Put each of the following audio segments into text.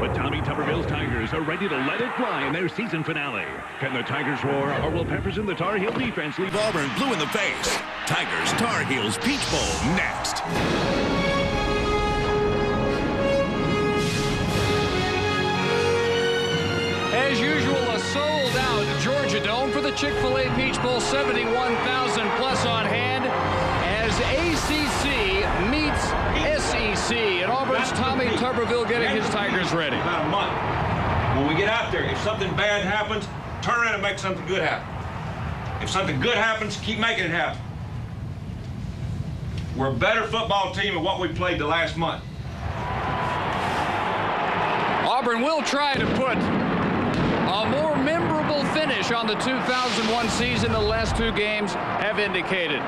But Tommy Tuberville's Tigers are ready to let it fly in their season finale. Can the Tigers roar, or will Peppers in the Tar Heel defense leave Auburn blue in the face? Tigers Tar Heels Peach Bowl next. As usual, a sold-out Georgia Dome for the Chick-fil-A Peach Bowl, 71,000 plus on hand as ACC meets SEC. And Auburn's Tommy Tuberville getting his Tigers ready. About a month. When we get out there, if something bad happens, turn around and make something good happen. If something good happens, keep making it happen. We're a better football team than what we played the last month. Auburn will try to put a more memorable finish on the 2001 season. The last two games have indicated.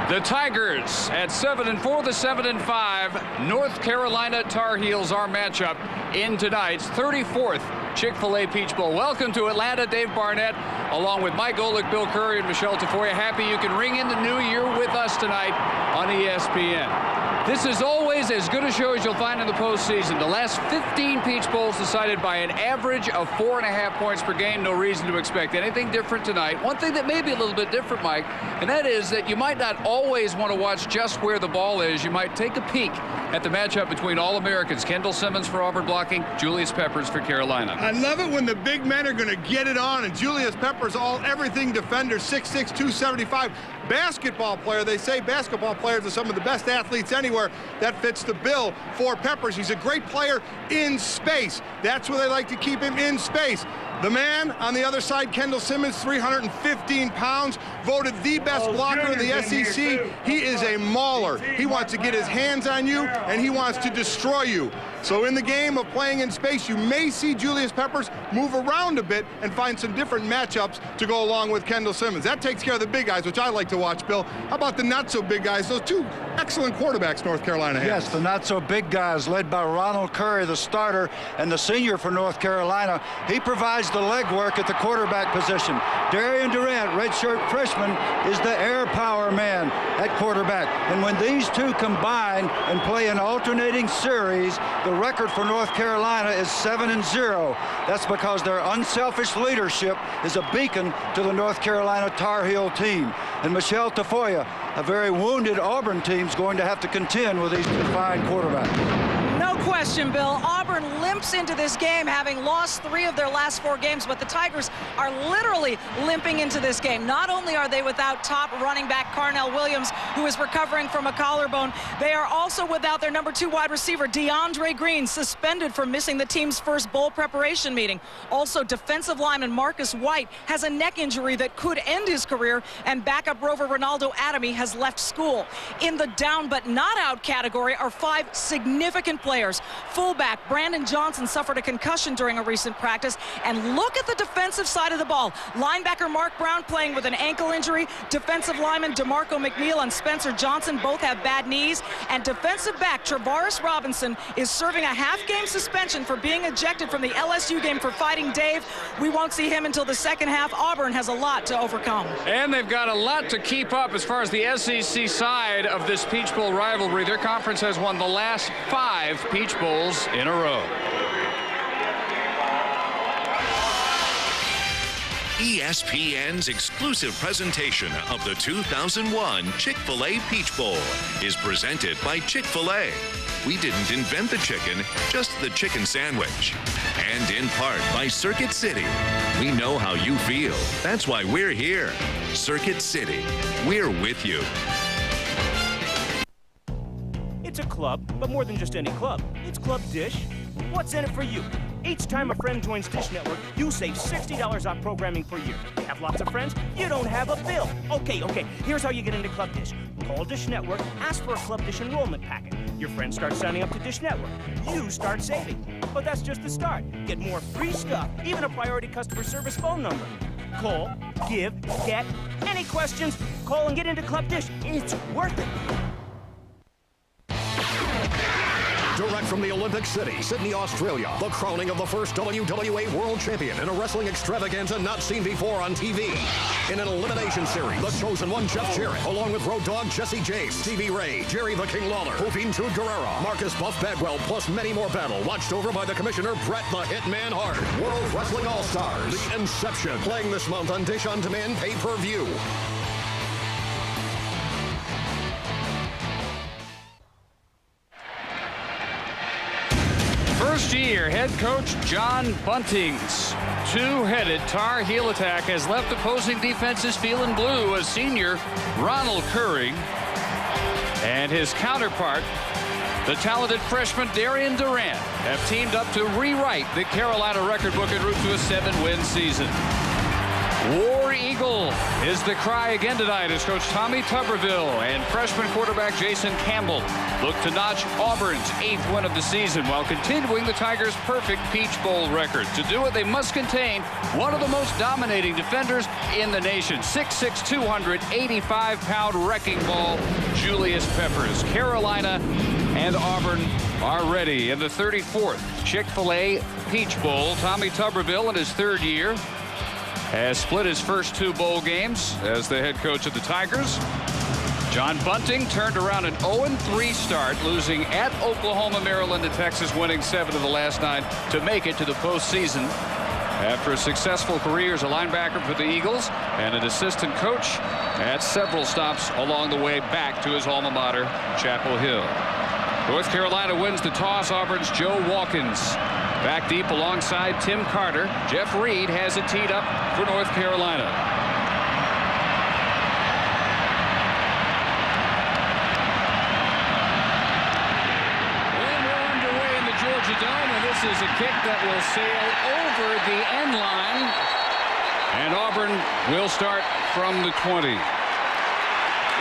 The Tigers at 7-4, the 7-5 North Carolina Tar Heels, our matchup in tonight's 34th Chick-fil-A Peach Bowl. Welcome to Atlanta, Dave Barnett, along with Mike Golick, Bill Curry, and Michelle Tafoya. Happy you can ring in the new year with us tonight on ESPN. This is always as good a show as you'll find in the postseason. The last 15 Peach Bowls decided by an average of 4.5 points per game. No reason to expect anything different tonight. One thing that may be a little bit different, Mike, and that is that you might not always want to watch just where the ball is. You might take a peek at the matchup between All-Americans. Kendall Simmons for Auburn blocking, Julius Peppers for Carolina. I love it when the big men are going to get it on, and Julius Peppers, everything defender, 6'6", 275. Basketball player. They say basketball players are some of the best athletes anywhere. That fits the bill for Peppers. He's a great player in space. That's where they like to keep him, in space. The man on the other side, Kendall Simmons, 315 pounds, voted the best blocker in the SEC. He is a mauler. He wants to get his hands on you, and he wants to destroy you. So in the game of playing in space, you may see Julius Peppers move around a bit and find some different matchups to go along with Kendall Simmons. That takes care of the big guys, which I like to watch, Bill. How about the not-so-big guys? Those two excellent quarterbacks North Carolina has. Yes, the not-so-big guys led by Ronald Curry, the starter, and the senior for North Carolina. He provides the legwork at the quarterback position. Darian Durant, redshirt freshman, is the air power man at quarterback. And when these two combine and play an alternating series, the record for North Carolina is 7-0. That's because their unselfish leadership is a beacon to the North Carolina Tar Heel team. And Michelle Tafoya, a very wounded Auburn team, is going to have to contend with these two fine quarterbacks. No question, Bill. Auburn limps into this game, having lost 3 of their last 4 games, but the Tigers are literally limping into this game. Not only are they without top running back Carnell Williams, who is recovering from a collarbone, they are also without their number 2 wide receiver, DeAndre Green, suspended for missing the team's first bowl preparation meeting. Also, defensive lineman Marcus White has a neck injury that could end his career, and backup rover Ronaldo Adamy has left school. In the down but not out category are 5 significant players. Fullback Brandon Johnson suffered a concussion during a recent practice. And look at the defensive side of the ball. Linebacker Mark Brown playing with an ankle injury. Defensive lineman DeMarco McNeil and Spencer Johnson both have bad knees. And defensive back Travaris Robinson is serving a half-game suspension for being ejected from the LSU game for fighting Dave. We won't see him until the second half. Auburn has a lot to overcome. And they've got a lot to keep up as far as the SEC side of this Peach Bowl rivalry. Their conference has won the last 5 Peach Bowls in a row. ESPN's exclusive presentation of the 2001 Chick-fil-A Peach Bowl is presented by Chick-fil-A. We didn't invent the chicken, just the chicken sandwich. And in part by Circuit City. We know how you feel. That's why we're here. Circuit City. We're with you. It's a club, but more than just any club. It's Club Dish. What's in it for you? Each time a friend joins Dish Network, you save $60 off programming per year. Have lots of friends? You don't have a bill. Okay, here's how you get into Club Dish. Call Dish Network, ask for a Club Dish enrollment packet. Your friends start signing up to Dish Network. You start saving. But that's just the start. Get more free stuff, even a priority customer service phone number. Call, give, get. Any questions? Call and get into Club Dish. It's worth it. Direct from the Olympic City, Sydney, Australia, the crowning of the first WWA World Champion in a wrestling extravaganza not seen before on TV. In an elimination series, the Chosen One, Jeff Jarrett, along with Road Dogg Jesse James, Stevie Ray, Jerry the King Lawler, Joaquin Trude Guerrero, Marcus Buff Bagwell, plus many more battle, watched over by the Commissioner Bret the Hitman Hart. World Wrestling All-Stars, The Inception, playing this month on Dish On Demand pay-per-view. First-year head coach John Bunting's two-headed Tar Heel attack has left opposing defenses feeling blue as senior Ronald Curry and his counterpart, the talented freshman Darian Durant, have teamed up to rewrite the Carolina record book en route to a 7-win season. War Eagle is the cry again tonight as Coach Tommy Tuberville and freshman quarterback Jason Campbell look to notch Auburn's 8th win of the season while continuing the Tigers' perfect Peach Bowl record. To do it, they must contain one of the most dominating defenders in the nation, 6'6", 285-pound wrecking ball, Julius Peppers. Carolina and Auburn are ready in the 34th Chick-fil-A Peach Bowl. Tommy Tuberville in his third year has split his first 2 bowl games as the head coach of the Tigers. John Bunting turned around an 0-3 start, losing at Oklahoma, Maryland, and Texas, winning 7 of the last 9 to make it to the postseason. After a successful career as a linebacker for the Eagles and an assistant coach at several stops along the way back to his alma mater, Chapel Hill. North Carolina wins the toss. Auburn's Joe Watkins back deep alongside Tim Carter. Jeff Reed has it teed up for North Carolina. And we're underway in the Georgia Dome, and this is a kick that will sail over the end line. And Auburn will start from the 20.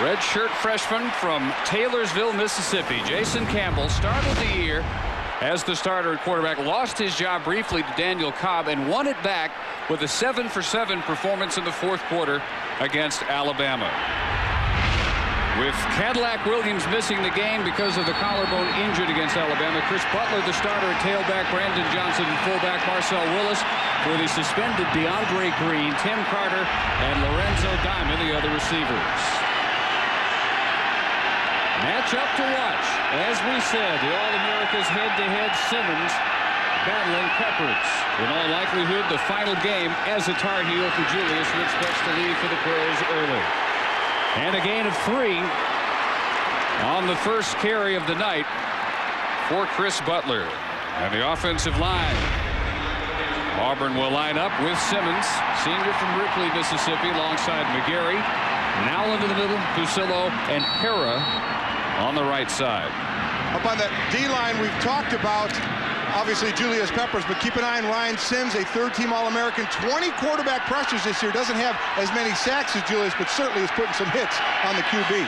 Redshirt freshman from Taylorsville, Mississippi, Jason Campbell started the year as the starter at quarterback, lost his job briefly to Daniel Cobb, and won it back with a 7-for-7 performance in the 4th quarter against Alabama. With Cadillac Williams missing the game because of the collarbone injured against Alabama, Chris Butler, the starter at tailback, Brandon Johnson at fullback, Marcel Willis for the suspended DeAndre Green, Tim Carter, and Lorenzo Diamond, the other receivers. Matchup to watch. As we said, the All-America's head-to-head Simmons battling Peppers. In all likelihood, the final game as a Tar Heel for Julius, who expects to leave for the pros early. And a gain of 3 on the first carry of the night for Chris Butler. And the offensive line. Auburn will line up with Simmons, senior from Ripley, Mississippi, alongside McGarry. Nowland in the middle, Fusillo, and Hera on the right side. Up on that D-line, we've talked about, obviously, Julius Peppers, but keep an eye on Ryan Sims, a third-team All-American. 20 quarterback pressures this year. Doesn't have as many sacks as Julius, but certainly is putting some hits on the QB.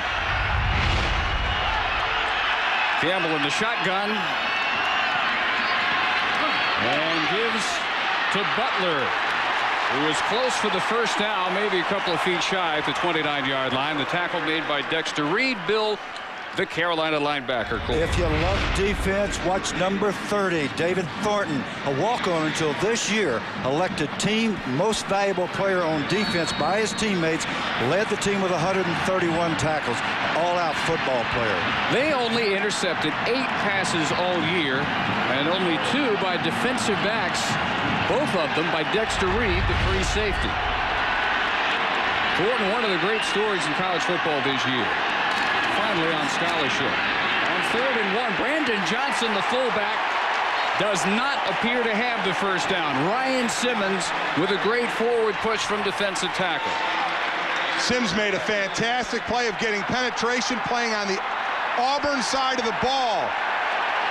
Campbell in the shotgun. And gives to Butler, who was close for the first down, maybe a couple of feet shy at the 29-yard line. The tackle made by Dexter Reed. Bill, the Carolina linebacker. If you love defense, watch number 30, David Thornton, a walk-on until this year, elected team most valuable player on defense by his teammates, led the team with 131 tackles, all-out football player. They only intercepted 8 passes all year, and only 2 by defensive backs, both of them by Dexter Reed, the free safety. Thornton, one of the great stories in college football this year. Finally on scholarship. On 3rd and 1, Brandon Johnson, the fullback, does not appear to have the first down. Ryan Simmons with a great forward push from defensive tackle. Sims made a fantastic play of getting penetration, playing on the Auburn side of the ball.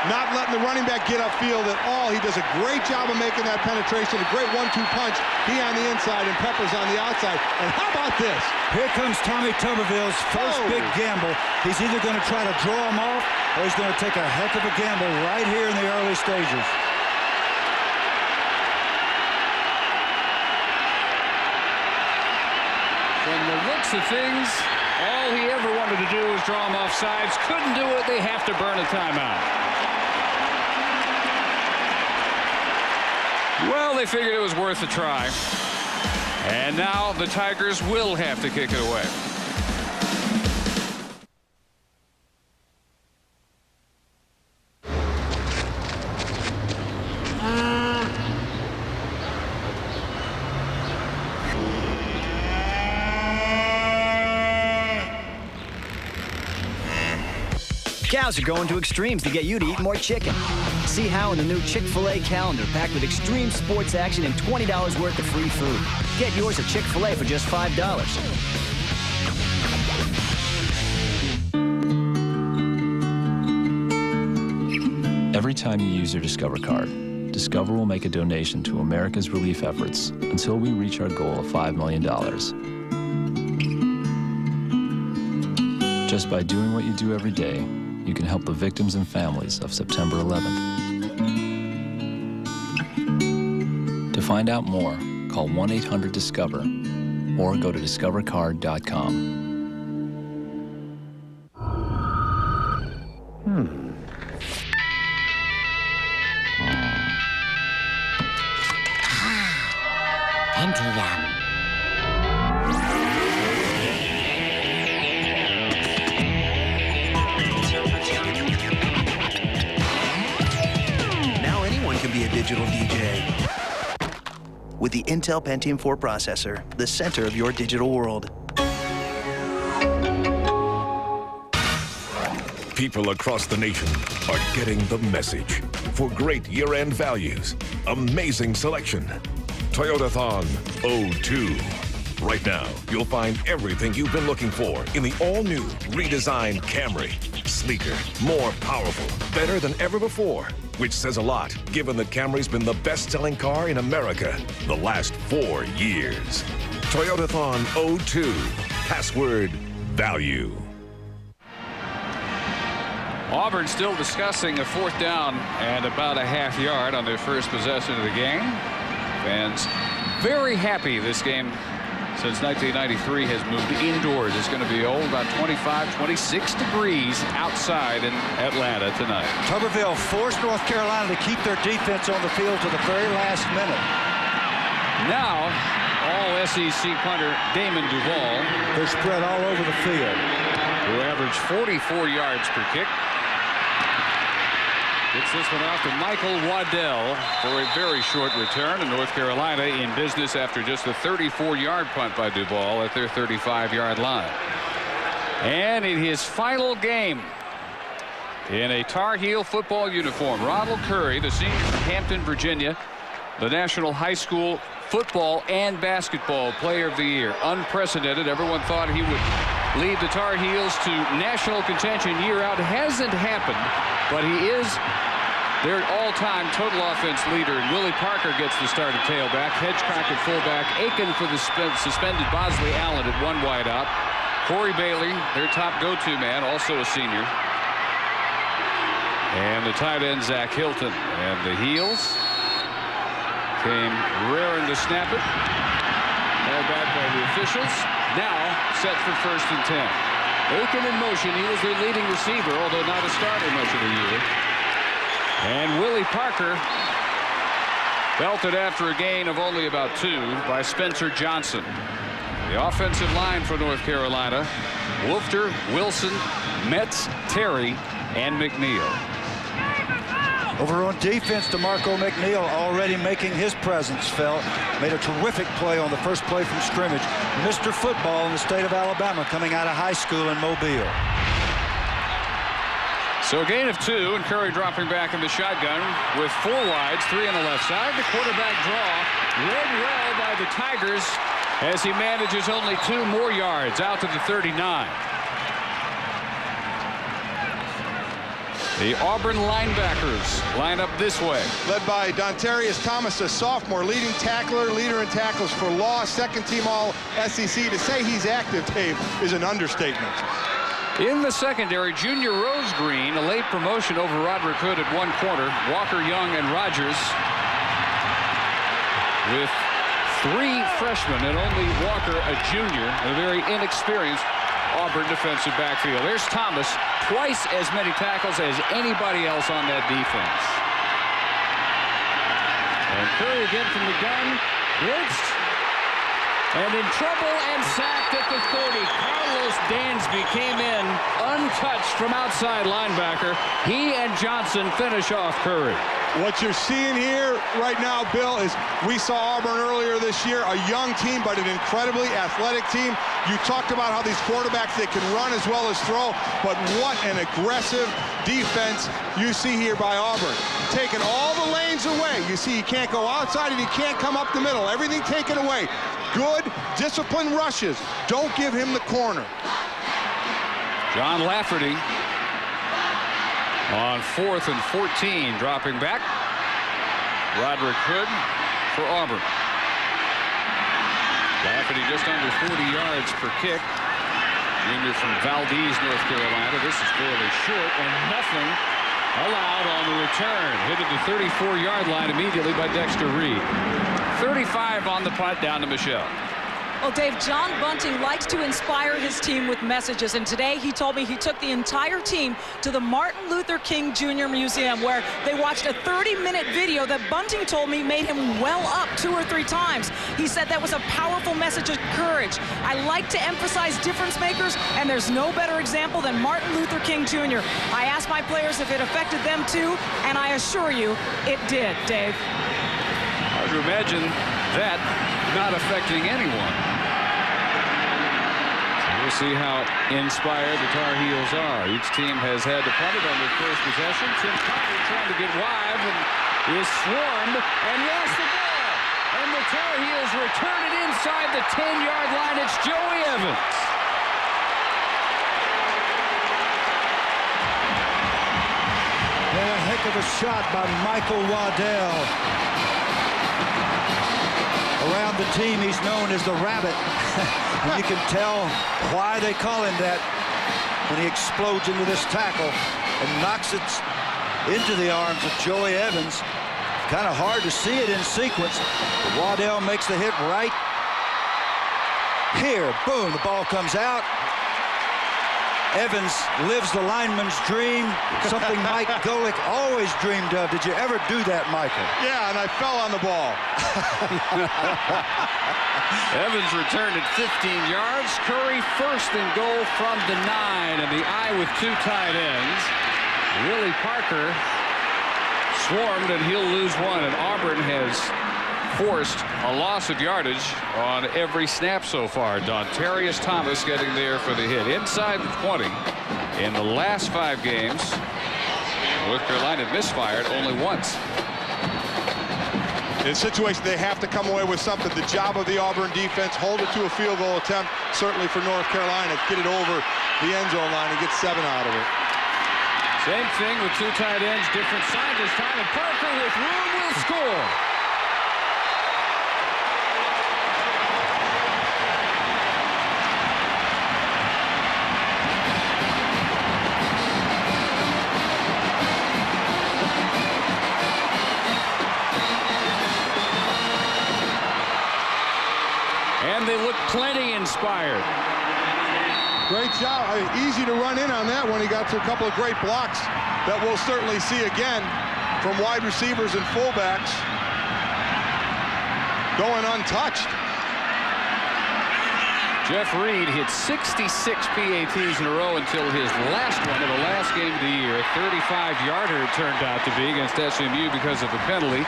Not letting the running back get upfield at all. He does a great job of making that penetration, a great 1-2 punch. He on the inside and Peppers on the outside. And how about this? Here comes Tommy Tuberville's first big gamble. He's either going to try to draw him off or he's going to take a heck of a gamble right here in the early stages. From the looks of things, all he ever wanted to do was draw him off sides. Couldn't do it. They have to burn a timeout. Well, they figured it was worth a try. And now the Tigers will have to kick it away. Cows are going to extremes to get you to eat more chicken. See how in the new Chick-fil-A calendar packed with extreme sports action and $20 worth of free food. Get yours at Chick-fil-A for just $5. Every time you use your Discover card, Discover will make a donation to America's relief efforts until we reach our goal of $5 million. Just by doing what you do every day, you can help the victims and families of September 11th. To find out more, call 1-800-DISCOVER or go to discovercard.com. Digital DJ. With the Intel Pentium 4 processor, the center of your digital world. People across the nation are getting the message. For great year-end values, amazing selection, Toyotathon 02. Right now, you'll find everything you've been looking for in the all-new, redesigned Camry. Sleeker, more powerful, better than ever before. Which says a lot, given that Camry's been the best-selling car in America the last 4 years. Toyotathon 02. Password value. Auburn still discussing a 4th down and about a half yard on their first possession of the game. Fans very happy this game since 1993 has moved indoors. It's going to be about 25, 26 degrees outside in Atlanta tonight. Tuberville forced North Carolina to keep their defense on the field to the very last minute. Now, all SEC punter Damon Duvall. They're spread all over the field. Who averaged 44 yards per kick. Gets this one off to Michael Waddell for a very short return, and North Carolina in business after just a 34-yard punt by Duvall at their 35-yard line. And in his final game in a Tar Heel football uniform, Ronald Curry, the senior from Hampton, Virginia, the National High School Football and Basketball Player of the Year. Unprecedented. Everyone thought he would lead the Tar Heels to national contention year out. It hasn't happened, but he is their all-time total offense leader. And Willie Parker gets the start at tailback. Hedgecock at fullback. Aiken for the suspended Bosley Allen at one wideout. Corey Bailey, their top go-to man, also a senior. And the tight end, Zach Hilton. And the Heels came raring to snap it. Held back by the officials. Now set for 1st and 10. Aiken in motion. He was their leading receiver, although not a starter much of the year. And Willie Parker belted after a gain of only about 2 by Spencer Johnson. The offensive line for North Carolina: Wolfter, Wilson, Metz, Terry, and McNeil. Over on defense, DeMarco McNeil already making his presence felt. Made a terrific play on the first play from scrimmage. Mr. Football in the state of Alabama, coming out of high school in Mobile. So a gain of 2, and Curry dropping back in the shotgun with 4 wides, 3 on the left side. The quarterback draw read well by the Tigers as he manages only 2 more yards out to the 39. The Auburn linebackers line up this way. Led by Dontarius Thomas, a sophomore, leading tackler, leader in tackles for loss, second-team All-SEC. To say he's active, Dave, is an understatement. In the secondary, Junior Rose Green, a late promotion over Roderick Hood at one corner. Walker, Young, and Rogers with 3 freshmen and only Walker, a junior, a very inexperienced Auburn defensive backfield. There's Thomas, twice as many tackles as anybody else on that defense. And And Curry again from the gun. Blitzed. And in trouble and sacked at the 30. Carlos Dansby came in untouched from outside linebacker. He and Johnson finish off Curry. What you're seeing here right now, Bill, is we saw Auburn earlier this year, a young team, but an incredibly athletic team. You talked about how these quarterbacks, they can run as well as throw, but what an aggressive defense you see here by Auburn. Taking all the lanes away. You see he can't go outside and he can't come up the middle. Everything taken away. Good, disciplined rushes. Don't give him the corner. John Lafferty on 4th and 14, dropping back. Roderick Hood for Auburn. Lafferty just under 40 yards per kick. Junior from Valdez, North Carolina. This is fairly short and nothing allowed on the return. Hit at the 34-yard line immediately by Dexter Reed. 35 on the punt down to Michelle. Well, Dave, John Bunting likes to inspire his team with messages, and today he told me he took the entire team to the Martin Luther King Jr. Museum, where they watched a 30-minute video that Bunting told me made him well up 2 or 3 times. He said that was a powerful message of courage. I like to emphasize difference makers, and there's no better example than Martin Luther King Jr. I asked my players if it affected them too, and I assure you it did, Dave. Hard to imagine that not affecting anyone. We'll see how inspired the Tar Heels are. Each team has had to punt it on their first possession. Tim Carter trying to get wide and is swarmed and lost the ball. And the Tar Heels return it inside the 10-yard line. It's Joey Evans. And a heck of a shot by Michael Waddell. Around the team, he's known as the Rabbit. And you can tell why they call him that when he explodes into this tackle and knocks it into the arms of Joey Evans. Kind of hard to see it in sequence. But Waddell makes the hit right here. Boom, the ball comes out. Evans lives the lineman's dream, something Mike Golick always dreamed of. Did you ever do that, Michael? Yeah, and I fell on the ball. Evans returned at 15 yards. Curry first and goal from the 9, and the eye with 2 tight ends. Willie Parker swarmed, and he'll lose 1, and Auburn has forced a loss of yardage on every snap so far. Dontarius Thomas getting there for the hit. Inside the 20 in the last 5 games. North Carolina misfired only once. In situations, they have to come away with something. The job of the Auburn defense, hold it to a field goal attempt, certainly for North Carolina. Get it over the end zone line and get 7 out of it. Same thing with 2 tight ends, different side this time, and Parker with room will score. And they look plenty inspired. Great job. Easy to run in on that one. He got to a couple of great blocks that we'll certainly see again from wide receivers and fullbacks going untouched. Jeff Reed hit 66 PATs in a row until his last one in the last game of the year. A 35-yarder it turned out to be against SMU because of the penalty.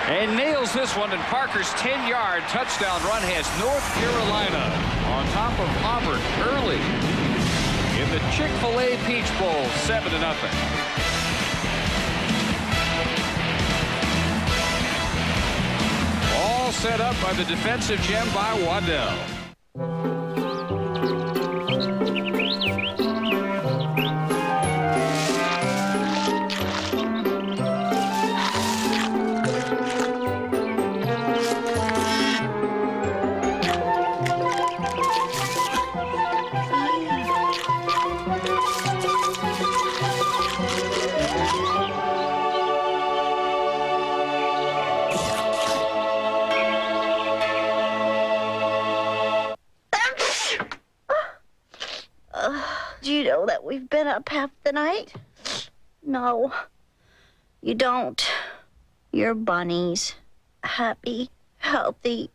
And nails this one, and Parker's 10-yard touchdown run has North Carolina on top of Auburn early in the Chick-fil-A Peach Bowl, 7-0. All set up by the defensive gem by Waddell. Do you know that we've been up half the night? No, you don't. You're bunnies. happy, healthy,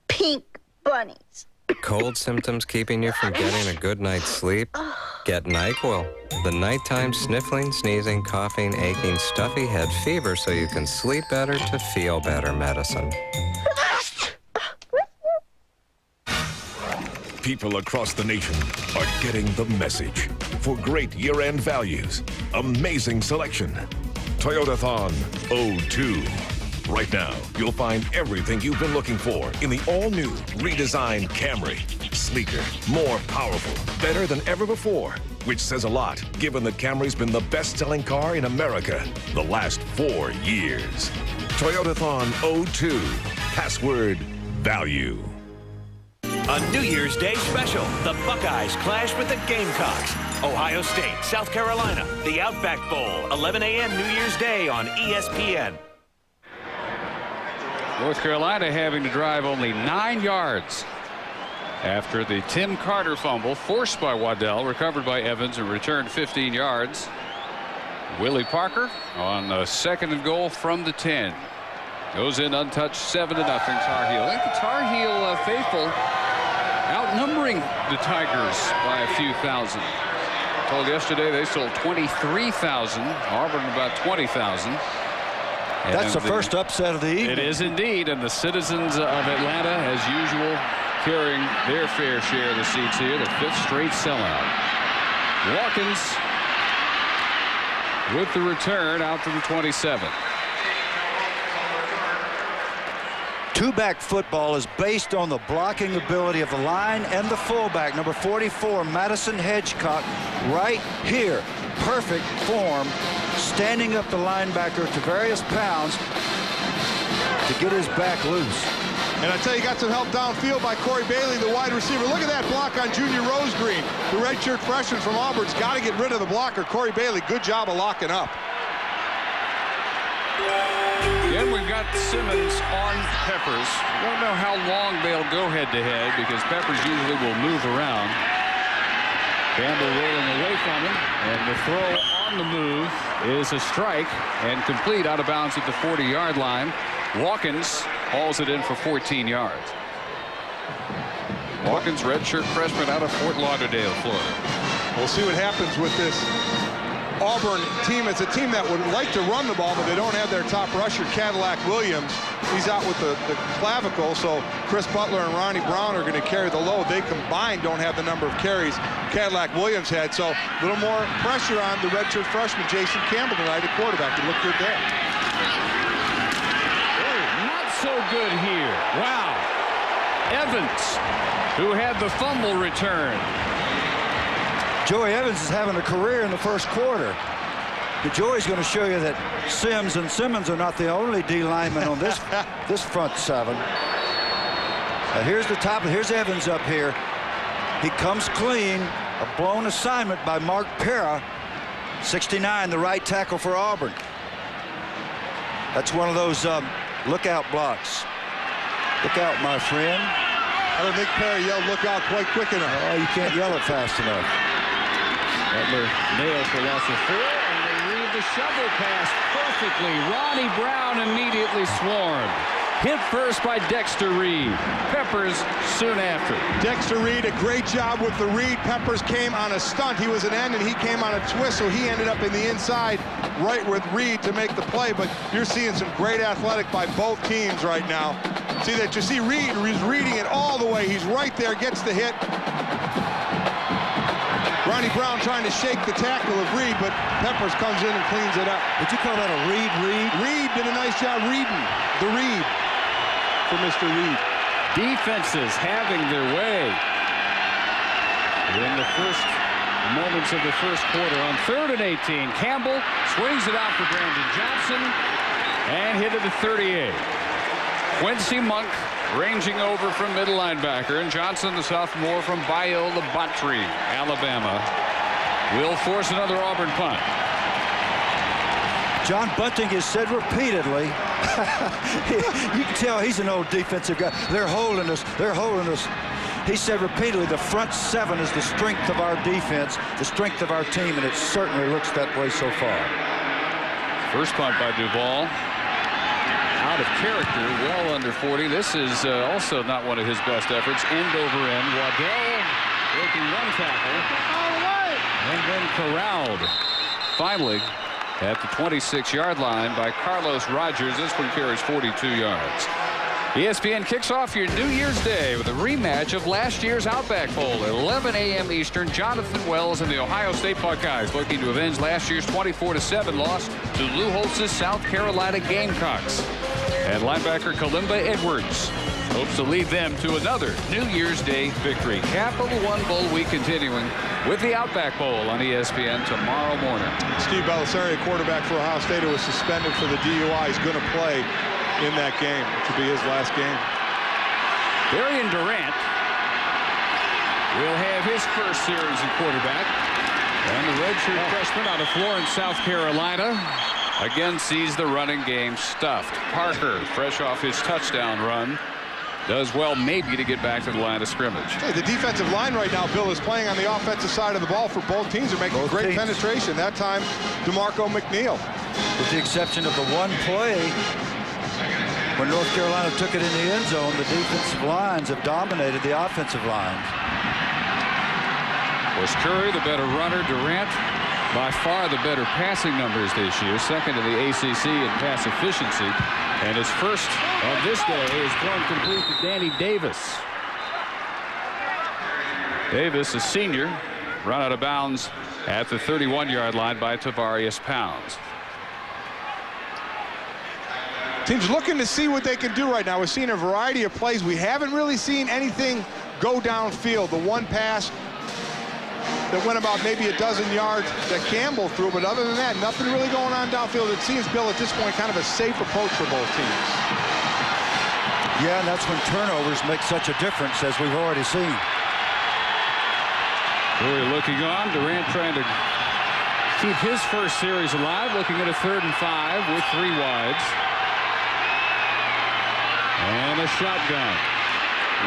pink bunnies. Cold symptoms keeping you from getting a good night's sleep? Get NyQuil, the nighttime sniffling, sneezing, coughing, aching, stuffy head fever so you can sleep better to feel better medicine. People across the nation are getting the message. For great year-end values, amazing selection, Toyotathon 02. Right now, you'll find everything you've been looking for in the all-new, redesigned Camry. Sleeker, more powerful, better than ever before, which says a lot, given that Camry's been the best-selling car in America the last 4 years. Toyotathon 02. Password value. A New Year's Day special. The Buckeyes clash with the Gamecocks. Ohio State, South Carolina, the Outback Bowl, 11 a.m. New Year's Day on ESPN. North Carolina having to drive only 9 yards after the Tim Carter fumble forced by Waddell, recovered by Evans, and returned 15 yards. Willie Parker on the 2nd and goal from the 10. Goes in untouched, 7-0 Tar Heel. I think the Tar Heel faithful outnumbering the Tigers by a few thousand. Told yesterday they sold 23,000. Auburn about 20,000. That's the first upset of the evening. It is indeed, and the citizens of Atlanta, as usual, carrying their fair share of the seats here. The 5th straight sellout. Watkins with the return out to the 27. Two-back football is based on the blocking ability of the line and the fullback. Number 44, Madison Hedgecock, right here. Perfect form, standing up the linebacker to various pounds to get his back loose. And I tell you, got some help downfield by Corey Bailey, the wide receiver. Look at that block on Junior Rosegreen. The redshirt freshman from Auburn's got to get rid of the blocker. Corey Bailey, good job of locking up. Again, we've got Simmons on Peppers. Don't know how long they'll go head-to-head because Peppers usually will move around. Campbell rolling away from him, and the throw on the move is a strike and complete out of bounds at the 40-yard line. Watkins hauls it in for 14 yards. Watkins, redshirt freshman out of Fort Lauderdale, Florida. We'll see what happens with this Auburn team. It's a team that would like to run the ball, but they don't have their top rusher, Cadillac Williams. He's out with the clavicle, so Chris Butler and Ronnie Brown are going to carry the load. They combined don't have the number of carries Cadillac Williams had, so a little more pressure on the redshirt freshman, Jason Campbell, tonight at quarterback. He looked good there. Oh, not so good here. Wow. Evans, who had the fumble return. Joey Evans is having a career in the first quarter. But Joey's going to show you that Sims and Simmons are not the only D linemen on this this front seven. Here's the top. Here's Evans up here. He comes clean. A blown assignment by Mark Pera, 69, the right tackle for Auburn. That's one of those lookout blocks. Look out, my friend. I don't think Pera yelled look out quite quick enough. Oh, you can't yell it fast enough. Butler nails for loss of 4, and they read the shovel pass perfectly. Ronnie Brown immediately swarmed. Hit first by Dexter Reed. Peppers soon after. Dexter Reed, a great job with the read. Peppers came on a stunt. He was an end, and he came on a twist, so he ended up in the inside right with Reed to make the play. But you're seeing some great athletic by both teams right now. See that? You see Reed, he's reading it all the way. He's right there, gets the hit. Ronnie Brown trying to shake the tackle of Reed, but Peppers comes in and cleans it up. Did you call that a read? Reed did a nice job reading the read for Mr. Reed. Defenses having their way in the first moments of the first quarter. On 3rd and 18, Campbell swings it out for Brandon Johnson and hit it at 38. Quincy Monk ranging over from middle linebacker, and Johnson, the sophomore from Bayou La Batre, Alabama, will force another Auburn punt. John Bunting has said repeatedly, you can tell he's an old defensive guy. They're holding us. They're holding us. He said repeatedly, the front seven is the strength of our defense, the strength of our team, and it certainly looks that way so far. First punt by Duval. Out lot of character, well under 40. This is also not one of his best efforts. End over end. Waddell breaking one tackle. And then corralled. Finally, at the 26-yard line by Carlos Rogers. This one carries 42 yards. ESPN kicks off your New Year's Day with a rematch of last year's Outback Bowl at 11 a.m. Eastern. Jonathan Wells and the Ohio State Buckeyes looking to avenge last year's 24-7 loss to Lou Holtz's South Carolina Gamecocks. And linebacker Kalimba Edwards hopes to lead them to another New Year's Day victory. Capital One Bowl week continuing with the Outback Bowl on ESPN tomorrow morning. Steve Belisario, quarterback for Ohio State, who was suspended for the DUI, is going to play in that game, which will be his last game. Darian Durant will have his first series at quarterback. And the redshirt freshman out of Florence, South Carolina, again sees the running game stuffed. Parker, fresh off his touchdown run, does well maybe to get back to the line of scrimmage. Hey, the defensive line right now, Bill, is playing on the offensive side of the ball for both teams. They're making great penetration. That time, DeMarco McNeil. With the exception of the one play when North Carolina took it in the end zone, the defensive lines have dominated the offensive lines. Was Curry the better runner? Durant by far the better passing numbers this year, second in the ACC in pass efficiency. And his first of this day is thrown complete to Danny Davis. Davis, a senior, run out of bounds at the 31-yard line by Tavarius Pounds. Team's looking to see what they can do right now. We're seeing a variety of plays. We haven't really seen anything go downfield. The one pass that went about maybe a dozen yards that Campbell threw, but other than that, nothing really going on downfield. It seems, Bill, at this point, kind of a safe approach for both teams. Yeah, and that's when turnovers make such a difference, as we've already seen. Curry looking on. Durant trying to keep his first series alive, looking at a 3rd and 5 with 3 wides. And a shotgun.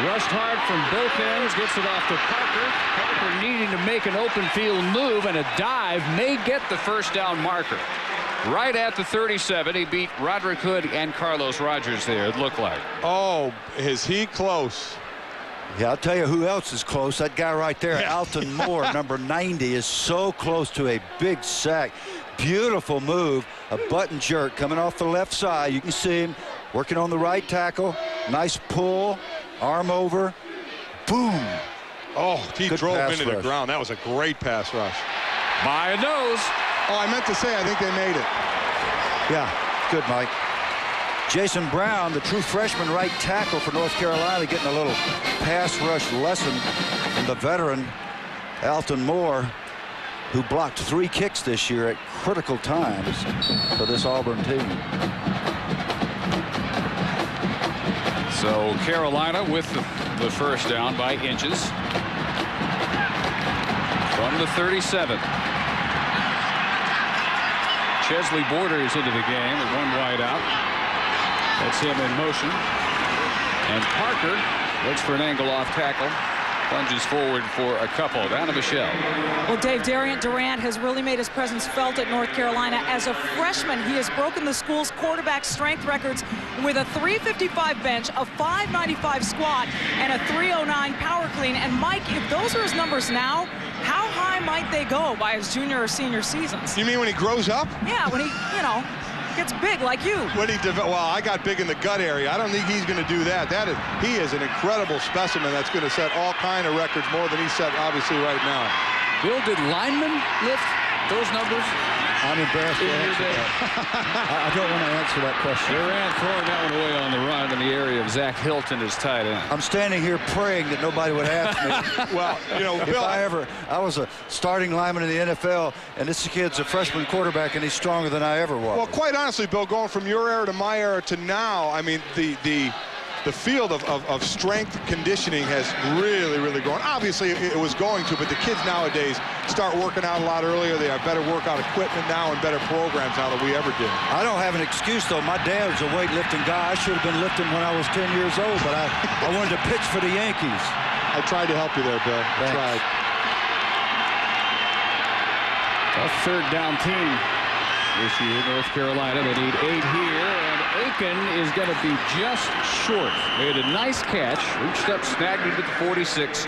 Rushed hard from both ends, gets it off to Parker. Parker needing to make an open field move, and a dive may get the first down marker. Right at the 37, he beat Roderick Hood and Carlos Rogers there, it looked like. Oh, is he close? Yeah, I'll tell you who else is close. That guy right there, Alton Moore, number 90, is so close to a big sack. Beautiful move, a button jerk coming off the left side. You can see him working on the right tackle. Nice pull, arm over, boom. Oh, he Good drove pass into the rush. ground. That was a great pass rush. By a nose. Oh, I meant to say, I think they made it. Yeah, good, Mike. Jason Brown, the true freshman right tackle for North Carolina, getting a little pass rush lesson from the veteran Alton Moore, who blocked 3 kicks this year at critical times for this Auburn team. So Carolina with the first down by inches from the 37. Chesley Borders into the game with 1 wide out. That's him in motion. And Parker looks for an angle off tackle. Plunges forward for a couple. Down to Michelle. Well, Dave, Darian Durant has really made his presence felt at North Carolina. As a freshman, he has broken the school's quarterback strength records with a 355 bench, a 595 squat, and a 309 power clean. And Mike, if those are his numbers now, how high might they go by his junior or senior seasons? You mean when he grows up? Yeah, when he, gets big like you. Well, I got big in the gut area. I don't think he's going to do that. He is an incredible specimen that's going to set all kind of records, more than he's set, obviously, right now. Bill, did linemen lift those numbers? I'm embarrassed to answer that. I don't want to answer that question. Durant throwing that one away on the run in the area of Zach Hilton as tight end. I'm standing here praying that nobody would ask me. Well, Bill, I was a starting lineman in the NFL, and this kid's a freshman quarterback, and he's stronger than I ever was. Well, quite honestly, Bill, going from your era to my era to now, I mean, the field of strength conditioning has really grown. Obviously, it was going to, but the kids nowadays start working out a lot earlier. They have better workout equipment now and better programs now than we ever did. I don't have an excuse, though. My dad was a weightlifting guy. I should have been lifting when I was 10 years old, but I wanted to pitch for the Yankees. I tried to help you there, Bill. I tried. A 3rd down team this year, North Carolina. They need 8 here and Aiken is going to be just short. Made a nice catch, reached up, snagged it at the 46,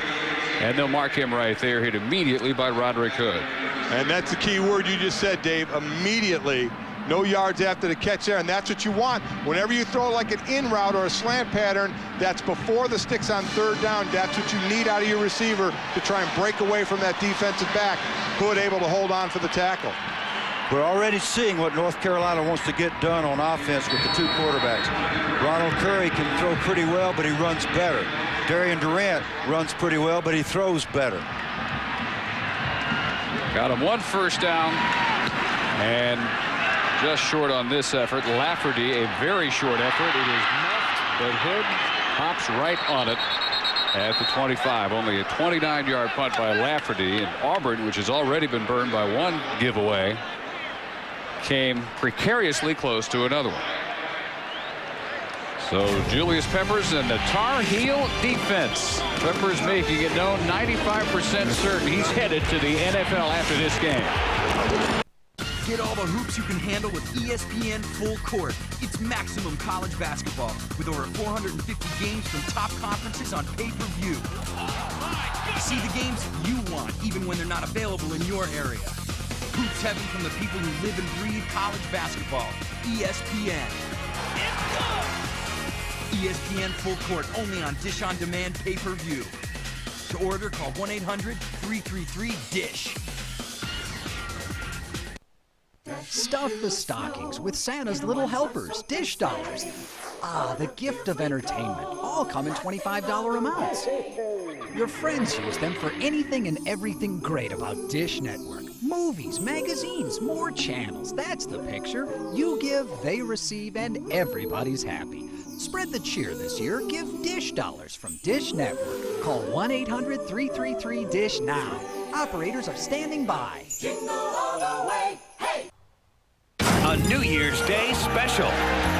and they'll mark him right there, hit immediately by Roderick Hood. And that's the key word you just said, Dave, immediately. No yards after the catch there, and that's what you want. Whenever you throw like an in route or a slant pattern, that's before the sticks on third down. That's what you need out of your receiver to try and break away from that defensive back. Hood able to hold on for the tackle. We're already seeing what North Carolina wants to get done on offense with the two quarterbacks. Ronald Curry can throw pretty well, but he runs better. Darian Durant runs pretty well, but he throws better. Got him 1 first down, and just short on this effort. Lafferty, a very short effort. It is muffed, but Hood hops right on it at the 25. Only a 29-yard punt by Lafferty. And Auburn, which has already been burned by 1 giveaway, came precariously close to another one. So Julius Peppers and the Tar Heel defense. Peppers making it known, 95% certain he's headed to the NFL after this game. Get all the hoops you can handle with ESPN Full Court. It's maximum college basketball with over 450 games from top conferences on pay-per-view. See the games you want, even when they're not available in your area. Hoops heaven from the people who live and breathe college basketball. ESPN. ESPN Full Court, only on Dish On Demand pay-per-view. To order, call 1-800-333-DISH. Stuff the stockings with Santa's Little Helpers, Dish Dollars. Ah, the gift of entertainment. All come in $25 amounts. Your friends use them for anything and everything great about Dish Network. Movies, magazines, more channels. That's the picture. You give, they receive, and everybody's happy. Spread the cheer this year. Give Dish Dollars from Dish Network. Call 1-800-333-DISH now. Operators are standing by. Jingle all the way. Hey! A New Year's Day special.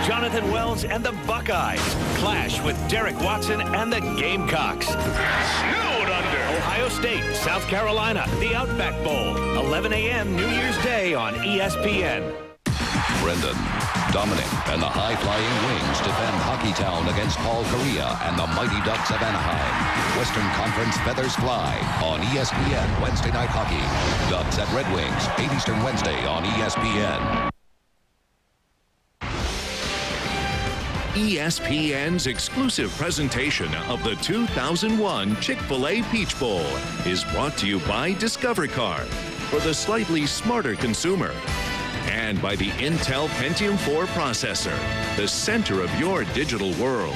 Jonathan Wells and the Buckeyes clash with Derek Watson and the Gamecocks. Snowed under. Ohio State, South Carolina, the Outback Bowl. 11 a.m. New Year's Day on ESPN. Brendan, Dominic, and the high-flying Wings defend Hockeytown against Paul Kariya and the Mighty Ducks of Anaheim. Western Conference Feathers Fly on ESPN Wednesday Night Hockey. Ducks at Red Wings, 8 Eastern Wednesday on ESPN. ESPN's exclusive presentation of the 2001 Chick-fil-A Peach Bowl is brought to you by Discover Card for the slightly smarter consumer, and by the Intel Pentium 4 processor, the center of your digital world.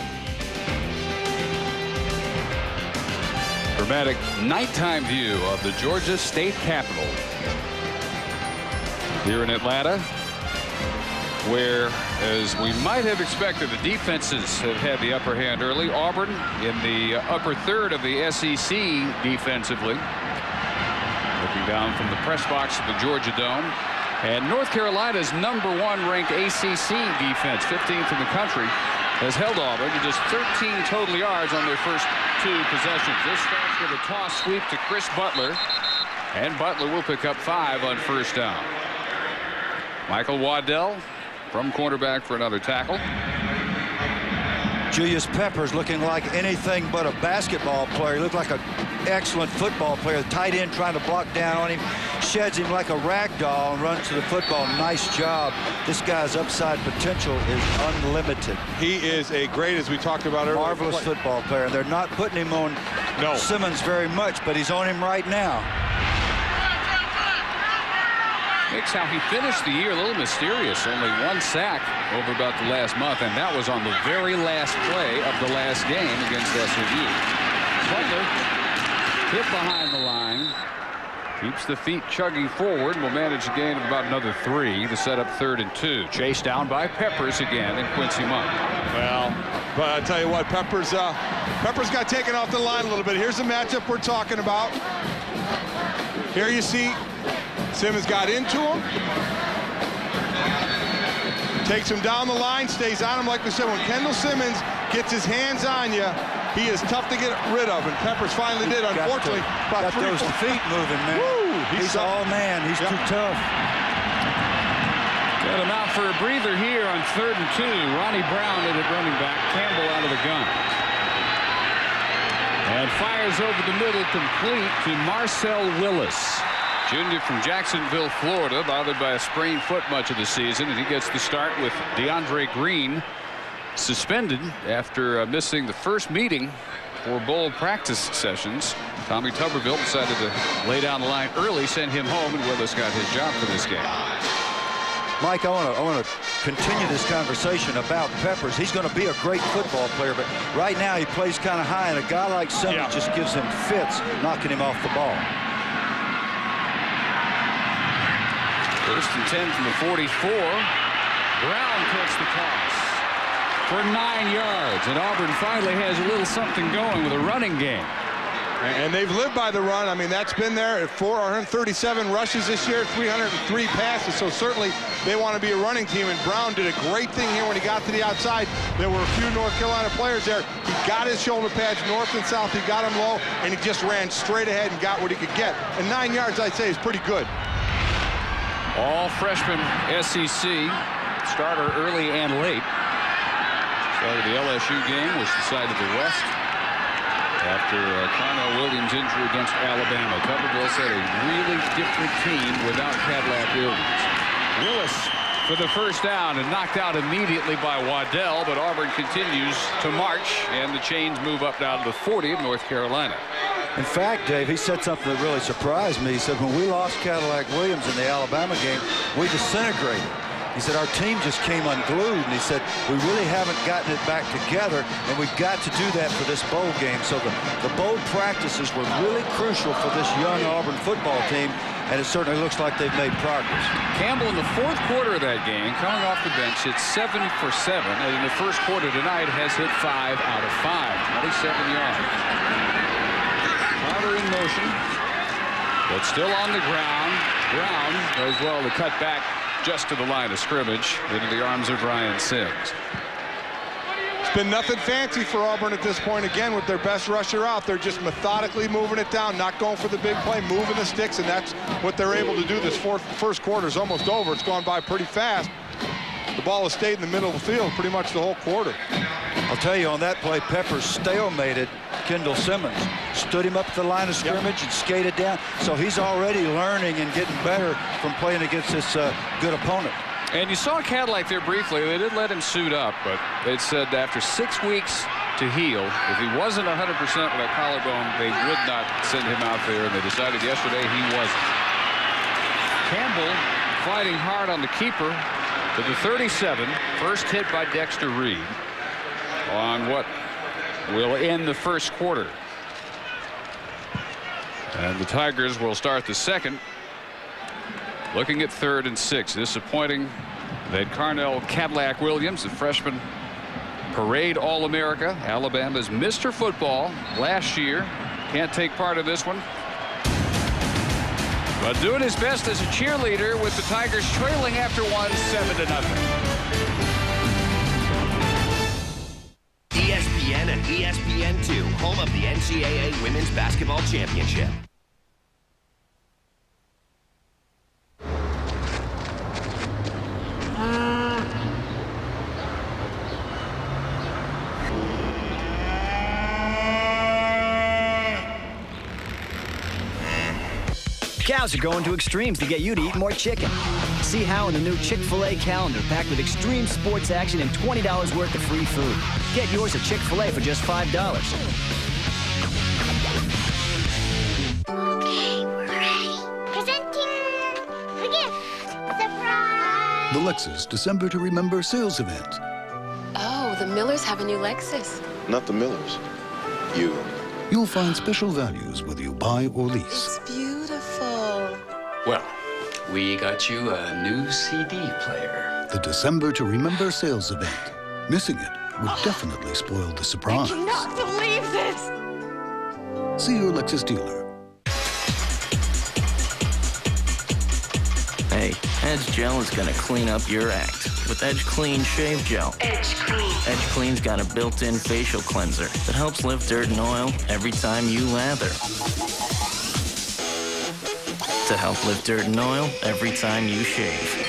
Dramatic nighttime view of the Georgia State Capitol here in Atlanta, where, as we might have expected, the defenses have had the upper hand early. Auburn in the upper third of the SEC defensively, looking down from the press box of the Georgia Dome. And North Carolina's #1 ranked ACC defense, 15th in the country, has held Auburn to just 13 total yards on their first 2 possessions. This starts with a toss sweep to Chris Butler, and Butler will pick up 5 on first down. Michael Waddell from cornerback for another tackle. Julius Peppers looking like anything but a basketball player. He looked like an excellent football player. The tight end trying to block down on him, sheds him like a rag doll and runs to the football. Nice job. This guy's upside potential is unlimited. He is a great, as we talked about earlier, marvelous football player. They're not putting him on Simmons very much, but he's on him right now. Makes how he finished the year a little mysterious. Only 1 sack over about the last month, and that was on the very last play of the last game against SMU. Butler hit behind the line, keeps the feet chugging forward, will manage a gain of about another 3 to set up 3rd and 2. Chased down by Peppers again and Quincy Monk. Well, but I tell you what, Peppers got taken off the line a little bit. Here's the matchup we're talking about. Here you see Simmons got into him, takes him down the line, stays on him. Like we said, when Kendall Simmons gets his hands on you, he is tough to get rid of, and Peppers finally did, unfortunately. Got those feet moving, man. Woo, he's all man. He's too tough. Got him out for a breather here on 3rd and 2. Ronnie Brown in at running back. Campbell out of the gun. And fires over the middle, complete to Marcel Willis. Junior from Jacksonville, Florida, bothered by a sprained foot much of the season, and he gets the start with DeAndre Green suspended after missing the first meeting for bowl practice sessions. Tommy Tuberville decided to lay down the line early, send him home, and Willis got his job for this game. Mike, I want to continue this conversation about Peppers. He's going to be a great football player, but right now he plays kind of high, and a guy like Simmons just gives him fits, knocking him off the ball. 1st and 10 from the 44. Brown takes the toss for 9 yards, and Auburn finally has a little something going with a running game. And they've lived by the run. I mean, that's been there at 437 rushes this year, 303 passes. So certainly they want to be a running team. And Brown did a great thing here when he got to the outside. There were a few North Carolina players there. He got his shoulder pads north and south. He got them low, and he just ran straight ahead and got what he could get. And 9 yards, I'd say, is pretty good. All freshman SEC starter early and late. Started the LSU game, was decided the West after Carnell Williams' injury against Alabama. Tuberville said a really different team without Cadillac Williams. Willis for the first down and knocked out immediately by Waddell, but Auburn continues to march, and the chains move up now to the 40 of North Carolina. In fact, Dave, he said something that really surprised me. He said, when we lost Cadillac Williams in the Alabama game, we disintegrated. He said, our team just came unglued, and he said, we really haven't gotten it back together, and we've got to do that for this bowl game. So the bowl practices were really crucial for this young Auburn football team, and it certainly looks like they've made progress. Campbell in the 4th quarter of that game, coming off the bench, hit 7 for 7, and in the 1st quarter tonight has hit 5 out of 5, 27 yards. Carter in motion, but still on the ground. Brown does well to cut back just to the line of scrimmage into the arms of Ryan Sims. It's been nothing fancy for Auburn at this point. Again, with their best rusher out, they're just methodically moving it down, not going for the big play, moving the sticks, and that's what they're able to do. This first quarter is almost over. It's gone by pretty fast. The ball has stayed in the middle of the field pretty much the whole quarter. I'll tell you, on that play, Peppers stalemated Kendall Simmons, stood him up at the line of scrimmage and skated down. So he's already learning and getting better from playing against this good opponent. And you saw Cadillac there briefly. They did let him suit up, but they said after 6 weeks to heal, if he wasn't 100% with that collarbone, they would not send him out there, and they decided yesterday he wasn't. Campbell fighting hard on the keeper to the 37. First hit by Dexter Reed on what will end the 1st quarter. And the Tigers will start the 2nd. Looking at 3rd and 6. Disappointing that Carnell Cadillac Williams, the freshman parade All-America, Alabama's Mr. Football last year, can't take part of this one. But doing his best as a cheerleader with the Tigers trailing after one, 7-0. ESPN and ESPN2, home of the NCAA Women's Basketball Championship. Cows are going to extremes to get you to eat more chicken. See how in the new Chick-fil-A calendar packed with extreme sports action and $20 worth of free food. Get yours at Chick-fil-A for just $5. Okay, we're ready. Presenting the gift. Surprise! The Lexus December to Remember sales event. Oh, the Millers have a new Lexus. Not the Millers. You. You'll find special values whether you buy or lease. It's beautiful. Well, we got you a new CD player. The December to Remember sales event. Missing it would definitely spoil the surprise. I cannot believe this! See your Lexus dealer. Hey, Edge Gel is gonna clean up your act with Edge Clean Shave Gel. Edge Clean. Edge Clean's got a built-in facial cleanser that helps lift dirt and oil every time you lather. To help lift dirt and oil every time you shave.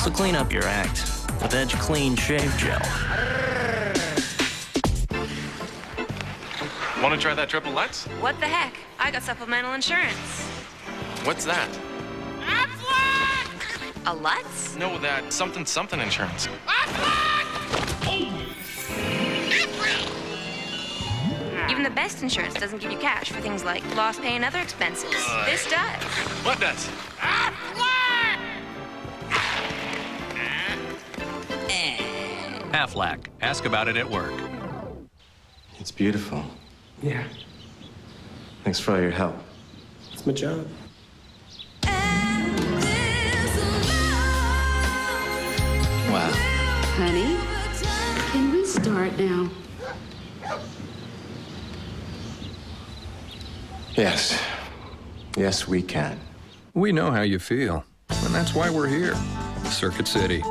So clean up your act with Edge Clean Shave Gel. Want to try that triple Lutz? What the heck? I got supplemental insurance. What's that? A Lutz? No, that something insurance. Even the best insurance doesn't give you cash for things like lost pay and other expenses. This does. What does? Aflac. Ask about it at work. It's beautiful. Yeah. Thanks for all your help. It's my job. Wow. Honey, can we start now? Yes. Yes, we can. We know how you feel, and that's why we're here. Circuit City.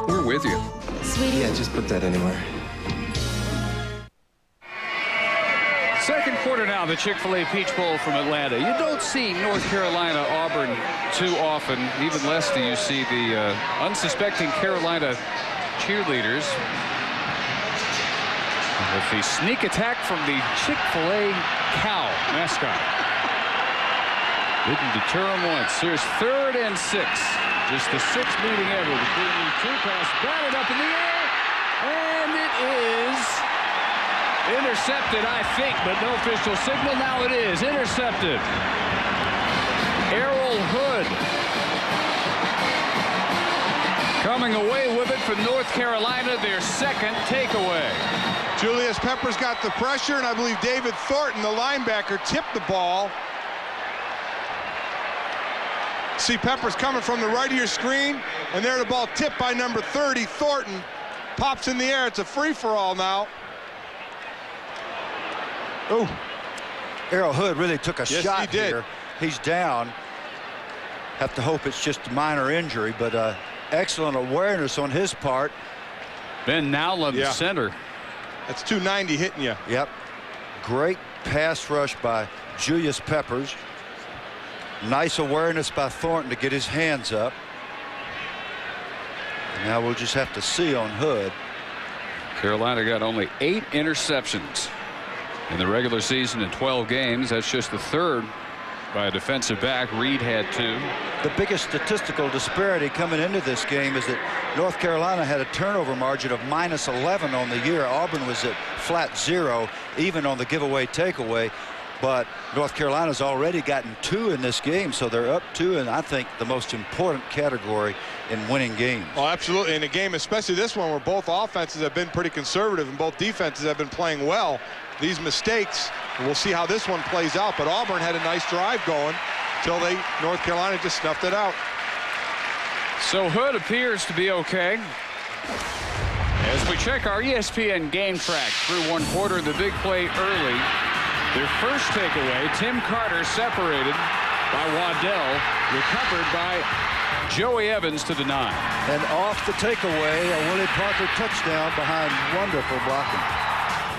We're with you. Sweetie. Yeah, just put that anywhere. Second quarter now, the Chick-fil-A Peach Bowl from Atlanta. You don't see North Carolina, Auburn too often. Even less do you see the unsuspecting Carolina cheerleaders. With the sneak attack from the Chick-fil-A cow mascot. Didn't deter him once. Here's 3rd and 6. Just the 6th meeting ever between these two. Pass batted up in the air. And it is intercepted, I think, but no official signal. Now it is intercepted. Errol Hood coming away with it for North Carolina, their second takeaway. Julius Peppers got the pressure, and I believe David Thornton, the linebacker, tipped the ball. See Peppers coming from the right of your screen, and there the ball tipped by number 30, Thornton. Pops in the air. It's a free-for-all now. Oh, Errol Hood really took a shot he did. here. He's down. Have to hope it's just a minor injury, but excellent awareness on his part. Ben Nowlin, the center. That's 290 hitting you. Yep. Great pass rush by Julius Peppers. Nice awareness by Thornton to get his hands up. And now we'll just have to see on Hood. Carolina got only 8 interceptions in the regular season in 12 games. That's just the 3rd by a defensive back. Reed had 2. The biggest statistical disparity coming into this game is that North Carolina had a turnover margin of -11 on the year. Auburn was at flat 0, even on the giveaway takeaway. But North Carolina's already gotten 2 in this game, so they're up 2 in, I think, the most important category in winning games. Oh, absolutely. In a game, especially this one, where both offenses have been pretty conservative and both defenses have been playing well. These mistakes, we'll see how this one plays out. But Auburn had a nice drive going until North Carolina just snuffed it out. So Hood appears to be okay. As we check our ESPN game track through one quarter, the big play early. Their first takeaway, Tim Carter separated by Waddell, recovered by Joey Evans to the 9. And off the takeaway, a Willie Parker touchdown behind wonderful blocking.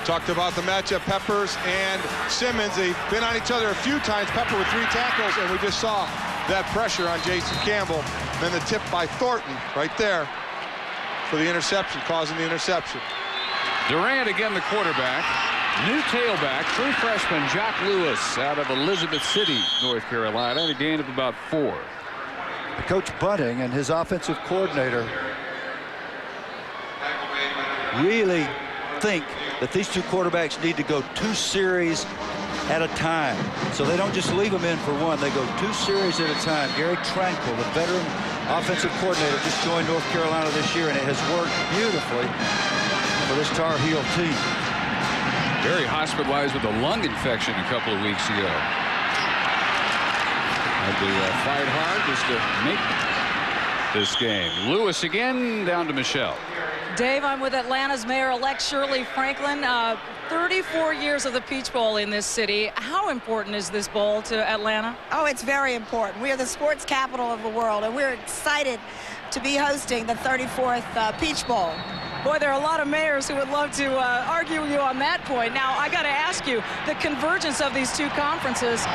Talked about the matchup, Peppers and Simmons. They've been on each other a few times. Pepper with 3 tackles, and we just saw that pressure on Jason Campbell. Then the tip by Thornton right there for the interception, causing the interception. Durant again, the quarterback. New tailback, true freshman Jock Lewis out of Elizabeth City, North Carolina, and a gain of about 4. Coach Bunting and his offensive coordinator really think that these 2 quarterbacks need to go 2 series at a time. So they don't just leave them in for 1. They go 2 series at a time. Gary Tranquil, the veteran offensive coordinator, just joined North Carolina this year, and it has worked beautifully for this Tar Heel team. Very hospitalized with a lung infection a couple of weeks ago. Had to fight hard just to make this game. Lewis again down to Michelle. Dave, I'm with Atlanta's mayor-elect Shirley Franklin. 34 years of the Peach Bowl in this city. How important is this bowl to Atlanta? Oh, it's very important. We are the sports capital of the world, and we're excited to be hosting the 34th Peach Bowl. Boy, there are a lot of mayors who would love to argue with you on that point. Now, I got to ask you, the convergence of these 2 conferences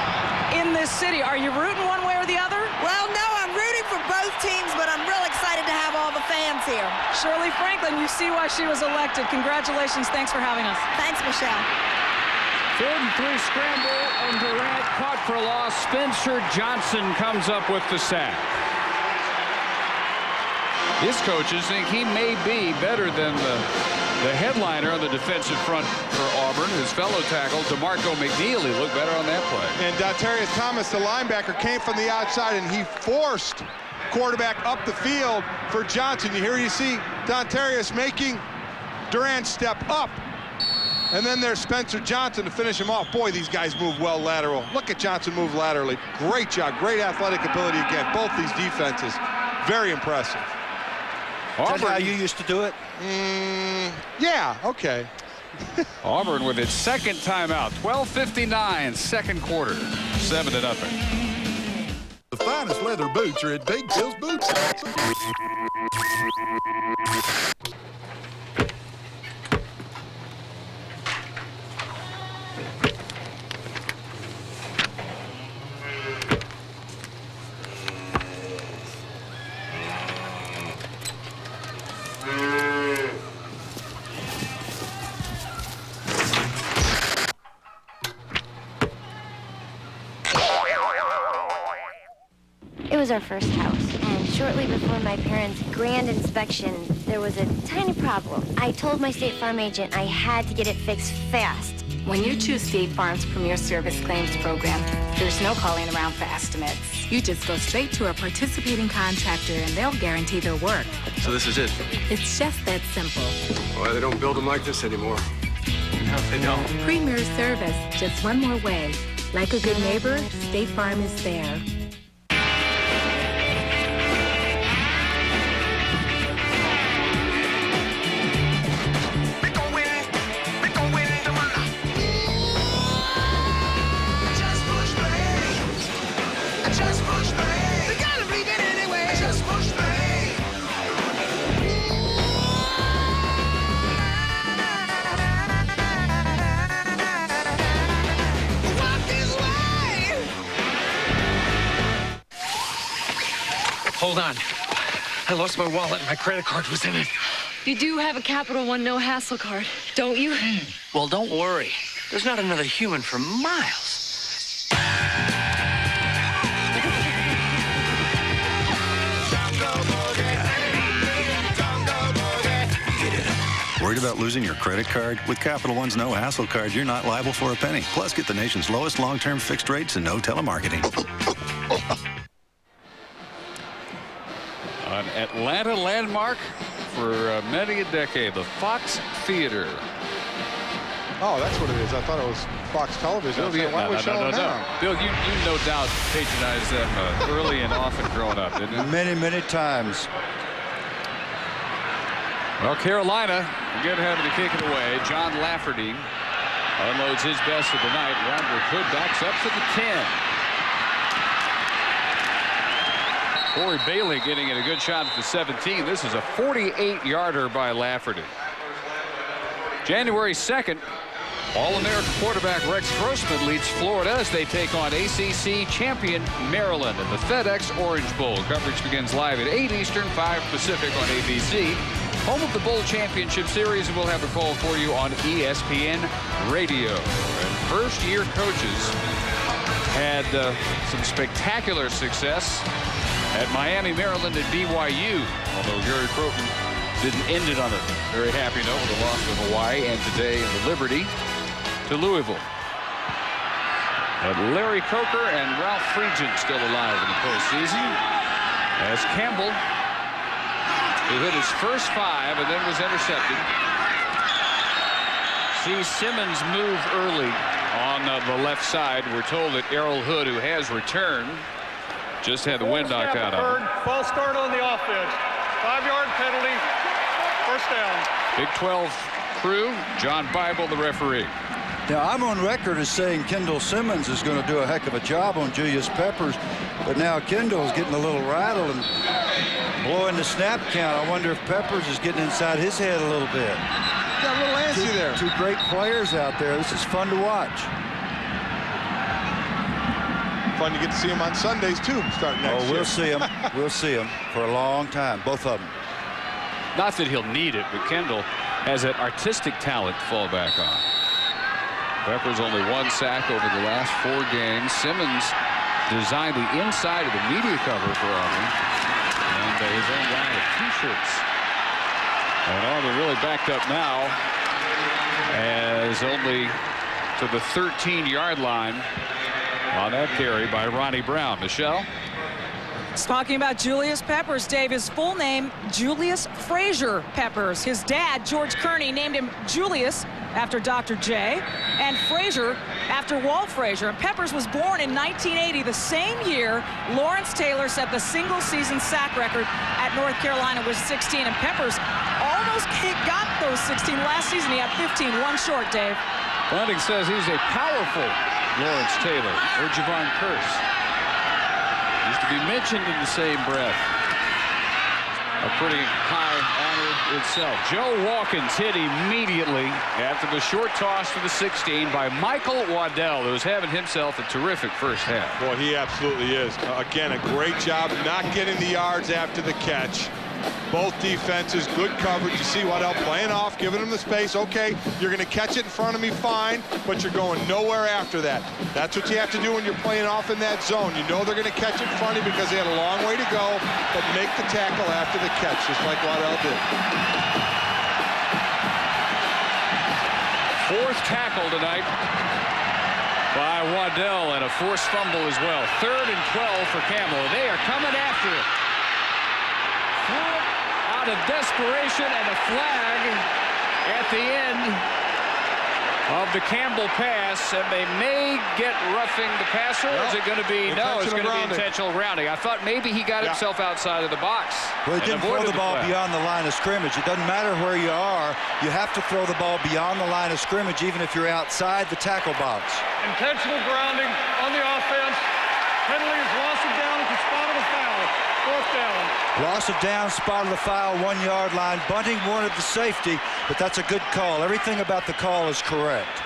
in this city, are you rooting one way or the other? Well, no, I'm rooting for both teams, but I'm real excited to have all fans here. Shirley Franklin, you see why she was elected. Congratulations. Thanks for having us. Thanks, Michelle. 3rd and 3 scramble, and Durant caught for loss. Spencer Johnson comes up with the sack. His coaches think he may be better than the headliner on the defensive front for Auburn. His fellow tackle, DeMarco McNeely, looked better on that play. And Dontarius Thomas, the linebacker, came from the outside, and he forced quarterback up the field for Johnson. You see Dontarius making Durant step up. And then there's Spencer Johnson to finish him off. Boy, these guys move well lateral. Look at Johnson move laterally. Great job. Great athletic ability again. Both these defenses. Very impressive. Is that how you used to do it? Yeah, okay. Auburn with its second timeout. 12:59, second quarter. 7-0. The finest leather boots are at Big Phil's Boot Sacks. It was our first house, and shortly before my parents' grand inspection, there was a tiny problem. I told my State Farm agent I had to get it fixed fast. When you choose State Farm's Premier Service Claims Program, there's no calling around for estimates. You just go straight to a participating contractor and they'll guarantee their work. So this is it? It's just that simple. Why they don't build them like this anymore? No, they don't. Premier Service, just one more way. Like a good neighbor, State Farm is there. Hold on. I lost my wallet and my credit card was in it. You do have a Capital One no hassle card, don't you? Well, don't worry. There's not another human for miles. Worried about losing your credit card? With Capital One's no hassle card, you're not liable for a penny. Plus, get the nation's lowest long-term fixed rates and no telemarketing. An Atlanta landmark for many a decade, the Fox Theater. Oh, that's what it is. I thought it was Fox Television. Bill, Why was shut down? Bill, you no doubt patronized them early and often growing up, didn't you? Many, many times. Well, Carolina again having to kick it away. John Lafferty unloads his best of the night. Roderick Hood backs up to the 10. Corey Bailey getting it a good shot at the 17. This is a 48-yarder by Lafferty. January 2nd, All-American quarterback Rex Grossman leads Florida as they take on ACC champion Maryland in the FedEx Orange Bowl. Coverage begins live at 8 Eastern, 5 Pacific on ABC. Home of the Bowl Championship Series, and we'll have a call for you on ESPN Radio. And first-year coaches had some spectacular success at Miami, Maryland, and BYU, although Gary Crowton didn't end it on a very happy note with a loss to Hawaii, and today in the Liberty to Louisville. But Larry Coker and Ralph Friedgen still alive in the postseason, as Campbell, who hit his first 5 and then was intercepted, sees Simmons move early on the left side. We're told that Errol Hood, who has returned, just had the wind knocked out of him. False start on the offense. 5-yard penalty. First down. Big 12 crew. John Bible, the referee. Now, I'm on record as saying Kendall Simmons is going to do a heck of a job on Julius Peppers, but now Kendall's getting a little rattled and blowing the snap count. I wonder if Peppers is getting inside his head a little bit. Got a little antsy there. Two great players out there. This is fun to watch. Fun to get to see him on Sundays, too, starting next year. We'll see him. We'll see him for a long time, both of them. Not that he'll need it, but Kendall has that artistic talent to fall back on. Peppers only 1 sack over the last 4 games. Simmons designed the inside of the media cover for Auburn. And his own line of T-shirts. And Auburn really backed up now as only to the 13-yard line on that carry by Ronnie Brown. Michelle? Talking about Julius Peppers, Dave, his full name, Julius Frazier Peppers. His dad, George Kearney, named him Julius after Dr. J, and Frazier after Walt Frazier. And Peppers was born in 1980, the same year Lawrence Taylor set the single-season sack record at North Carolina with 16. And Peppers almost got those 16 last season. He had 15, 1 short, Dave. Bunting says he's a powerful Lawrence Taylor or Javon Curse. Used to be mentioned in the same breath. A pretty high honor itself. Joe Watkins hit immediately after the short toss to the 16 by Michael Waddell, who's having himself a terrific first half. Well, he absolutely is. Again, a great job not getting the yards after the catch. Both defenses, good coverage. You see Waddell playing off, giving him the space. Okay, you're going to catch it in front of me, fine, but you're going nowhere after that. That's what you have to do when you're playing off in that zone. You know they're going to catch it in front of you because they had a long way to go, but make the tackle after the catch, just like Waddell did. 4th tackle tonight by Waddell, and a forced fumble as well. 3rd and 12 for Campbell. They are coming after it. Out of desperation, and a flag at the end of the Campbell pass, and they may get roughing the passer. Is it going to be no? It's going to be intentional grounding. I thought maybe he got himself outside of the box. Well, he didn't throw the ball beyond the line of scrimmage. It doesn't matter where you are. You have to throw the ball beyond the line of scrimmage, even if you're outside the tackle box. Intentional grounding on the offense. Penalty is loss of down at the spot of the foul. 4th down. Loss of down, spot of the foul, 1-yard line. Bunting wanted the safety, but that's a good call. Everything about the call is correct.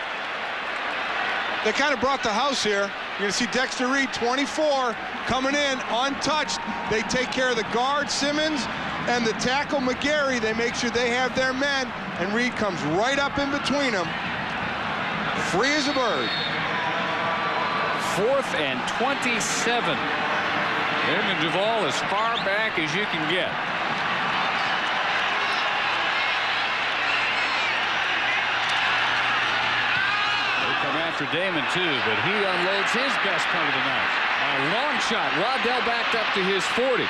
They kind of brought the house here. You're going to see Dexter Reed, 24, coming in untouched. They take care of the guard, Simmons, and the tackle, McGarry. They make sure they have their men, and Reed comes right up in between them. Free as a bird. 4th and 27. Damon Duvall as far back as you can get. They come after Damon too, but he unloads his best part of the night. A long shot. Waddell backed up to his 40.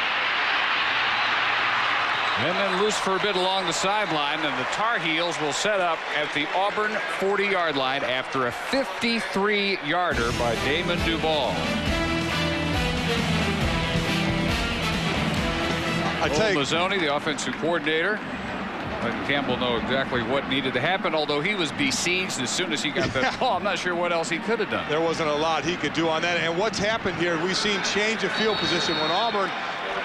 And then loose for a bit along the sideline, and the Tar Heels will set up at the Auburn 40-yard line after a 53-yarder by Damon Duvall. Mazzoni, the offensive coordinator, let Campbell know exactly what needed to happen, although he was besieged as soon as he got that ball. I'm not sure what else he could have done. There wasn't a lot he could do on that. And what's happened here, we've seen change of field position. When Auburn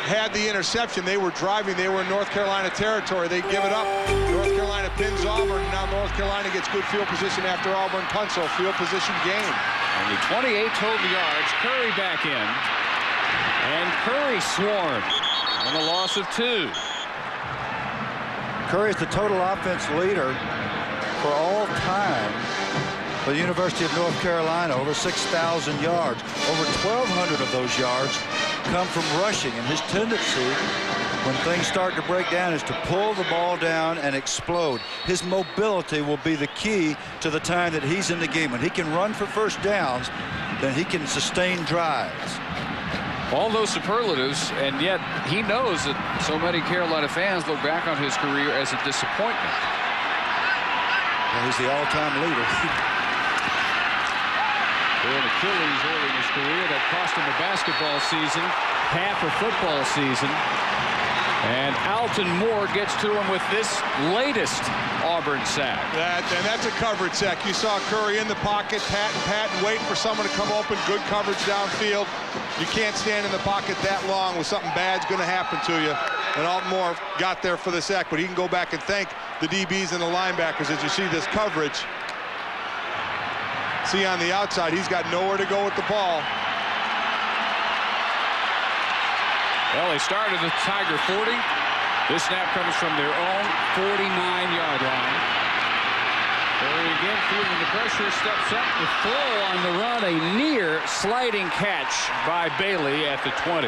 had the interception, they were driving, they were in North Carolina territory. They give it up. North Carolina pins Auburn. Now North Carolina gets good field position after Auburn punts, so field position game. Only 28 total yards. Curry back in. And Curry swarmed. And a loss of 2. Curry is the total offense leader for all time for the University of North Carolina, over 6,000 yards. Over 1,200 of those yards come from rushing, and his tendency when things start to break down is to pull the ball down and explode. His mobility will be the key to the time that he's in the game. When he can run for first downs, then he can sustain drives. All those superlatives, and yet he knows that so many Carolina fans look back on his career as a disappointment. Well, he's the all-time leader. An Achilles early in his career that cost him a basketball season, half a football season. And Alton Moore gets to him with this latest Auburn sack. And that's a coverage sack. You saw Curry in the pocket, pat and wait for someone to come open. Good coverage downfield. You can't stand in the pocket that long with something bad's going to happen to you. And Alton Moore got there for the sack, but he can go back and thank the DBs and the linebackers as you see this coverage. See on the outside, he's got nowhere to go with the ball. Well, he started the Tiger 40, This snap comes from their own 49-yard line. Perry again feeling the pressure, steps up to throw on the run. A near sliding catch by Bailey at the 20.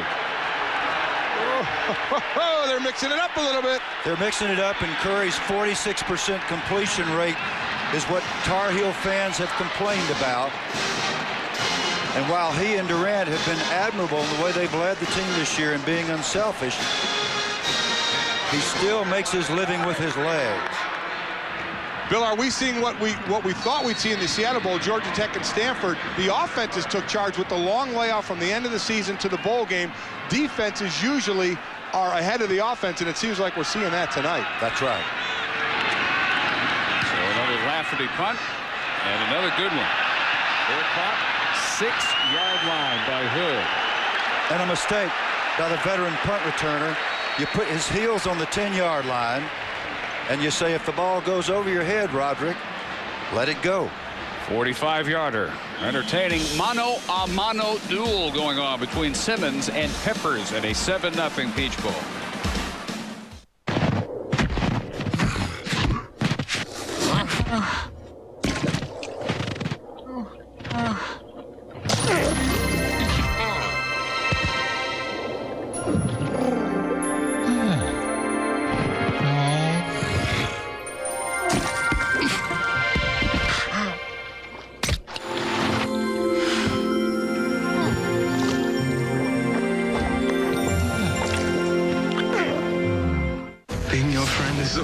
Oh, they're mixing it up a little bit. They're mixing it up, and Curry's 46% completion rate is what Tar Heel fans have complained about. And while he and Durant have been admirable in the way they've led the team this year and being unselfish, he still makes his living with his legs. Bill, are we seeing what we thought we'd see in the Seattle Bowl, Georgia Tech and Stanford? The offenses took charge with the long layoff from the end of the season to the bowl game. Defenses usually are ahead of the offense, and it seems like we're seeing that tonight. That's right. So another Lafferty punt and another good one. They're caught 6-yard line by Hood. And a mistake by the veteran punt returner. You put his heels on the 10-yard line, and you say, if the ball goes over your head, Roderick, let it go. 45-yarder. Entertaining mano-a-mano duel going on between Simmons and Peppers in a 7-0 Peach Bowl.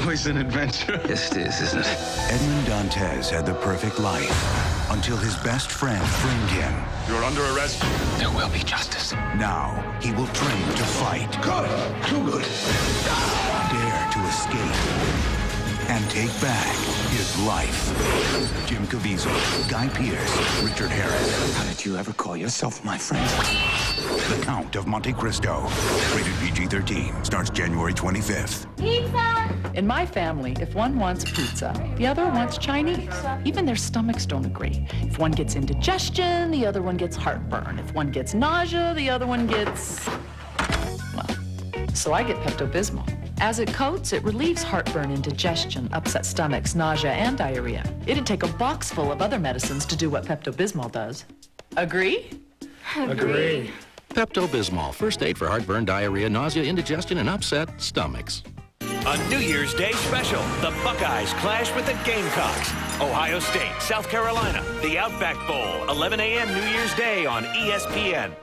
Always an adventure. Yes, it is, isn't it? Edmond Dantes had the perfect life until his best friend framed him. You're under arrest. There will be justice. Now he will train to fight. Good. Too good. Dare to escape and take back his life. Jim Caviezel, Guy Pearce, Richard Harris. How did you ever call yourself my friend? The Count of Monte Cristo. Rated PG-13. Starts January 25th. Pizza! In my family, if one wants pizza, the other wants Chinese. Even their stomachs don't agree. If one gets indigestion, the other one gets heartburn. If one gets nausea, the other one gets... well, so I get Pepto-Bismol. As it coats, it relieves heartburn, indigestion, upset stomachs, nausea, and diarrhea. It'd take a box full of other medicines to do what Pepto-Bismol does. Agree? Agree. Pepto-Bismol, first aid for heartburn, diarrhea, nausea, indigestion, and upset stomachs. A New Year's Day special. The Buckeyes clash with the Gamecocks. Ohio State, South Carolina, the Outback Bowl, 11 a.m. New Year's Day on ESPN.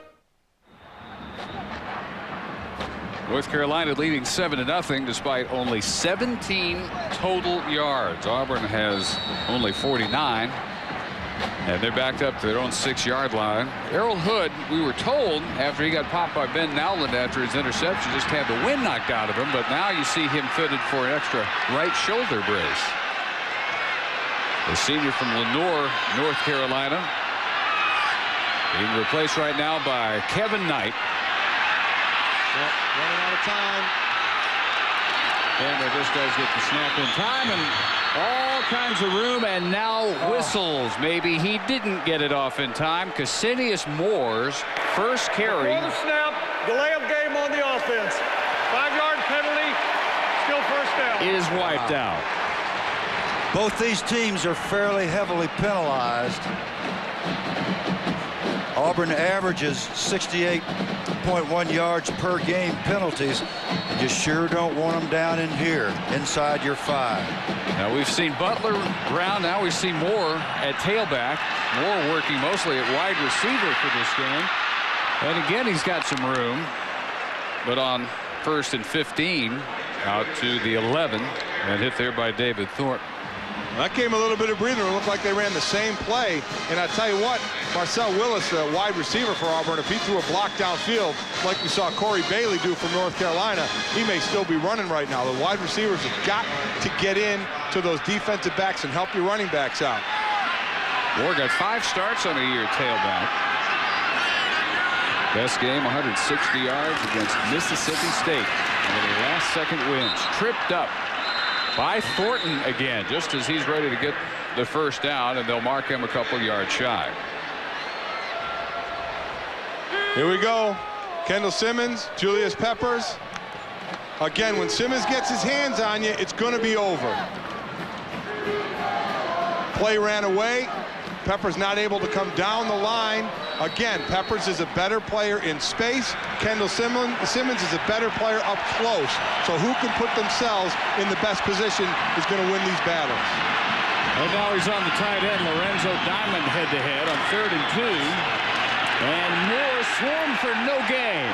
North Carolina leading 7-0 despite only 17 total yards. Auburn has only 49. And they're backed up to their own 6-yard line. Errol Hood, we were told after he got popped by Ben Nowland after his interception, just had the wind knocked out of him. But now you see him fitted for an extra right shoulder brace. The senior from Lenoir, North Carolina, being replaced right now by Kevin Knight. Running out of time. And this does get the snap in time, and all kinds of room, and now whistles. Maybe he didn't get it off in time. Cassinius Moore's first carry. Before the snap, delay of game on the offense. 5-yard penalty, still first down. Is wiped out. Both these teams are fairly heavily penalized. Auburn averages 68.1 yards per game penalties. You sure don't want them down in here, inside your 5. Now we've seen Butler, Brown, now we see Moore at tailback. Moore working mostly at wide receiver for this game. And again, he's got some room. But on 1st and 15, out to the 11, and hit there by David Thornton. That gave him a little bit of breather. It looked like they ran the same play. And I tell you what, Marcel Willis, the wide receiver for Auburn, if he threw a block downfield like we saw Corey Bailey do from North Carolina, he may still be running right now. The wide receivers have got to get in to those defensive backs and help your running backs out. Moore got 5 starts on a year tailback. Best game, 160 yards against Mississippi State. One of the last-second wins. Tripped up by Thornton again, just as he's ready to get the first down, and they'll mark him a couple yards shy. Here we go. Kendall Simmons, Julius Peppers. Again, when Simmons gets his hands on you, it's going to be over. Play ran away. Peppers not able to come down the line. Again, Peppers is a better player in space. Kendall Simmons is a better player up close. So who can put themselves in the best position is going to win these battles. And now he's on the tight end. Lorenzo Diamond head-to-head on 3rd and 2. And Moore swarm for no gain.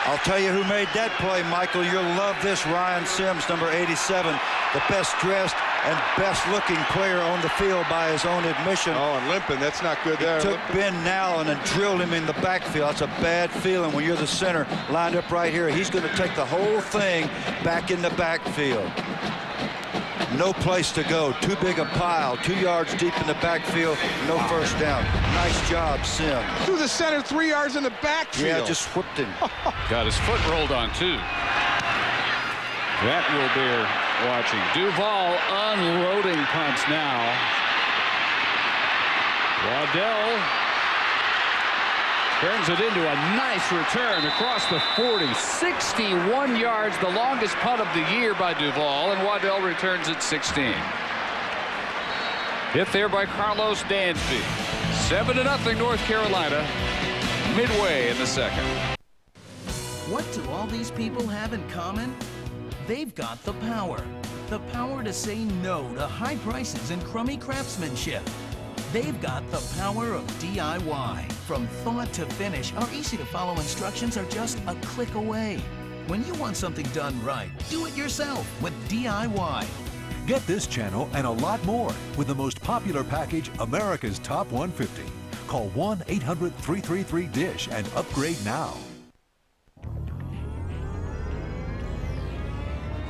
I'll tell you who made that play, Michael. You'll love this. Ryan Sims, number 87, the best dressed and best looking player on the field by his own admission. Oh, and limping, that's not good there. He took Ben Nowlin and drilled him in the backfield. That's a bad feeling when you're the center lined up right here. He's going to take the whole thing back in the backfield. No place to go. Too big a pile. 2 yards deep in the backfield. No first down. Nice job, Sims. Through the center, 3 yards in the backfield. Yeah, just whipped him. Got his foot rolled on, too. That will bear watching. Duval unloading punts now. Waddell turns it into a nice return across the 40. 61 yards, the longest punt of the year by Duval, and Waddell returns at 16. Hit there by Carlos Dansby. 7-0 North Carolina, midway in the second. What do all these people have in common? They've got the power. The power to say no to high prices and crummy craftsmanship. They've got the power of DIY. From thought to finish, our easy-to-follow instructions are just a click away. When you want something done right, do it yourself with DIY. Get this channel and a lot more with the most popular package, America's Top 150. Call 1-800-333-DISH and upgrade now.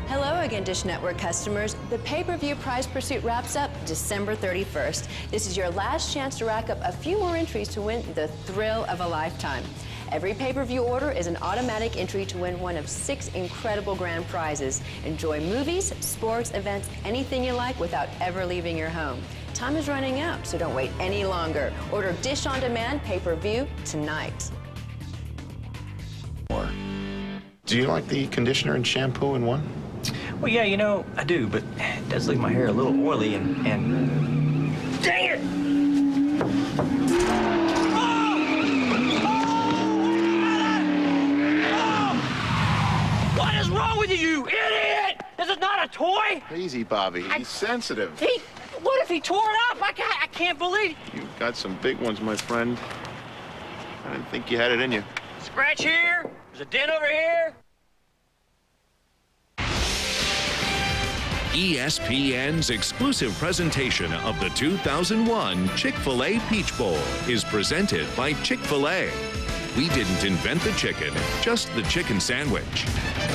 Hello again, Dish Network customers. The pay-per-view Prize Pursuit wraps up December 31st. This is your last chance to rack up a few more entries to win the thrill of a lifetime. Every pay-per-view order is an automatic entry to win one of 6 incredible grand prizes. Enjoy movies, sports, events, anything you like without ever leaving your home. Time is running out, so don't wait any longer. Order Dish On Demand pay-per-view tonight. Do you like the conditioner and shampoo in one? Well, yeah, you know, I do, but it does leave my hair a little oily and dang it! What is wrong with you idiot? This is not a toy! Easy, Bobby. He's sensitive. What if he tore it up? I can't believe it. You've got some big ones, my friend. I didn't think you had it in you. Scratch here. There's a dent over here. ESPN's exclusive presentation of the 2001 Chick-fil-A Peach Bowl is presented by Chick-fil-A. We didn't invent the chicken, just the chicken sandwich.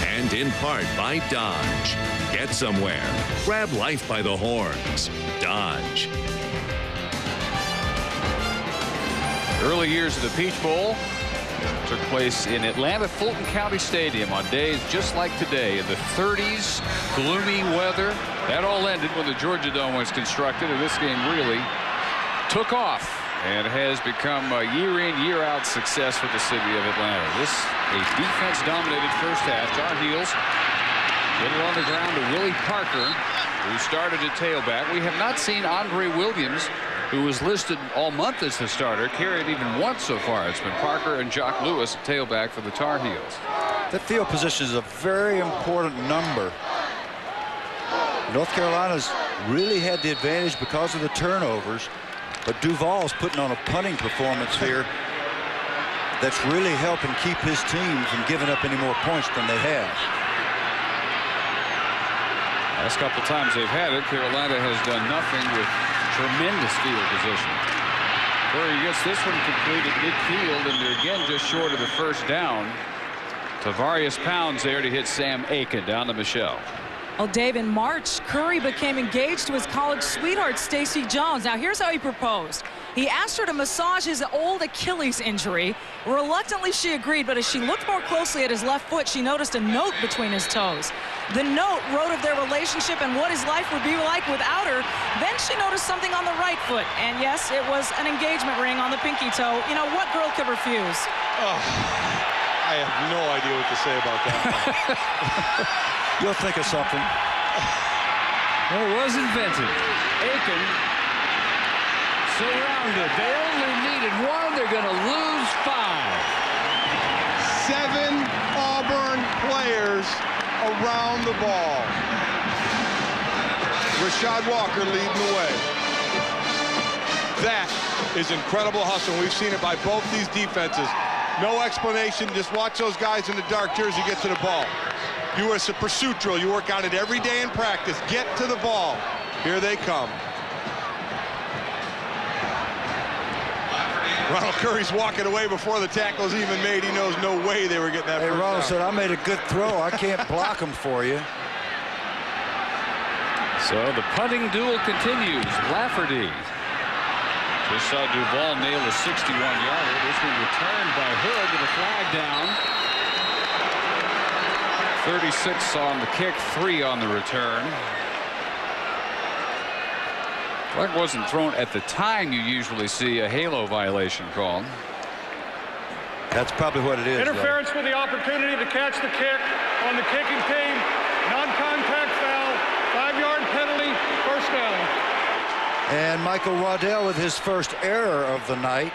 And in part by Dodge. Get somewhere. Grab life by the horns. Dodge. Early years of the Peach Bowl took place in Atlanta Fulton County Stadium on days just like today in the 30s, gloomy weather. That all ended when the Georgia Dome was constructed, and this game really took off and has become a year-in, year-out success for the city of Atlanta. This a defense-dominated first half. Tar Heels get it on the ground to Willie Parker, who started at tailback. We have not seen Andre Williams, who was listed all month as the starter, carried even once so far. It's been Parker and Jock Lewis at tailback for the Tar Heels. That field position is a very important number. North Carolina's really had the advantage because of the turnovers, but Duval's putting on a punting performance here that's really helping keep his team from giving up any more points than they have. Last couple times they've had it, Carolina has done nothing with tremendous field position. Curry gets this one completed midfield, and they're again just short of the first down. Tavarius Pounds there to hit Sam Aiken down to Michelle. Well, Dave, in March, Curry became engaged to his college sweetheart, Stacey Jones. Now, here's how he proposed. He asked her to massage his old Achilles injury. Reluctantly, she agreed, but as she looked more closely at his left foot, she noticed a note between his toes. The note wrote of their relationship and what his life would be like without her. Then she noticed something on the right foot, and yes, it was an engagement ring on the pinky toe. You know, what girl could refuse? Oh, I have no idea what to say about that. You'll think of something. It was invented. Aiken surrounded. They only needed one. They're going to lose 5. 7 Auburn players around the ball. Rashad Walker leading the way. That is incredible hustle. We've seen it by both these defenses. No explanation. Just watch those guys in the dark jersey get to the ball. It's a pursuit drill. You work on it every day in practice. Get to the ball. Here they come. Ronald Curry's walking away before the tackle's even made. He knows no way they were getting that. Hey, first Ronald down. said, I made a good throw. I can't block them for you. So the punting duel continues. Lafferty just saw Duval nail a 61-yarder. This one returned by Hood with a flag down. 36 on the kick, 3 on the return. Flag wasn't thrown at the time you usually see a halo violation called. That's probably what it is. Interference with the opportunity to catch the kick on the kicking team. Non-contact foul. 5-yard penalty. First down. And Michael Waddell with his first error of the night,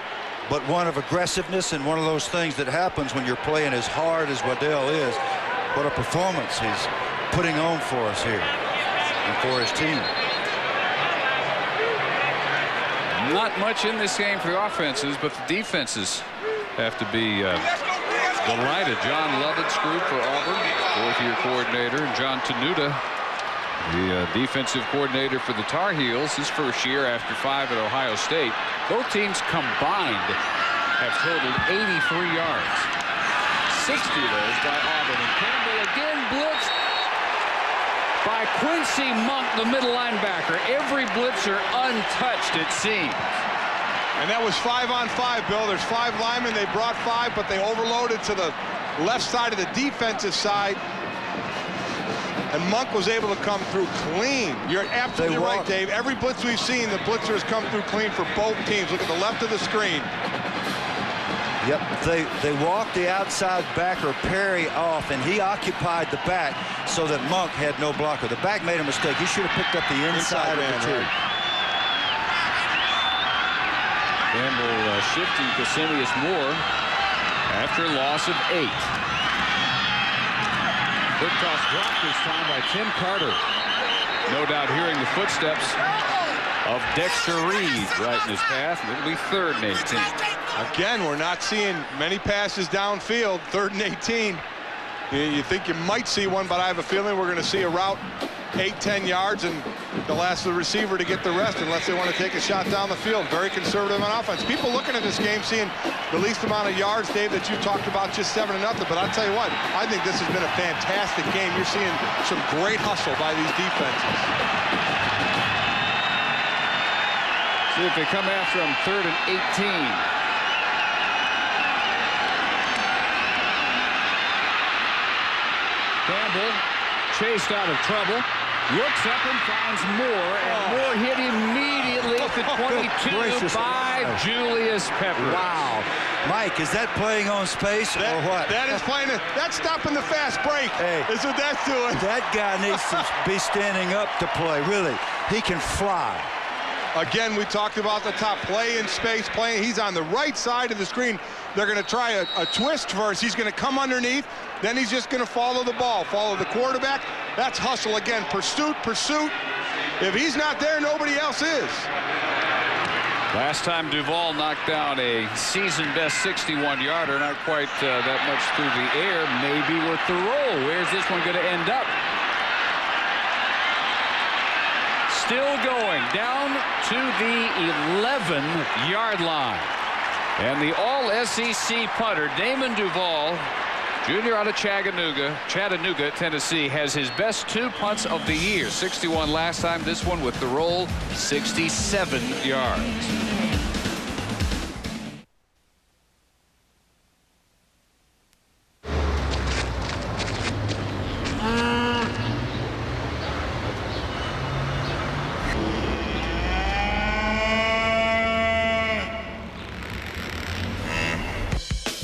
but one of aggressiveness and one of those things that happens when you're playing as hard as Waddell is. What a performance he's putting on for us here and for his team. Not much in this game for the offenses, but the defenses have to be delighted. John Lovett's group for Auburn, 4th-year coordinator, and John Tenuta, the defensive coordinator for the Tar Heels, his first year after 5 at Ohio State. Both teams combined have totaled 83 yards. 60 of those by Auburn. And Campbell again blitzed by Quincy Monk, the middle linebacker. Every blitzer untouched, it seems. And that was 5-on-5, Bill. There's 5 linemen. They brought 5, but they overloaded to the left side of the defensive side. And Monk was able to come through clean. You're absolutely right, Dave. Every blitz we've seen, the blitzer has come through clean for both teams. Look at the left of the screen. Yep, they walked the outside backer Perry off, and he occupied the back so that Monk had no blocker. The back made a mistake. He should have picked up the inside of the 2. Right. Campbell shifting Cassinius Moore after a loss of 8. Quick toss dropped this time by Tim Carter. No doubt hearing the footsteps of Dexter Reed right in his path. It'll be 3rd and 18. Again, we're not seeing many passes downfield. 3rd and 18. You think you might see one, but I have a feeling we're going to see a route 8-10 yards, and they'll ask the receiver to get the rest unless they want to take a shot down the field. Very conservative on offense. People looking at this game seeing the least amount of yards, Dave, that you talked about, just 7-0. But I'll tell you what, I think this has been a fantastic game. You're seeing some great hustle by these defenses. See if they come after him. 3rd and 18. Campbell chased out of trouble, looks up and finds Moore, and Moore hit immediately at the 22 by Julius Pepper. Wow. Mike, is that playing on space or what? That is playing. That's stopping the fast break. Hey, is what that's doing. That guy needs to be standing up to play. Really, he can fly. Again, we talked about the top play in space playing. He's on the right side of the screen. They're going to try a twist first. He's going to come underneath. Then he's just going to follow the ball, follow the quarterback. That's hustle again. Pursuit, pursuit. If he's not there, nobody else is. Last time Duval knocked down a season-best 61-yarder, not quite that much through the air, maybe with the roll. Where's this one going to end up? Still going down to the 11-yard line. And the all-SEC punter, Damon Duval, junior out of Chattanooga, Tennessee, has his best 2 punts of the year. 61 last time, this one with the roll, 67 yards.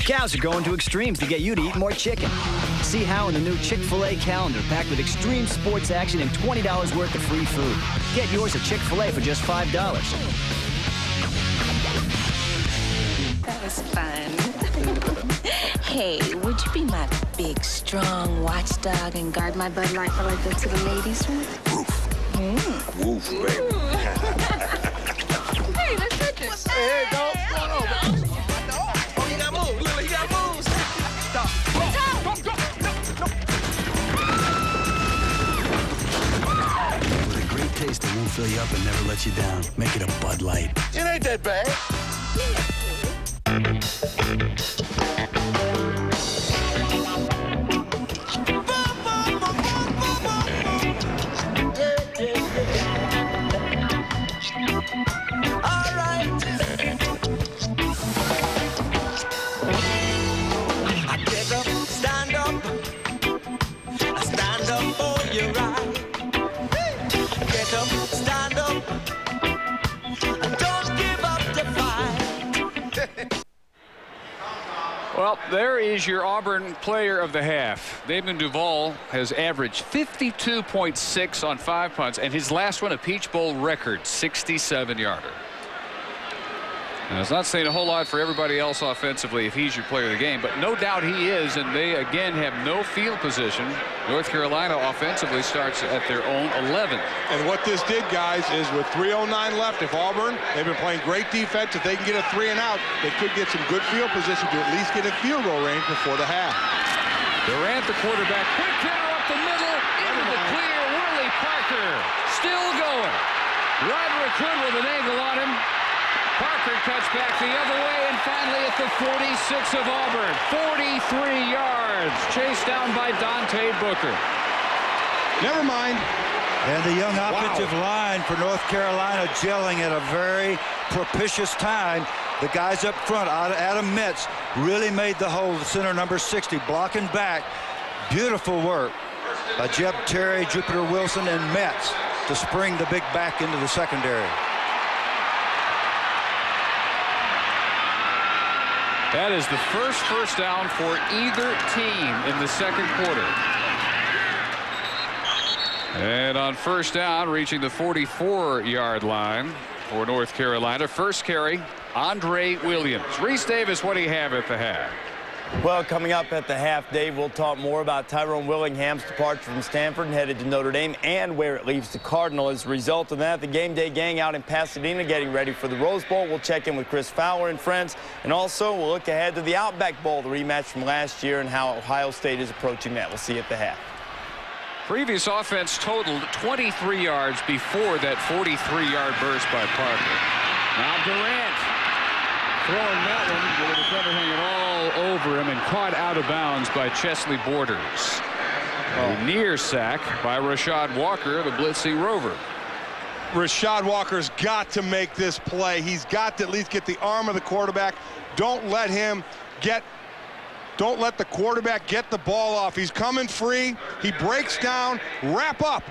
Cows are going to extremes to get you to eat more chicken. See how in the new Chick-fil-A calendar packed with extreme sports action and $20 worth of free food. Get yours at Chick-fil-A for just $5. That was fun. Hey, would you be my big, strong watchdog and guard my Bud Light while I go to the ladies' room? Woof. Woof, baby. Hey, let's touch it. Hey, go. Oh, he got moves. Look, he got moves. Stop. Go. With a great taste that won't fill you up and never let you down. Make it a Bud Light. It ain't that bad. Well, there is your Auburn player of the half. Damon Duvall has averaged 52.6 on 5 punts, and his last one a Peach Bowl record 67-yarder. Now, it's not saying a whole lot for everybody else offensively if he's your player of the game, but no doubt he is, and they again have no field position. North Carolina offensively starts at their own 11. And what this did, guys, is with 3:09 left, if Auburn, they've been playing great defense. If they can get a 3 and out, they could get some good field position to at least get a field goal range before the half. Durant, the quarterback, quick hitter up the middle, into the clear. Willie Parker still going. Roderick Hood with an angle on him. Parker cuts back the other way, and finally at the 46 of Auburn. 43 yards, chased down by Dante Booker. Never mind. And the young offensive line for North Carolina gelling at a very propitious time. The guys up front, Adam Metz, really made the hole. The center, number 60, blocking back. Beautiful work by Jeb Terry, Jupiter Wilson, and Metz to spring the big back into the secondary. That is the first down for either team in the second quarter. And on first down, reaching the 44-yard line for North Carolina. First carry, Andre Williams. Reese Davis, what do you have at the half? Well, coming up at the half, Dave, we'll talk more about Tyrone Willingham's departure from Stanford and headed to Notre Dame and where it leaves the Cardinal. As a result of that, the Game Day gang out in Pasadena getting ready for the Rose Bowl. We'll check in with Chris Fowler and friends. And also, we'll look ahead to the Outback Bowl, the rematch from last year, and how Ohio State is approaching that. We'll see you at the half. Previous offense totaled 23 yards before that 43-yard burst by Parker. Now Durant throwing that one with the defender hanging all over him and caught out of bounds by Chesley Borders. A near sack by Rashad Walker, the blitzing Rover. Rashad Walker's got to make this play. He's got to at least get the arm of the quarterback. Don't let the quarterback get the ball off. He's coming free. He breaks down. Wrap up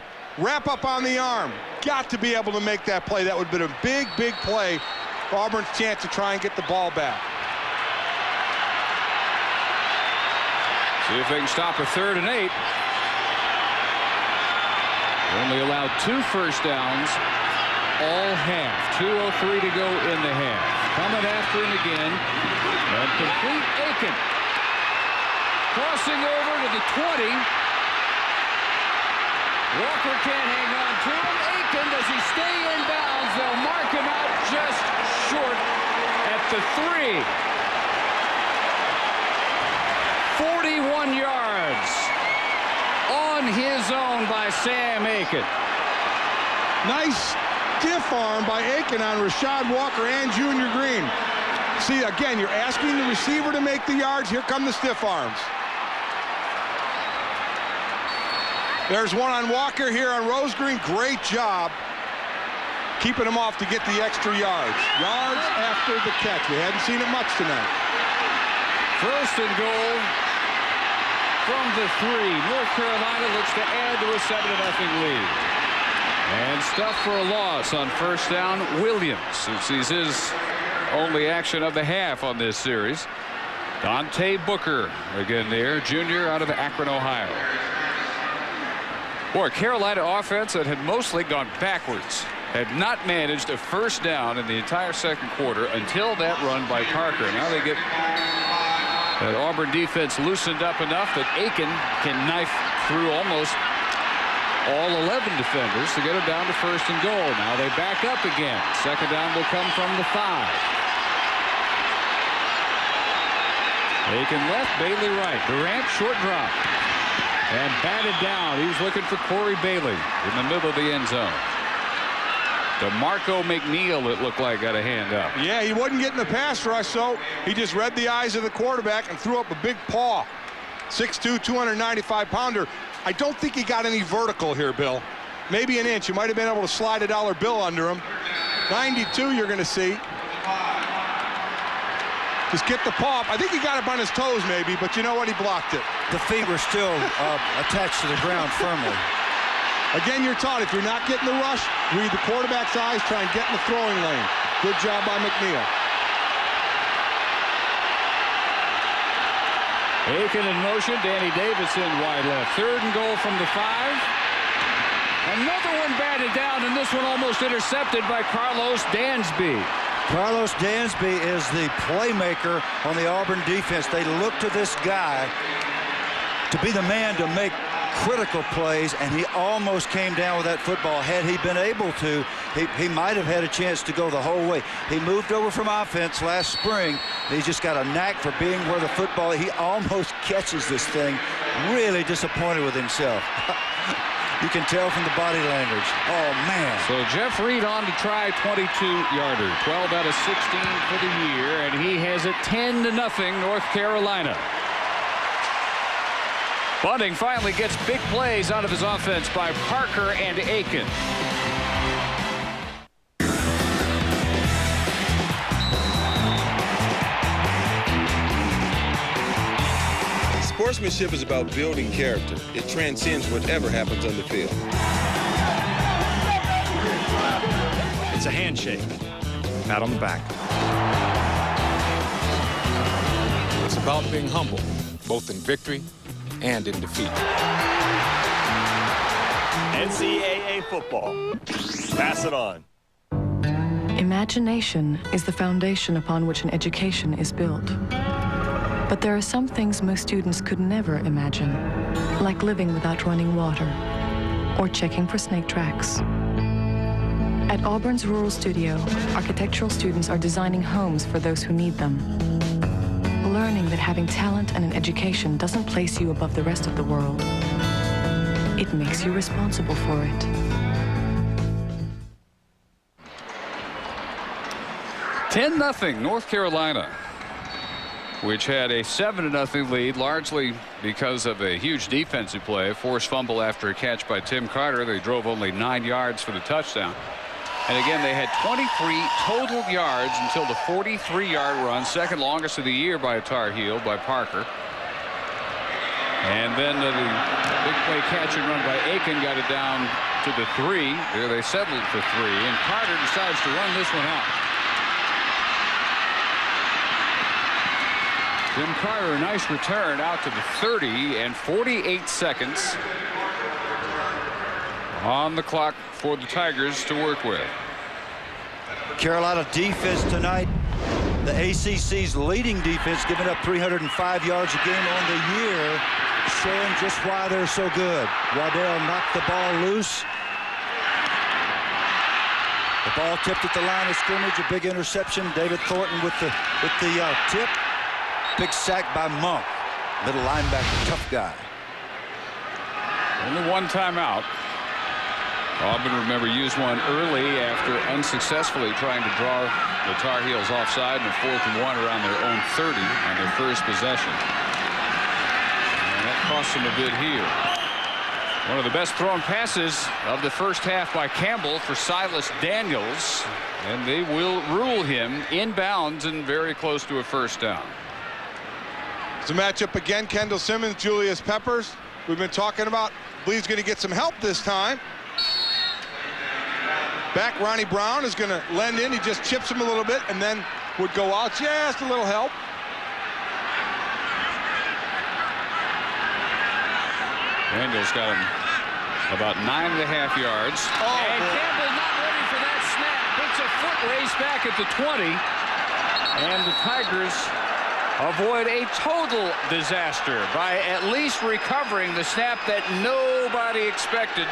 on the arm. Got to be able to make that play. That would have been a big, big play. Auburn's chance to try and get the ball back. See if they can stop a 3rd and 8. Only allowed 2 first downs all half. 2:03 to go in the half. Coming after him again. And complete Aiken. Crossing over to the 20. Walker can't hang on to him. Aiken, does he stay in bounds? They'll mark him out just short at the 3. 41 yards on his own by Sam Aiken. Nice stiff arm by Aiken on Rashad Walker and Junior Green. See, again, you're asking the receiver to make the yards. Here come the stiff arms. There's one on Walker here on Rose Green. Great job keeping him off to get the extra yards. Yards after the catch. We hadn't seen it much tonight. 1st and goal from the 3. North Carolina looks to add to a 7-0 lead. And stuff for a loss on first down. Williams, who sees his only action of the half on this series. Dante Booker again there, junior out of Akron, Ohio. Boy, Carolina offense that had mostly gone backwards, had not managed a first down in the entire second quarter until that run by Parker. Now they get that Auburn defense loosened up enough that Aiken can knife through almost all 11 defenders to get them down to first and goal. Now they back up again. Second down will come from the 5. Aiken left, Bailey right. Durant short drop. And batted down. He's looking for Corey Bailey in the middle of the end zone. DeMarco McNeil, it looked like, got a hand up. Yeah, he wasn't getting the pass rush, so he just read the eyes of the quarterback and threw up a big paw. 6'2", 295-pounder. I don't think he got any vertical here, Bill. Maybe an inch. You might have been able to slide a dollar bill under him. 92 you're going to see. Just get the paw up. I think he got up on his toes maybe, but you know what? He blocked it. The feet were still attached to the ground firmly. Again, you're taught if you're not getting the rush, read the quarterback's eyes, try and get in the throwing lane. Good job by McNeil. Aiken in motion. Danny Davidson wide left. Third and goal from the 5. Another one batted down, and this one almost intercepted by Carlos Dansby. Carlos Dansby is the playmaker on the Auburn defense. They look to this guy to be the man to make critical plays, and he almost came down with that football. Had he been able to, he might have had a chance to go the whole way. He moved over from offense last spring. He's just got a knack for being where the football, he almost catches this thing. Really disappointed with himself. You can tell from the body language. Oh, man. So Jeff Reed on to try 22-yarder. 12 out of 16 for the year, and he has it 10-0 North Carolina. Bunting finally gets big plays out of his offense by Parker and Aiken. Sportsmanship is about building character. It transcends whatever happens on the field. It's a handshake, pat on the back. It's about being humble, both in victory and in defeat. NCAA football. Pass it on. Imagination is the foundation upon which an education is built. But there are some things most students could never imagine, like living without running water or checking for snake tracks. At Auburn's Rural Studio, architectural students are designing homes for those who need them. Learning that having talent and an education doesn't place you above the rest of the world. It makes you responsible for it. $10-0 North Carolina, which had a 7-0 lead, largely because of a huge defensive play. A forced fumble after a catch by Tim Carter. They drove only 9 yards for the touchdown. And again, they had 23 total yards until the 43-yard run, second longest of the year by a Tar Heel, by Parker. And then the big play catch and run by Aiken got it down to the 3. There they settled for 3, and Carter decides to run this one out. Tim Carter, a nice return out to the 30, and 48 seconds on the clock for the Tigers to work with. Carolina defense tonight, the ACC's leading defense, giving up 305 yards a game on the year, showing just why they're so good. Waddell knocked the ball loose. The ball tipped at the line of scrimmage, a big interception. David Thornton with the tip. Big sack by Monk, middle linebacker, tough guy. Only one timeout. Auburn, remember, used one early after unsuccessfully trying to draw the Tar Heels offside in a 4th and 1 around their own 30 on their first possession. And that cost them a bit here. One of the best thrown passes of the first half by Campbell for Silas Daniels, and they will rule him inbounds and very close to a first down. It's a matchup again. Kendall Simmons, Julius Peppers. We've been talking about. I believe he's going to get some help this time. Back, Ronnie Brown is going to lend in. He just chips him a little bit and then would go out. Just a little help. Randall's got him about 9.5 yards. And Campbell not ready for that snap. It's a foot race back at the 20. And the Tigers avoid a total disaster by at least recovering the snap that nobody expected.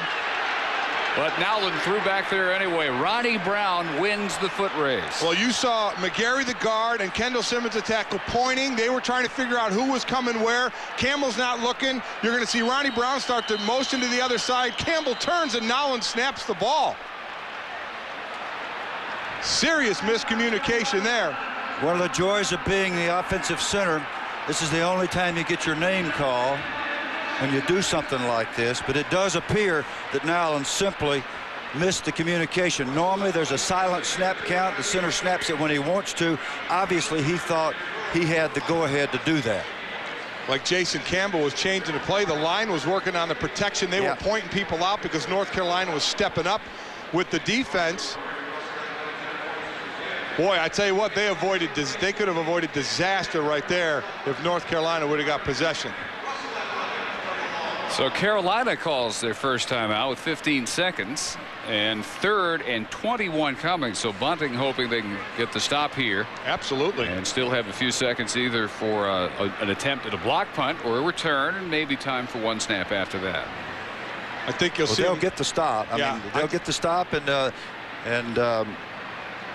But Nowlin threw back there anyway. Ronnie Brown wins the foot race. Well, you saw McGarry, the guard, and Kendall Simmons, the tackle, pointing. They were trying to figure out who was coming where. Campbell's not looking. You're going to see Ronnie Brown start to motion to the other side. Campbell turns, and Nowlin snaps the ball. Serious miscommunication there. One of the joys of being the offensive center, this is the only time you get your name called when you do something like this, but it does appear that Nowlin simply missed the communication. Normally there's a silent snap count. The center snaps it when he wants to. Obviously he thought he had the go-ahead to do that. Like Jason Campbell was changing the play. The line was working on the protection. They were pointing people out because North Carolina was stepping up with the defense. Boy, I tell you what, they could have avoided disaster right there if North Carolina would have got possession. So Carolina calls their first timeout with 15 seconds and 3rd and 21 coming. So Bunting hoping they can get the stop here. Absolutely. And still have a few seconds either for an attempt at a block punt or a return, and maybe time for one snap after that. I think you'll see they'll get the stop. I mean, they'll get the stop, and I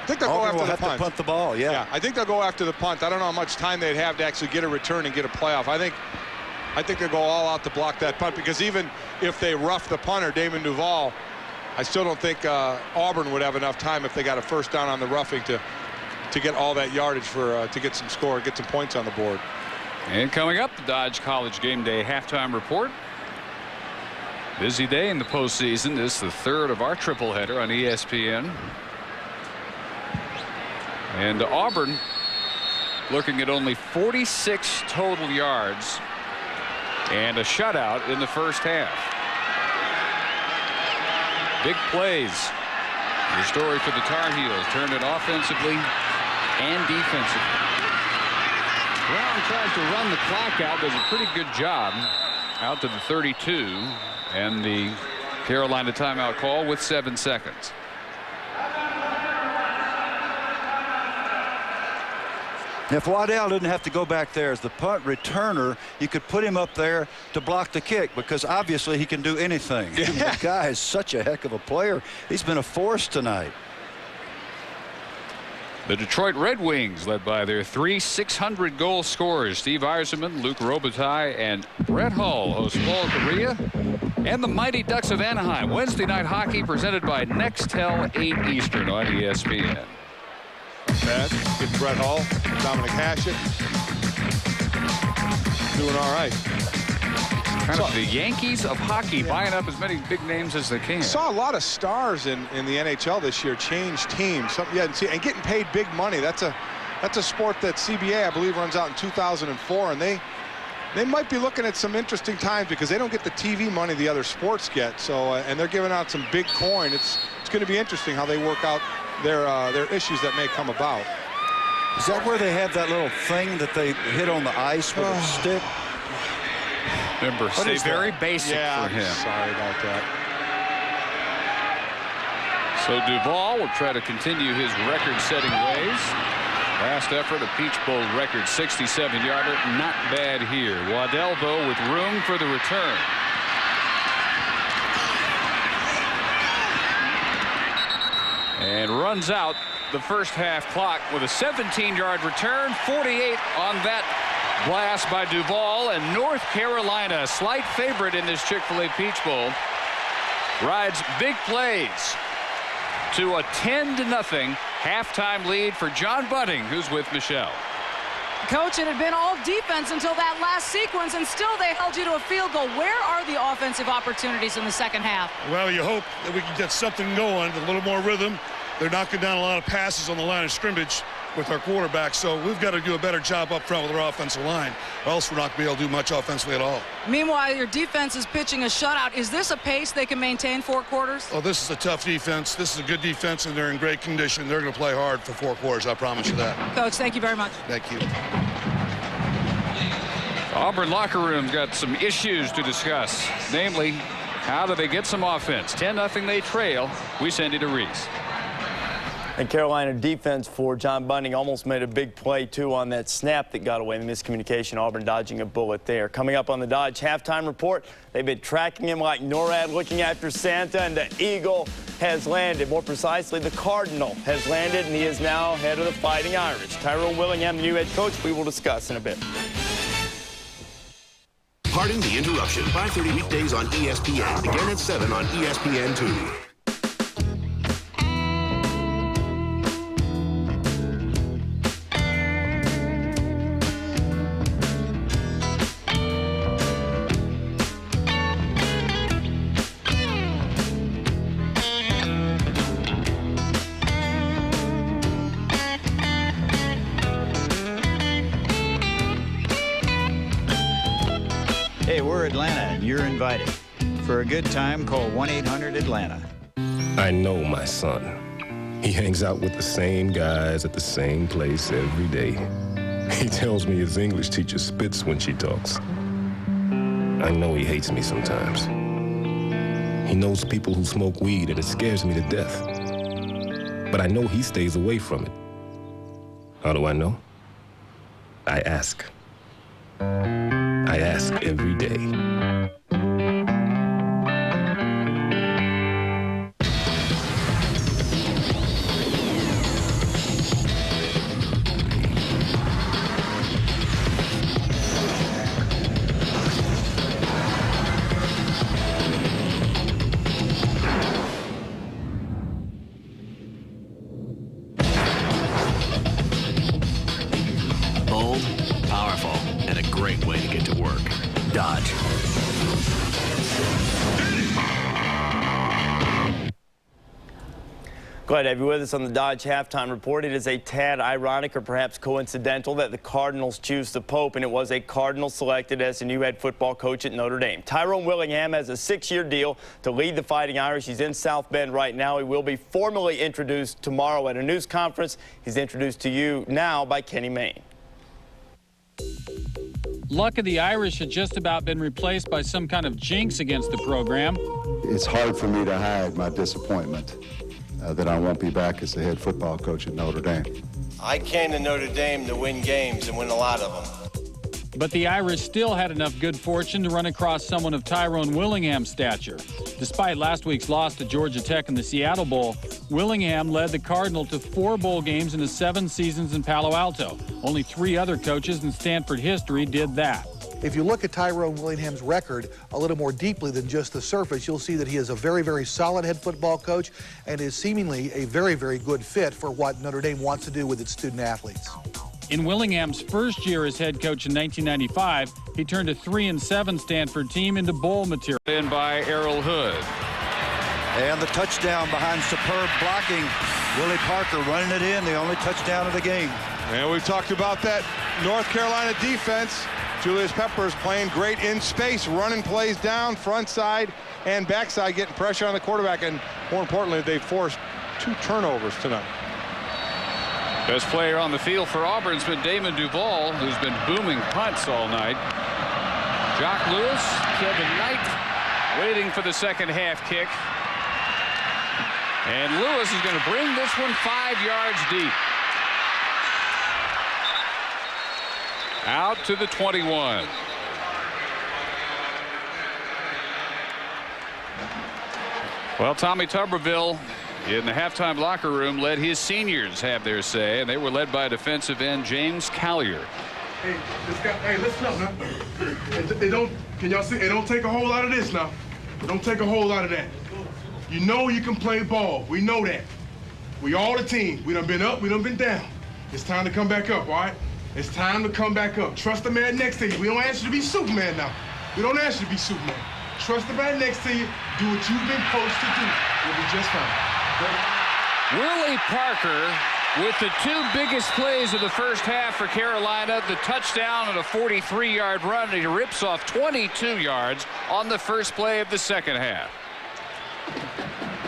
think they'll go after the punt. To punt the ball. Yeah, I think they'll go after the punt. I don't know how much time they'd have to actually get a return and get a playoff. I think they'll go all out to block that punt, because even if they rough the punter, Damon Duval, I still don't think Auburn would have enough time if they got a first down on the roughing to get all that yardage for to get some score, get some points on the board. And coming up, the Dodge College Game Day halftime report. Busy day in the postseason. This is the 3rd of our triple header on ESPN. And Auburn looking at only 46 total yards and a shutout in the first half. Big plays. The story for the Tar Heels, turned it offensively and defensively. Brown tries to run the clock out, does a pretty good job out to the 32, and the Carolina timeout call with 7 seconds. If Waddell didn't have to go back there as the punt returner, you could put him up there to block the kick, because obviously he can do anything. Yeah. The guy is such a heck of a player. He's been a force tonight. The Detroit Red Wings, led by their 3 600-goal scorers, Steve Yzerman, Luc Robitaille, and Brett Hull, host Paul Correa, and the Mighty Ducks of Anaheim. Wednesday night hockey presented by Nextel, 8 Eastern on ESPN. Bad. Get Brett Hull, Dominic Hasek. Doing all right. Kind of the Yankees of hockey, buying up as many big names as they can. Saw a lot of stars in the NHL this year change teams. Something you hadn't seen, and getting paid big money. That's a sport that CBA, I believe, runs out in 2004, and they might be looking at some interesting times because they don't get the TV money the other sports get. So and they're giving out some big coin. It's going to be interesting how they work out their issues that may come about. Is that where they have that little thing that they hit on the ice with a stick? Remember, stay very basic for him. Sorry about that. So Duval will try to continue his record-setting ways. Last effort, a Peach Bowl record 67-yarder. Not bad here. Waddell, though, with room for the return. And runs out the first half clock with a 17-yard return. 48 on that blast by Duval, and North Carolina, slight favorite in this Chick-fil-A Peach Bowl, rides big plays to a 10-0 halftime lead for John Bunting, who's with Michelle. Coach, it had been all defense until that last sequence, and still they held you to a field goal. Where are the offensive opportunities in the second half? Well, you hope that we can get something going, a little more rhythm. They're knocking down a lot of passes on the line of scrimmage with our quarterback, so we've got to do a better job up front with our offensive line, or else we're not going to be able to do much offensively at all. Meanwhile, your defense is pitching a shutout. Is this a pace they can maintain 4 quarters? Oh, this is a tough defense. This is a good defense, and they're in great condition. They're going to play hard for 4 quarters, I promise you that. Coach, thank you very much. Thank you. Auburn locker room's got some issues to discuss. Namely, how do they get some offense? 10-0 they trail. We send you to Reese. And Carolina defense for John Bunting almost made a big play, too, on that snap that got away. The miscommunication, Auburn dodging a bullet there. Coming up on the Dodge halftime report, they've been tracking him like NORAD looking after Santa, and the Eagle has landed. More precisely, the Cardinal has landed, and he is now head of the Fighting Irish. Tyrone Willingham, the new head coach, we will discuss in a bit. Pardon the interruption. 5:30 weekdays on ESPN. Again at 7 on ESPN2. Hey, we're Atlanta, and you're invited. For a good time, call 1-800-ATLANTA. I know my son. He hangs out with the same guys at the same place every day. He tells me his English teacher spits when she talks. I know he hates me sometimes. He knows people who smoke weed, and it scares me to death. But I know he stays away from it. How do I know? I ask. I ask every day. Bold, powerful, and a great way to get to work. Dodge. Glad to have you with us on the Dodge halftime report. It is a tad ironic or perhaps coincidental that the Cardinals choose the Pope, and it was a Cardinal selected as the new head football coach at Notre Dame. Tyrone Willingham has a 6-year deal to lead the Fighting Irish. He's in South Bend right now. He will be formally introduced tomorrow at a news conference. He's introduced to you now by Kenny Mayne. Luck of the Irish had just about been replaced by some kind of jinx against the program. It's hard for me to hide my disappointment that I won't be back as the head football coach at Notre Dame. I came to Notre Dame to win games and win a lot of them. But the Irish still had enough good fortune to run across someone of Tyrone Willingham's stature. Despite last week's loss to Georgia Tech in the Seattle Bowl, Willingham led the Cardinal to 4 bowl games in his 7 seasons in Palo Alto. Only 3 other coaches in Stanford history did that. If you look at Tyrone Willingham's record a little more deeply than just the surface, you'll see that he is a very, very solid head football coach and is seemingly a very, very good fit for what Notre Dame wants to do with its student athletes. In Willingham's first year as head coach in 1995, he turned a 3-7 Stanford team into bowl material. In by Errol Hood. And the touchdown behind superb blocking. Willie Parker running it in, the only touchdown of the game. And we've talked about that North Carolina defense. Julius Peppers playing great in space, running plays down, front side and backside, getting pressure on the quarterback. And more importantly, they forced 2 turnovers tonight. Best player on the field for Auburn's been Damon Duval, who's been booming punts all night. Jock Lewis, Kevin Knight, waiting for the second half kick. And Lewis is going to bring this one 5 yards deep. Out to the 21. Well, Tommy Tuberville in the halftime locker room let his seniors have their say, and they were led by defensive end James Collier. Hey, listen up now. Can y'all see? It don't take a whole lot of this now. It don't take a whole lot of that. You know you can play ball. We know that. We all the team. We done been up, we done been down. It's time to come back up, all right? It's time to come back up. Trust the man next to you. We don't ask you to be Superman now. We don't ask you to be Superman. Trust the man next to you. Do what you've been supposed to do. You'll be just fine. Willie Parker with the 2 biggest plays of the first half for Carolina, the touchdown and a 43-yard run. He rips off 22 yards on the first play of the second half.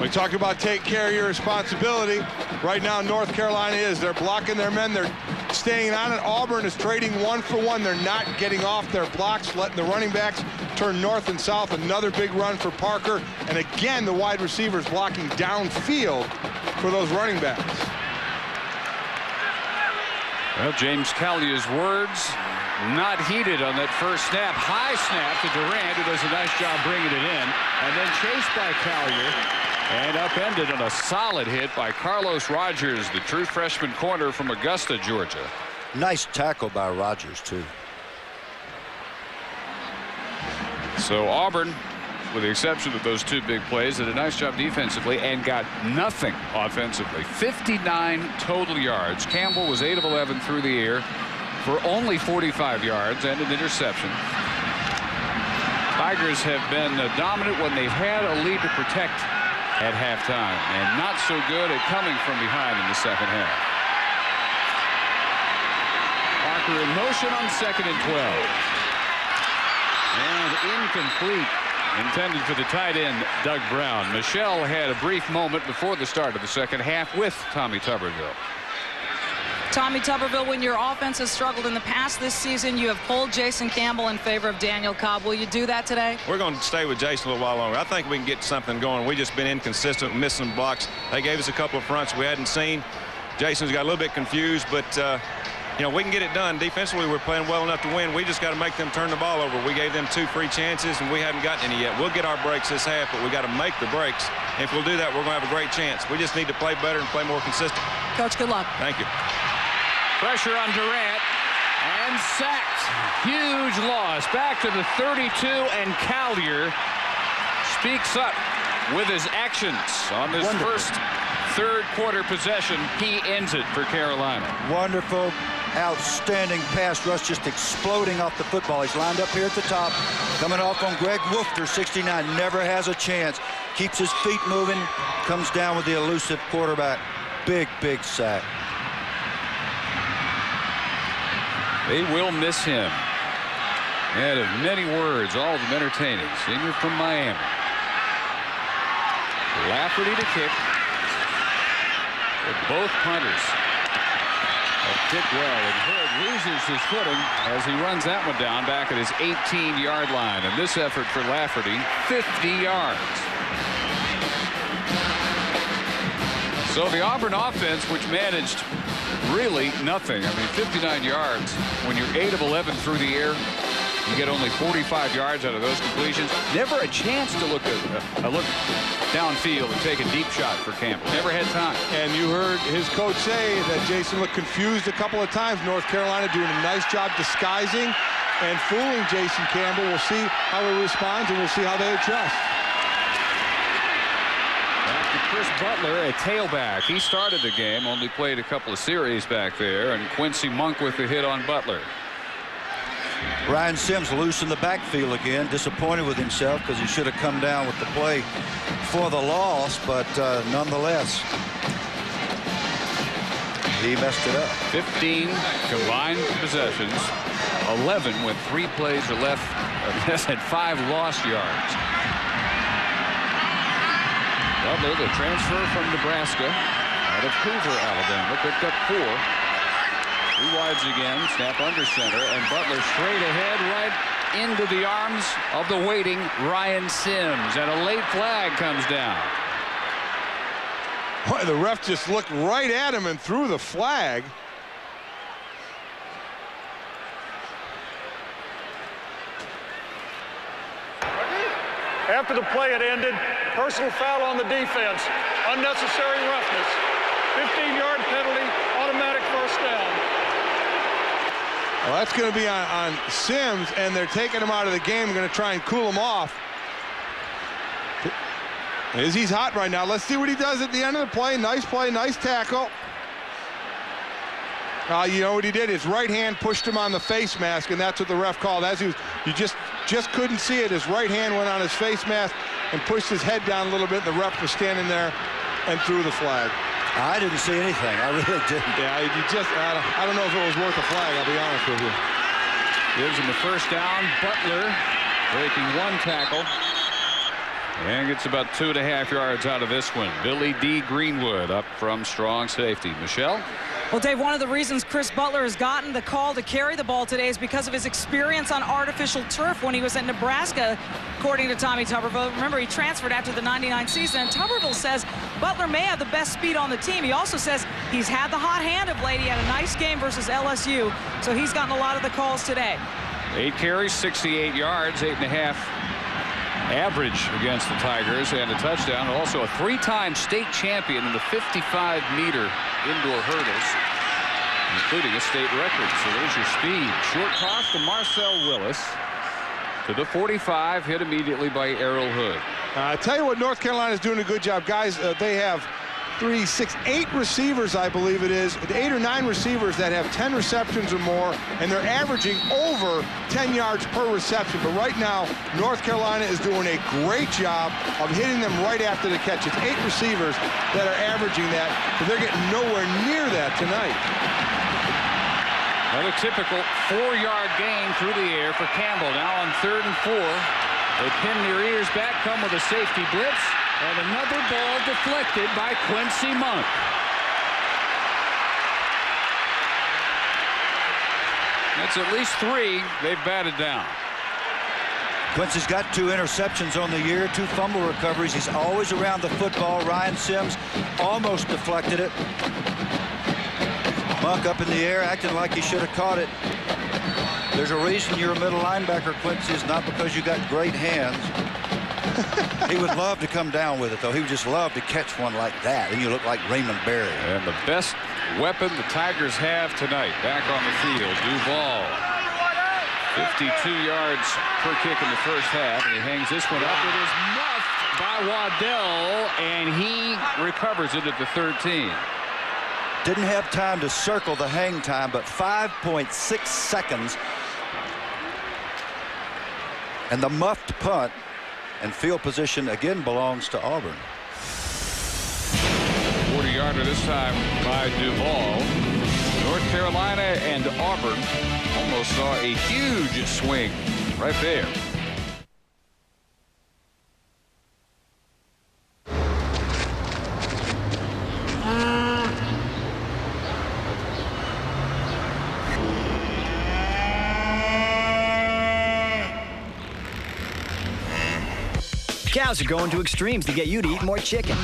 We talk about take care of your responsibility. Right now, North Carolina they're blocking their men. They're staying on it. Auburn is trading 1-for-1. They're not getting off their blocks, letting the running backs turn north and south. Another big run for Parker. And again, the wide receivers blocking downfield for those running backs. Well, James Callier's words not heeded on that first snap. High snap to Durant, who does a nice job bringing it in. And then chased by Callier and upended on a solid hit by Carlos Rogers, the true freshman corner from Augusta, Georgia. Nice tackle by Rogers, too. So Auburn, with the exception of those two big plays, did a nice job defensively and got nothing offensively. 59 total yards. Campbell was 8 of 11 through the air for only 45 yards and an interception. Tigers have been dominant when they've had a lead to protect at halftime, and not so good at coming from behind in the second half. Parker in motion on 2nd and 12. And incomplete. Intended for the tight end, Doug Brown. Michelle had a brief moment before the start of the second half with Tommy Tuberville. Tommy Tuberville, when your offense has struggled in the past this season, you have pulled Jason Campbell in favor of Daniel Cobb. Will you do that today? We're going to stay with Jason a little while longer. I think we can get something going. We've just been inconsistent, missing blocks. They gave us a couple of fronts we hadn't seen. Jason's got a little bit confused, but you know, we can get it done. Defensively, we're playing well enough to win. We just got to make them turn the ball over. We gave them 2 free chances, and we haven't gotten any yet. We'll get our breaks this half, but we got to make the breaks. And if we'll do that, we're going to have a great chance. We just need to play better and play more consistent. Coach, good luck. Thank you. Pressure on Durant, and sacked. Huge loss. Back to the 32, and Callier speaks up with his actions on this first third quarter possession. He ends it for Carolina. Wonderful, outstanding pass rush, just exploding off the football. He's lined up here at the top, coming off on Greg Wolfter, 69, never has a chance. Keeps his feet moving, comes down with the elusive quarterback. Big, big sack. They will miss him. Man of many words, all of them entertaining. Senior from Miami. Lafferty to kick. With both punters have kicked well, and Hood loses his footing as he runs that one down back at his 18-yard line. And this effort for Lafferty, 50 yards. So the Auburn offense, which managed really nothing. I mean, 59 yards. When you're 8 of 11 through the air, you get only 45 yards out of those completions. Never a chance to look downfield and take a deep shot for Campbell. Never had time. And you heard his coach say that Jason looked confused a couple of times. North Carolina doing a nice job disguising and fooling Jason Campbell. We'll see how he responds, and we'll see how they adjust. Chris Butler, a tailback. He started the game, only played a couple of series back there, and Quincy Monk with the hit on Butler. Ryan Sims loose in the backfield again, disappointed with himself because he should have come down with the play for the loss, but nonetheless, he messed it up. 15 combined possessions, 11 with 3 plays are left, and 5 lost yards. Butler, the transfer from Nebraska out of Hoover, Alabama, picked up 4. 3 wides again, snap under center, and Butler straight ahead right into the arms of the waiting Ryan Sims, and a late flag comes down. Boy, the ref just looked right at him and threw the flag. After the play had ended, personal foul on the defense, unnecessary roughness, 15-yard penalty, automatic first down. Well, that's going to be on Sims, and they're taking him out of the game. Going to try and cool him off. He's hot right now. Let's see what he does at the end of the play. Nice play, nice tackle. You know what he did? His right hand pushed him on the face mask, and that's what the ref called. As he was, you just couldn't see it. His right hand went on his face mask and pushed his head down a little bit. The ref was standing there and threw the flag. I didn't see anything. I really didn't. Yeah, I don't know if it was worth a flag, I'll be honest with you. Gives him the first down. Butler breaking 1 tackle. And gets about 2.5 yards out of this one. Billy D. Greenwood up from strong safety. Michelle? Well, Dave, one of the reasons Chris Butler has gotten the call to carry the ball today is because of his experience on artificial turf when he was at Nebraska, according to Tommy Tuberville. Remember, he transferred after the '99 season, and Tuberville says Butler may have the best speed on the team. He also says he's had the hot hand of late. He had a nice game versus LSU, so he's gotten a lot of the calls today. 8 carries, 68 yards, 8.5 average against the Tigers, and a touchdown. Also a 3-time state champion in the 55-meter indoor hurdles, including a state record. So there's your speed. Short toss to Marcel Willis to the 45, hit immediately by Errol Hood. I tell you what, North Carolina is doing a good job, guys. They have 3, 6, 8 receivers, I believe it is, 8 or 9 receivers that have 10 receptions or more, and they're averaging over 10 yards per reception. But right now, North Carolina is doing a great job of hitting them right after the catch. It's 8 receivers that are averaging that, but they're getting nowhere near that tonight. Another typical 4-yard gain through the air for Campbell. Now on 3rd and 4. They pin their ears back, come with a safety blitz. And another ball deflected by Quincy Monk. That's at least 3 they've batted down. Quincy's got 2 interceptions on the year, 2 fumble recoveries. He's always around the football. Ryan Sims almost deflected it. Monk up in the air, acting like he should have caught it. There's a reason you're a middle linebacker, Quincy. It's not because you got great hands. He would love to come down with it, though. He would just love to catch one like that, and you look like Raymond Berry. And the best weapon the Tigers have tonight back on the field, Duval. 52 yards per kick in the first half, and he hangs this one up. It is muffed by Waddell, and he recovers it at the 13. Didn't have time to circle the hang time, but 5.6 seconds. And the muffed punt and field position again belongs to Auburn. 40-yarder this time by Duval. North Carolina and Auburn almost saw a huge swing right there. Cows are going to extremes to get you to eat more chicken.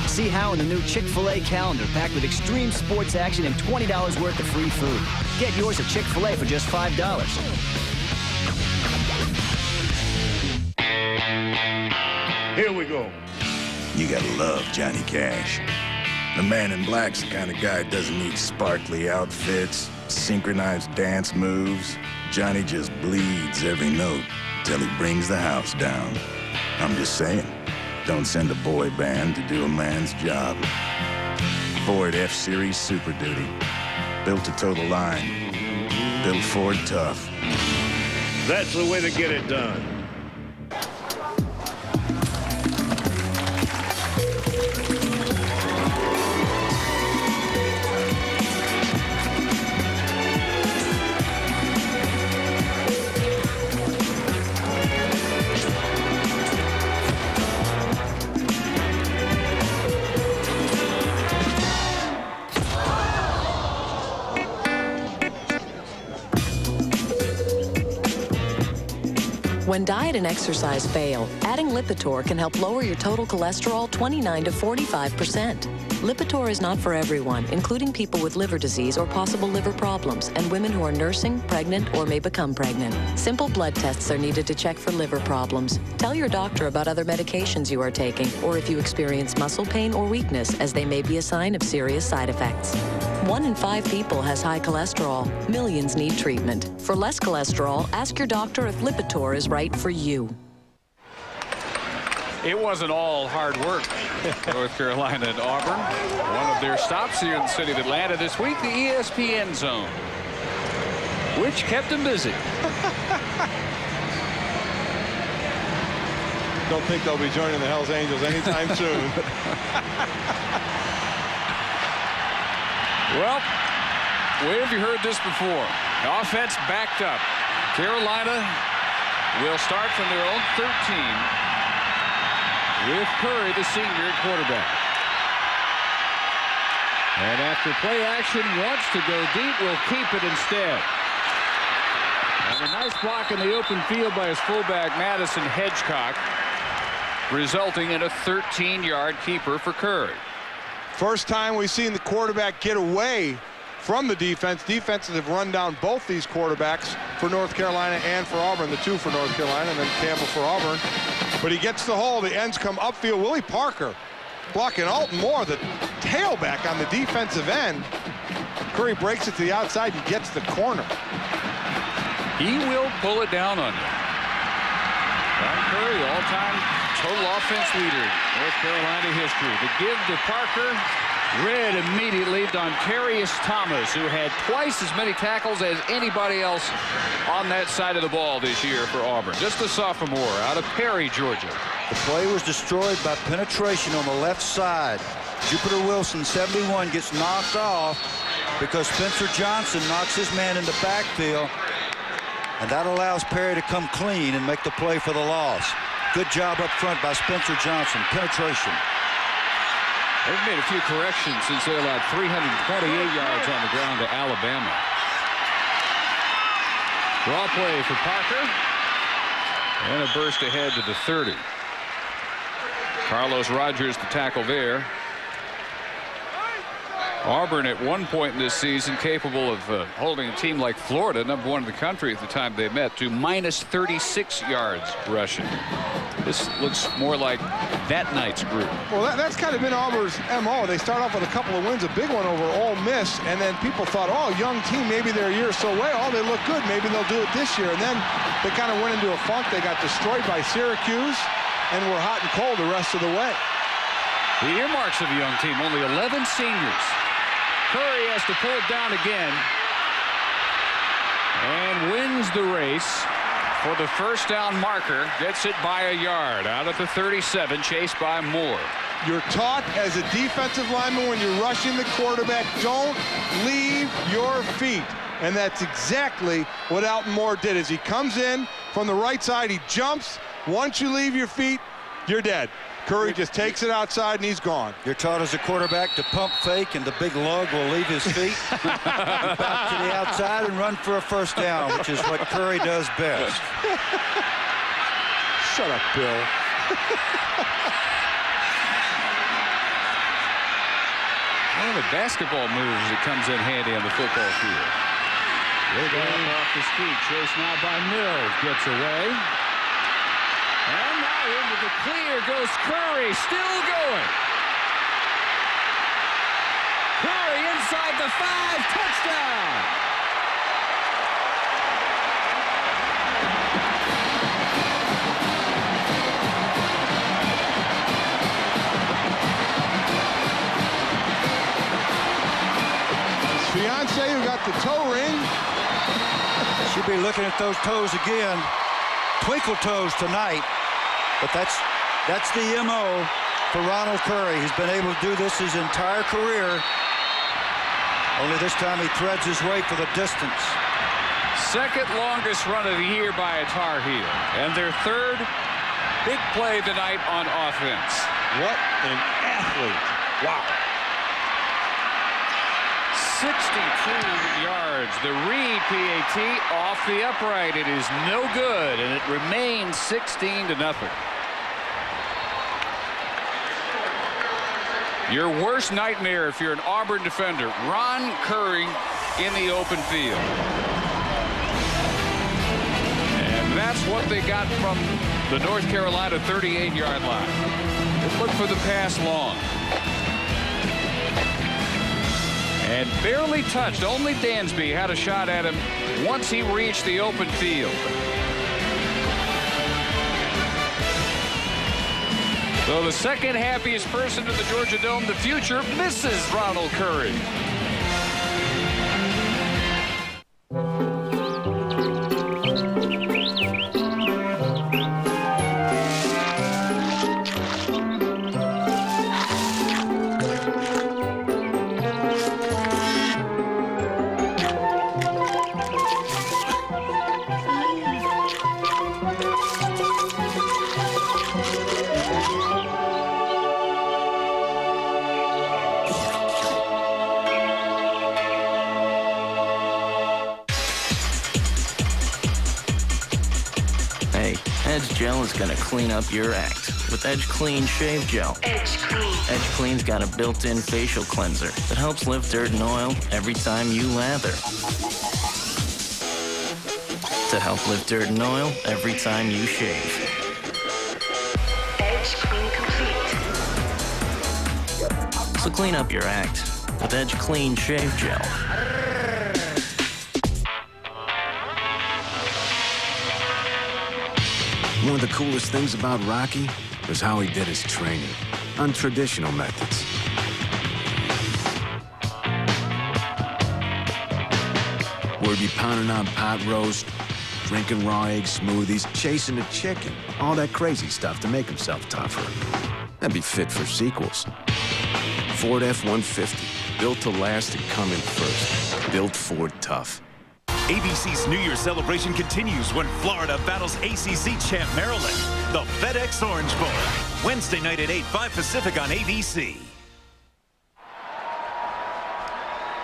See how in the new Chick-fil-A calendar packed with extreme sports action and $20 worth of free food. Get yours at Chick-fil-A for just $5. Here we go. You gotta love Johnny Cash. The man in black's the kind of guy that doesn't need sparkly outfits, synchronized dance moves. Johnny just bleeds every note till he brings the house down. I'm just saying, don't send a boy band to do a man's job. Ford F-Series Super Duty. Built to toe the line. Built Ford tough. That's the way to get it done. When diet and exercise fail, adding Lipitor can help lower your total cholesterol 29 to 45%. Lipitor is not for everyone, including people with liver disease or possible liver problems, and women who are nursing, pregnant, or may become pregnant. Simple blood tests are needed to check for liver problems. Tell your doctor about other medications you are taking, or if you experience muscle pain or weakness, as they may be a sign of serious side effects. 1 in 5 people has high cholesterol. Millions need treatment. For less cholesterol, ask your doctor if Lipitor is right for you. It wasn't all hard work. North Carolina and Auburn. One of their stops here in the city of Atlanta this week, the ESPN Zone, which kept them busy. Don't think they'll be joining the Hells Angels anytime soon. Well, where have you heard this before? Offense backed up. Carolina will start from their own 13 with Curry, the senior, at quarterback. And after play action wants to go deep, will keep it instead. And a nice block in the open field by his fullback, Madison Hedgecock, resulting in a 13-yard keeper for Curry. First time we've seen the quarterback get away from the defense. Defenses have run down both these quarterbacks for North Carolina and for Auburn, the two for North Carolina, and then Campbell for Auburn. But he gets the hole. The ends come upfield. Willie Parker blocking Alton Moore, the tailback on the defensive end. Curry breaks it to the outside and gets the corner. He will pull it down on you. Don Curry, all-time total offense leader in North Carolina history. The give to Parker, read immediately. Dontarius Thomas, who had twice as many tackles as anybody else on that side of the ball this year for Auburn. Just a sophomore out of Perry, Georgia. The play was destroyed by penetration on the left side. Jupiter Wilson, 71, gets knocked off because Spencer Johnson knocks his man in the backfield, and that allows Perry to come clean and make the play for the loss. Good job up front by Spencer Johnson. Penetration. They've made a few corrections since they allowed 328 yards on the ground to Alabama. Draw play for Parker. And a burst ahead to the 30. Carlos Rogers the tackle there. Auburn at one point in this season capable of holding a team like Florida, #1 in the country at the time they met, to minus 36 yards rushing. This looks more like that night's group. Well, that's kind of been Auburn's MO. They start off with a couple of wins, a big one over Ole Miss, and then people thought, oh, young team, maybe they're a year or so away. Oh, they look good. Maybe they'll do it this year. And then they kind of went into a funk. They got destroyed by Syracuse and were hot and cold the rest of the way. The earmarks of a young team, only 11 seniors. Curry has to pull it down again and wins the race for the first down marker. Gets it by a yard out at the 37, chased by Moore. You're taught as a defensive lineman when you're rushing the quarterback, don't leave your feet. And that's exactly what Alton Moore did. As he comes in from the right side, he jumps. Once you leave your feet, you're dead. Curry just takes it outside and he's gone. You're taught as a quarterback to pump fake and the big lug will leave his feet. Back to the outside and run for a first down, which is what Curry does best. Shut up, Bill. One of the basketball moves that comes in handy on the football field. Going off the street, chased now by Mills, gets away. And now into the clear goes Curry, still going. Curry inside the 5, touchdown. His fiance who got the toe ring. She'll be looking at those toes again. Twinkle toes tonight. But that's the MO for Ronald Curry. He's been able to do this his entire career. Only this time he threads his way for the distance. Second longest run of the year by a Tar Heel. And their third big play tonight on offense. What an athlete. Wow. 62 yards. The Reed PAT off the upright. It is no good, and it remains 16-0. Your worst nightmare if you're an Auburn defender, Ron Curry in the open field. And that's what they got from the North Carolina 38-yard line. Look for the pass long. And barely touched. Only Dansby had a shot at him once he reached the open field. So the second happiest person in the Georgia Dome, the future, Mrs. Ronald Curry. Gel is going to clean up your act with Edge Clean Shave Gel. Edge Clean. Edge Clean's got a built-in facial cleanser that helps lift dirt and oil every time you lather. To help lift dirt and oil every time you shave. Edge Clean Complete. So clean up your act with Edge Clean Shave Gel. One of the coolest things about Rocky was how he did his training, untraditional methods. Where he'd be pounding on pot roast, drinking raw egg smoothies, chasing a chicken, all that crazy stuff to make himself tougher. That'd be fit for sequels. Ford F-150, built to last and come in first. Built Ford tough. ABC's New Year celebration continues when Florida battles ACC champ Maryland. The FedEx Orange Bowl. Wednesday night at 8, 5 Pacific on ABC.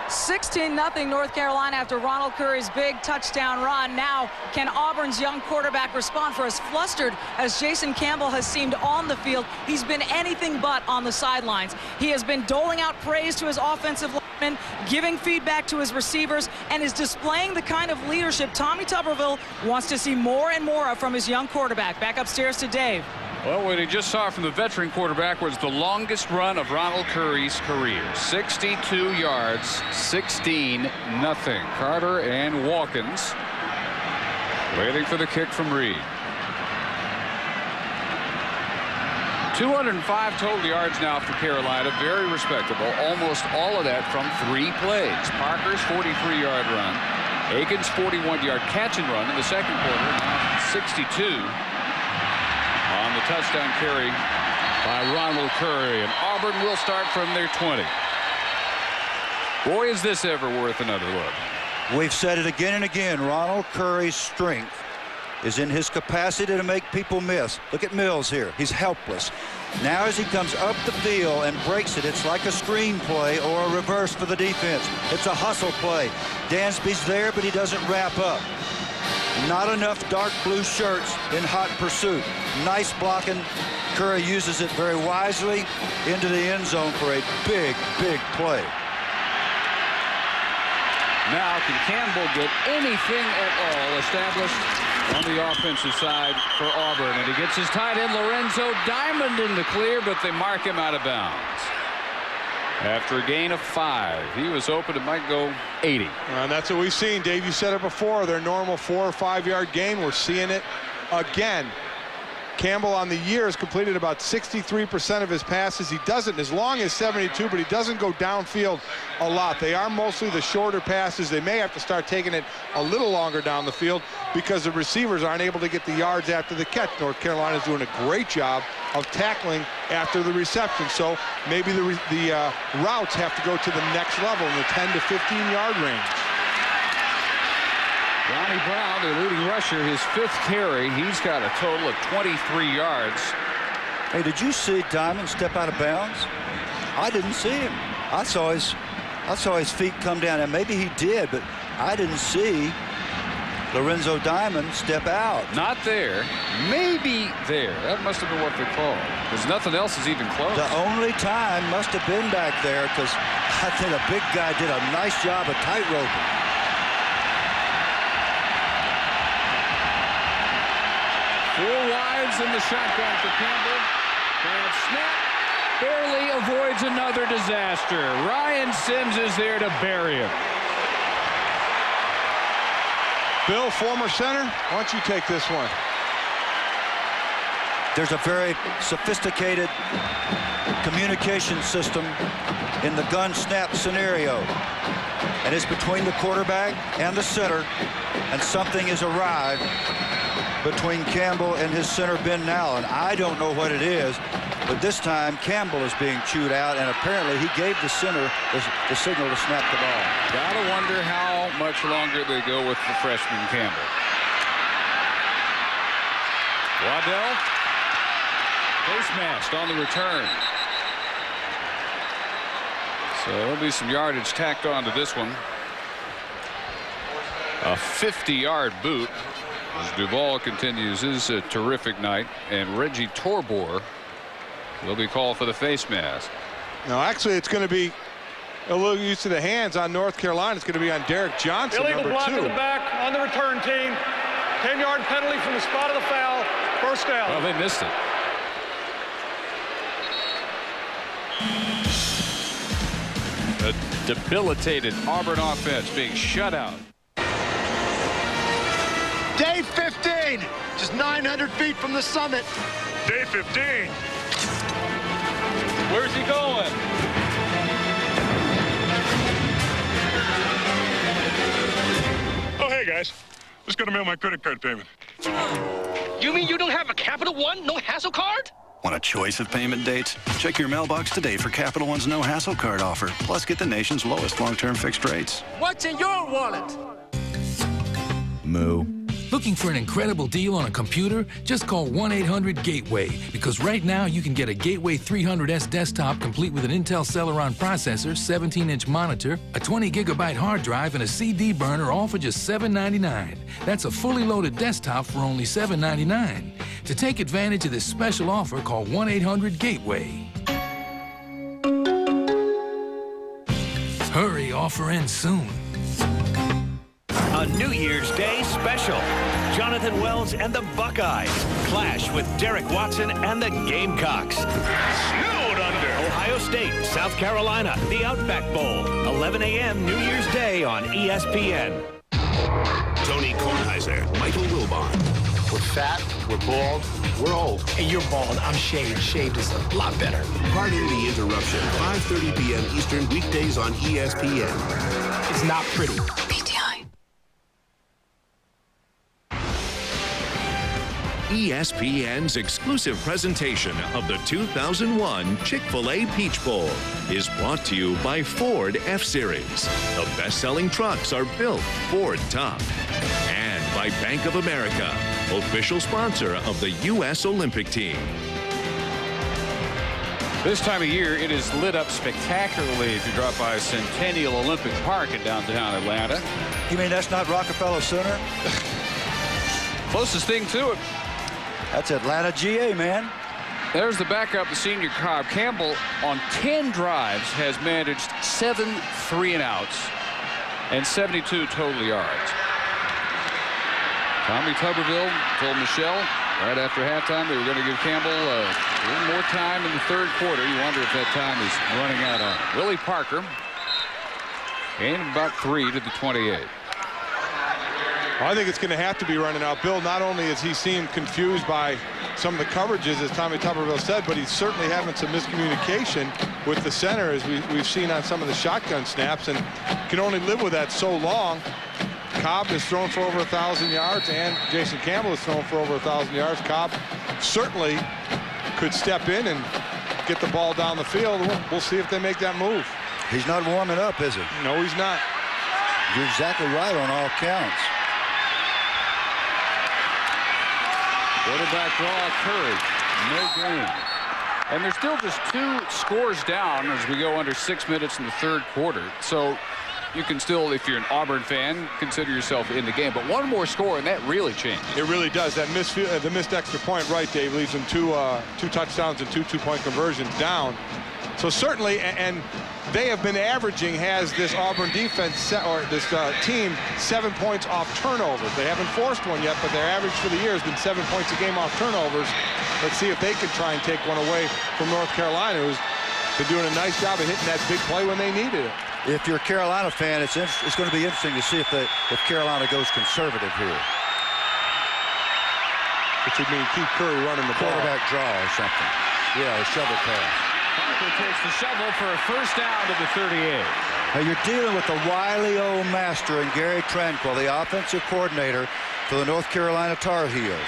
16-0 North Carolina after Ronald Curry's big touchdown run. Now, can Auburn's young quarterback respond? For as flustered as Jason Campbell has seemed on the field, he's been anything but on the sidelines. He has been doling out praise to his offensive linemen, giving feedback to his receivers, and is displaying the kind of leadership Tommy Tuberville wants to see more and more of from his young quarterback. Back upstairs to Dave. Well, what he just saw from the veteran quarterback was the longest run of Ronald Curry's career. 62 yards, 16-0. Carter and Watkins waiting for the kick from Reed. 205 total yards now for Carolina. Very respectable. Almost all of that from 3 plays. Parker's 43-yard run. Aikens' 41-yard catch and run in the second quarter. Now 62. On the touchdown carry by Ronald Curry, and Auburn will start from their 20. Boy, is this ever worth another look. We've said it again and again. Ronald Curry's strength is in his capacity to make people miss. Look at Mills here. He's helpless. Now as he comes up the field and breaks it, it's like a screen play or a reverse for the defense. It's a hustle play. Dansby's there, but he doesn't wrap up. Not enough dark blue shirts in hot pursuit. Nice blocking. Curry uses it very wisely into the end zone for a big, big play. Now, can Campbell get anything at all established on the offensive side for Auburn? And he gets his tight end Lorenzo Diamond in the clear, but they mark him out of bounds. After a gain of 5, he was open. It might go 80. And that's what we've seen, Dave. You said it before. Their normal 4 or 5 yard gain. We're seeing it again. Campbell on the year has completed about 63% of his passes. He doesn't as long as 72, but he doesn't go downfield a lot. They are mostly the shorter passes. They may have to start taking it a little longer down the field because the receivers aren't able to get the yards after the catch. North Carolina's doing a great job of tackling after the reception. So maybe the routes have to go to the next level in the 10 to 15-yard range. Ronnie Brown, the leading rusher, his 5th carry. He's got a total of 23 yards. Hey, did you see Diamond step out of bounds? I didn't see him. I saw his feet come down, and maybe he did, but I didn't see Lorenzo Diamond step out. Not there. Maybe there. That must have been what they called, because nothing else is even close. The only time must have been back there, because I think a big guy did a nice job of tightroping. Four wides in the shotgun for Campbell. Bad snap. Barely avoids another disaster. Ryan Sims is there to bury him. Bill, former center, why don't you take this one? There's a very sophisticated communication system in the gun snap scenario. And it's between the quarterback and the center, and something is arrived between Campbell and his center, Ben Allen. I don't know what it is, but this time Campbell is being chewed out, and apparently he gave the center the signal to snap the ball. Gotta wonder how much longer they go with the freshman Campbell. Waddell, face masked on the return. So there'll be some yardage tacked on to this one. A 50-yard boot. As Duvall continues his terrific night, and Reggie Torbor will be called for the face mask. No, actually, it's going to be a little used to the hands on North Carolina. It's going to be on Derek Johnson, Illegal number block 2. in the back on the return team. 10-yard penalty from the spot of the foul. First down. Well, they missed it. A debilitated Auburn offense being shut out. Day 15, just 900 feet from the summit. Day 15. Where's he going? Oh, hey, guys. Just gonna mail my credit card payment. You mean you don't have a Capital One no-hassle card? Want a choice of payment dates? Check your mailbox today for Capital One's no-hassle card offer. Plus, get the nation's lowest long-term fixed rates. What's in your wallet? Moo. Looking for an incredible deal on a computer? Just call 1-800-GATEWAY, because right now you can get a Gateway 300S desktop complete with an Intel Celeron processor, 17-inch monitor, a 20-gigabyte hard drive, and a CD burner, all for just $7.99. That's a fully loaded desktop for only $7.99. To take advantage of this special offer, call 1-800-GATEWAY. Hurry, offer ends soon. A New Year's Day special. Jonathan Wells and the Buckeyes clash with Derek Watson and the Gamecocks. Snowed under. Ohio State, South Carolina, the Outback Bowl. 11 a.m. New Year's Day on ESPN. Tony Kornheiser, Michael Wilbon. We're fat, we're bald, we're old. Hey, you're bald, I'm shaved. Shaved is a lot better. Pardon the interruption. 5:30 p.m. Eastern, weekdays on ESPN. It's not pretty. ESPN's exclusive presentation of the 2001 Chick-fil-A Peach Bowl is brought to you by Ford F-Series. The best-selling trucks are built Ford tough. And by Bank of America, official sponsor of the U.S. Olympic team. This time of year, it is lit up spectacularly if you drop by Centennial Olympic Park in downtown Atlanta. You mean that's not Rockefeller Center? Closest thing to it. That's Atlanta, GA, man. There's the backup, the senior Cobb. Campbell, on 10 drives, has managed 7 3-and-outs and 72 total yards. Tommy Tuberville told Michelle right after halftime they were going to give Campbell a little more time in the third quarter. You wonder if that time is running out on Willie Parker. Gain about 3 to the 28. I think it's going to have to be running out. Bill, not only is he seemed confused by some of the coverages, as Tommy Tuberville said, but he's certainly having some miscommunication with the center, as we've seen on some of the shotgun snaps, and can only live with that so long. Cobb has thrown for over 1,000 yards, and Jason Campbell has thrown for over 1,000 yards. Cobb certainly could step in and get the ball down the field. We'll see if they make that move. He's not warming up, is he? No, he's not. You're exactly right on all counts. Quarterback draw, Curry, no gain. And they're still just 2 scores down as we go under 6 minutes in the third quarter. So you can still, if you're an Auburn fan, consider yourself in the game. But one more score, and that really changed. It really does. That the missed extra point, right, Dave, leaves them two touchdowns and 2 two-point conversions down. So certainly, and they have been averaging, has this Auburn defense or this team 7 points off turnovers. They haven't forced one yet, but their average for the year has been 7 points a game off turnovers. Let's see if they can try and take one away from North Carolina, who's been doing a nice job of hitting that big play when they needed it. If you're a Carolina fan, it's going to be interesting to see if Carolina goes conservative here. Which would mean keep Curry running the ball. Quarterback draw or something. Yeah, a shovel pass. Parker takes the shovel for a first down to the 38. Now you're dealing with the wily old master and Gary Tranquil, the offensive coordinator for the North Carolina Tar Heels.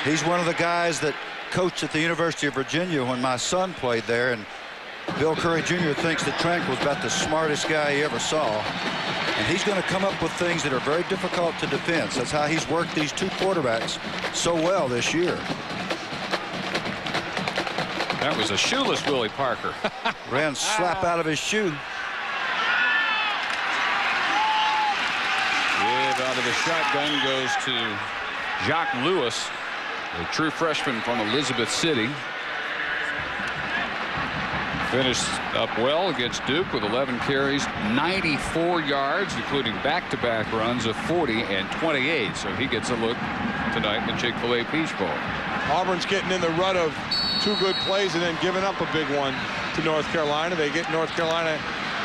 He's one of the guys that coached at the University of Virginia when my son played there, and Bill Curry Jr. thinks that Tranquil's about the smartest guy he ever saw. And he's going to come up with things that are very difficult to defend. That's how he's worked these 2 quarterbacks so well this year. That was a shoeless Willie Parker. Ran slap out of his shoe. Yeah, about out of the shotgun goes to Jock Lewis, a true freshman from Elizabeth City. Finished up well against Duke with 11 carries, 94 yards, including back-to-back runs of 40 and 28. So he gets a look tonight in the Chick-fil-A Peach Bowl. Auburn's getting in the rut of 2 good plays and then giving up a big one to North Carolina. They get North Carolina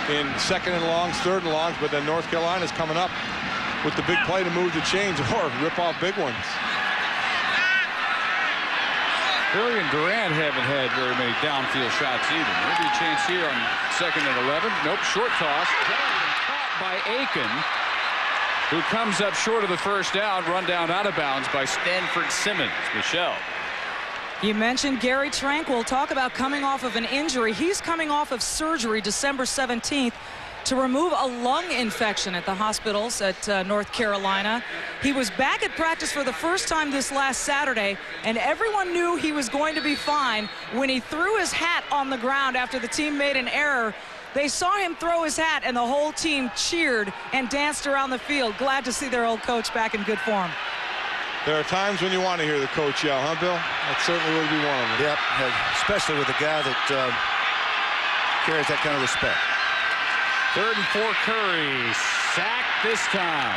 in 2nd and longs, 3rd and longs, but then North Carolina's coming up with the big play to move the chains or rip off big ones. Curry and Durant haven't had very many downfield shots either. Maybe a chance here on 2nd and 11. Nope, short toss. Caught by Aiken, who comes up short of the first down, run down out of bounds by Stanford Simmons. Michelle. You mentioned Gary Tranquil. Talk about coming off of an injury. He's coming off of surgery December 17th to remove a lung infection at the hospitals at North Carolina. He was back at practice for the first time this last Saturday, and everyone knew he was going to be fine when he threw his hat on the ground after the team made an error. They saw him throw his hat, and the whole team cheered and danced around the field. Glad to see their old coach back in good form. There are times when you want to hear the coach yell, huh, Bill? That certainly would be one of them. Yep, especially with a guy that carries that kind of respect. 3rd and 4, Curry. Sacked this time.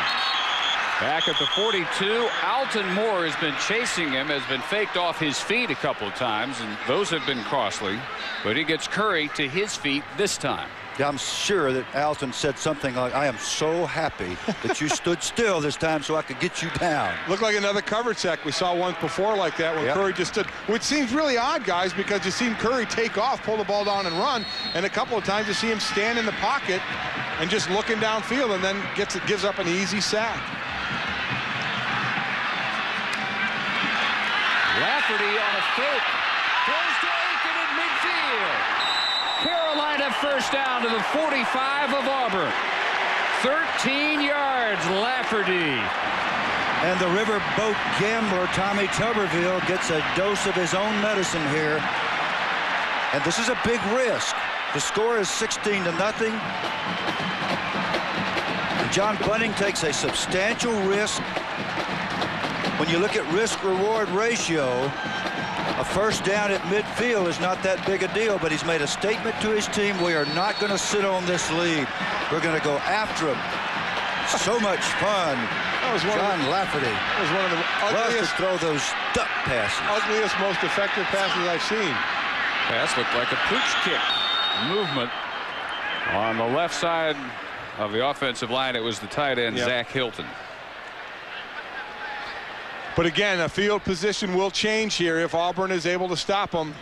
Back at the 42, Alton Moore has been chasing him, has been faked off his feet a couple of times, and those have been costly. But he gets Curry to his feet this time. Yeah, I'm sure that Alton said something like, I am so happy that you stood still this time so I could get you down. Looked like another coverage sack. We saw once before like that when Curry just stood, which seems really odd, guys, because you seen Curry take off, pull the ball down and run, and a couple of times you see him stand in the pocket and just looking downfield, and then gives up an easy sack. Lafferty on a fake. Throws to Aiken at midfield. Carolina first down to the 45 of Auburn. 13 yards, Lafferty. And the riverboat gambler, Tommy Tuberville, gets a dose of his own medicine here. And this is a big risk. The score is 16-0. John Bunting takes a substantial risk. When you look at risk-reward ratio, a first down at midfield is not that big a deal, but he's made a statement to his team. We are not going to sit on this lead. We're going to go after him. So much fun. That was John Lafferty. That was one of the ugliest. To throw those duck passes. Ugliest, most effective passes I've seen. Pass looked like a pooch kick movement. On the left side of the offensive line, it was the tight end, Zach Hilton. But again, a field position will change here if Auburn is able to stop them.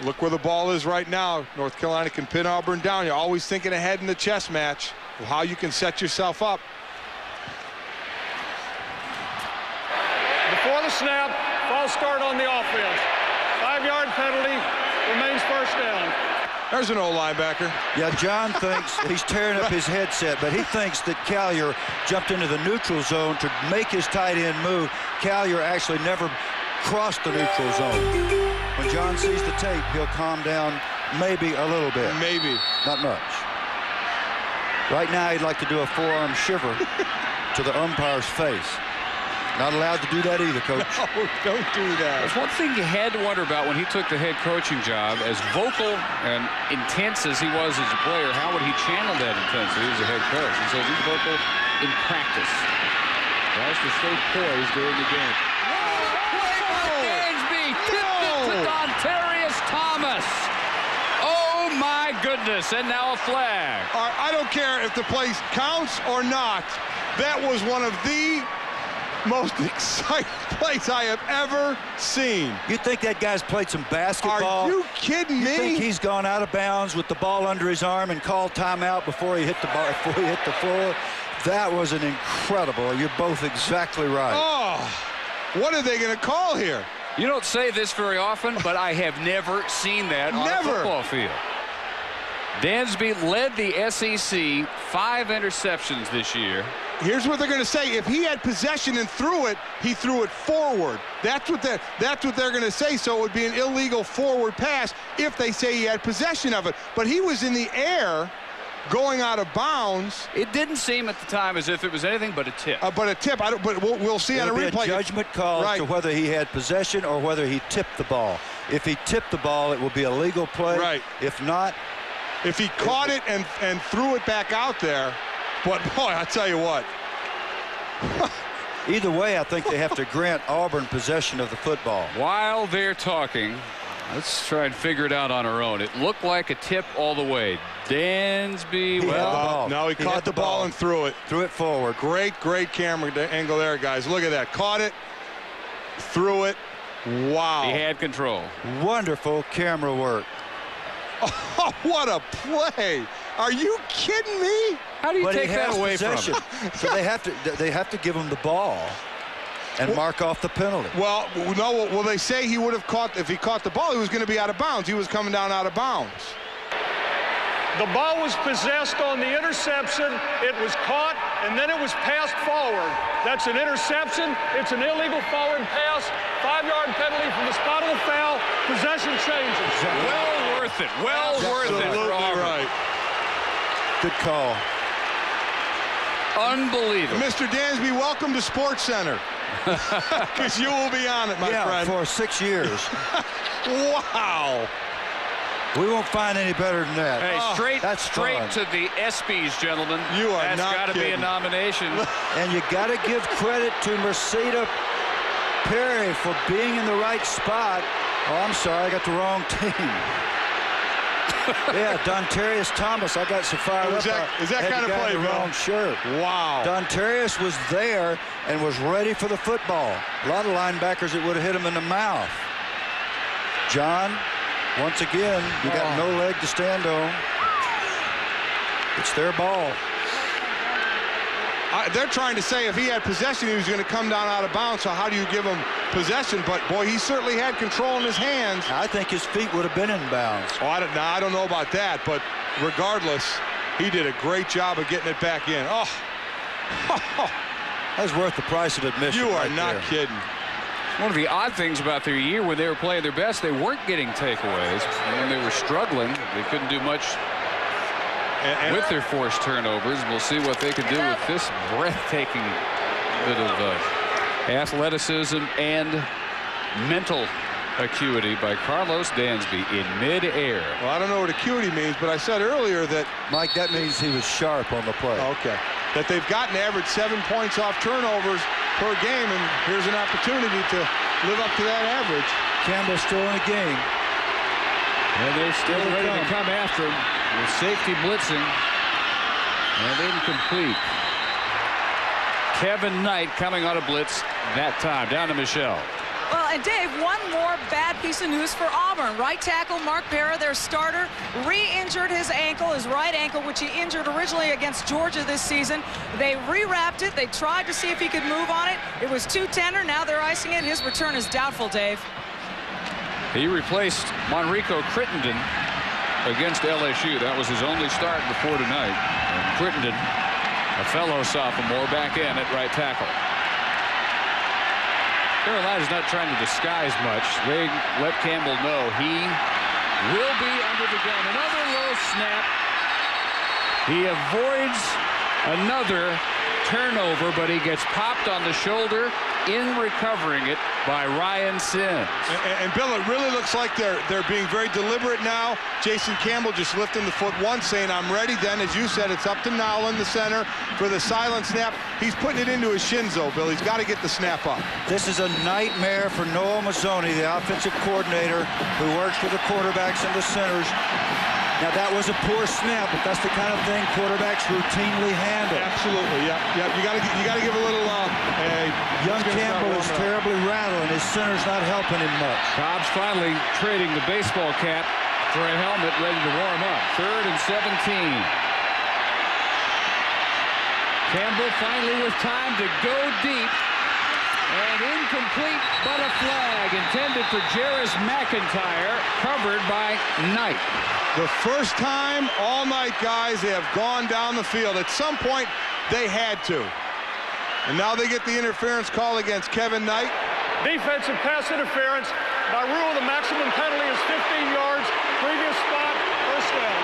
Look where the ball is right now. North Carolina can pin Auburn down. You're always thinking ahead in the chess match of how you can set yourself up. Before the snap, false start on the offense. 5-yard penalty, remains first down. There's an old linebacker. Yeah, John thinks he's tearing up his headset, but he thinks that Callier jumped into the neutral zone to make his tight end move. Callier actually never crossed the neutral zone. When John sees the tape, he'll calm down maybe a little bit. Maybe. Not much. Right now, he'd like to do a forearm shiver to the umpire's face. Not allowed to do that either, Coach. No, don't do that. There's one thing you had to wonder about when he took the head coaching job. As vocal and intense as he was as a player, how would he channel that intensity as a head coach? He says he's vocal in practice. Tries to stay poised during the game. Dansby tipped it to Dontarius Thomas. Oh, my goodness. And now a flag. I don't care if the play counts or not. That was one of the most exciting plays I have ever seen. You think that guy's played some basketball? Are you kidding me? You think he's gone out of bounds with the ball under his arm and called timeout before he hit the ball, before he hit the floor? That was an incredible. You're both exactly right. Oh, what are they going to call here? You don't say this very often, but I have never seen that on a football field. Dansby led the SEC 5 interceptions this year. Here's what they're going to say. If he had possession and threw it, he threw it forward. That's what they're going to say. So it would be an illegal forward pass if they say he had possession of it. But he was in the air going out of bounds. It didn't seem at the time as if it was anything but a tip. But a tip. But we'll see on a replay. It'll be a judgment call as to whether he had possession or whether he tipped the ball. If he tipped the ball, it will be a legal play. Right. If not, if he caught it and threw it back out there, but boy, I tell you what. Either way, I think they have to grant Auburn possession of the football. While they're talking, let's try and figure it out on our own. It looked like a tip all the way. Dansby, no, he caught the ball and threw it. Threw it forward. Great camera angle there, guys. Look at that. Caught it, threw it. Wow. He had control. Wonderful camera work. Oh, what a play. Are you kidding me? How do you take that away from him? So they have to give him the ball and mark off the penalty. Well, no. Well, they say he would have caught, if he caught the ball, he was going to be out of bounds. He was coming down out of bounds. The ball was possessed on the interception. It was caught, and then it was passed forward. That's an interception. It's an illegal forward pass. 5-yard penalty from the spot of the foul. Possession changes. Well worth it. Well worth it for Auburn. Right. Good call. Unbelievable. Mr. Dansby, welcome to Sports Center. Because you will be on it, my friend. For 6 years. Wow. We won't find any better than that. Hey, straight to the ESPYs, gentlemen. You are That's not got to be a nomination. And you got to give credit to Merceda Perry for being in the right spot. Oh, I'm sorry, I got the wrong team. Yeah, Dontarius Thomas. I got so fired up. Is that kind of play, the wrong shirt? Wow. Dontarius was there and was ready for the football. A lot of linebackers, it would have hit him in the mouth. John, once again, you got no leg to stand on. It's their ball. They're trying to say if he had possession, he was going to come down out of bounds. So how do you give him possession? But, boy, he certainly had control in his hands. I think his feet would have been in bounds. Oh, I don't know about that. But regardless, he did a great job of getting it back in. Oh. That was worth the price of admission. You are right not there. kidding. One of the odd things about their year when they were playing their best, they weren't getting takeaways. When they were struggling, they couldn't do much with their forced turnovers. We'll see what they can do with this breathtaking bit of athleticism and mental acuity by Carlos Dansby in midair. Well, I don't know what acuity means, but I said earlier that... Mike, that means he was sharp on the play. Okay. That they've gotten average 7 points off turnovers per game, and here's an opportunity to live up to that average. Campbell's still in the game. And they're still ready to come after him with safety blitzing. And incomplete. Kevin Knight coming on a blitz that time. Down to Michelle. Well, and Dave, one more bad piece of news for Auburn. Right tackle Mark Parra, their starter, re-injured his ankle, his right ankle, which he injured originally against Georgia this season. They rewrapped it. They tried to see if he could move on it. It was too tender. Now they're icing it. His return is doubtful, Dave. He replaced Monrico Crittenden against LSU. That was his only start before tonight. And Crittenden, a fellow sophomore, back in at right tackle. Carolina's not trying to disguise much. They let Campbell know he will be under the gun. Another low snap. He avoids another turnover, but he gets popped on the shoulder in recovering it by Ryan Sims. And Bill, it really looks like they're being very deliberate now. Jason Campbell just lifting the foot once, saying, I'm ready. Then, as you said, it's up to Nowlin, the center, for the silent snap. He's putting it into his shins, though, Bill. He's got to get the snap up. This is a nightmare for Noah Mazzoni, the offensive coordinator who works with the quarterbacks and the centers. Now, that was a poor snap, but that's the kind of thing quarterbacks routinely handle. Absolutely, yeah. You got to give a little. Young Campbell is terribly rattling. His center's not helping him much. Cobb's finally trading the baseball cap for a helmet, ready to warm up. 3rd and 17. Campbell finally with time to go deep. And incomplete, but a flag intended for Jarris McIntyre, covered by Knight. The first time all night, guys, they have gone down the field. At some point, they had to. And now they get the interference call against Kevin Knight. Defensive pass interference. By rule, the maximum penalty is 15 yards. Previous spot, first down.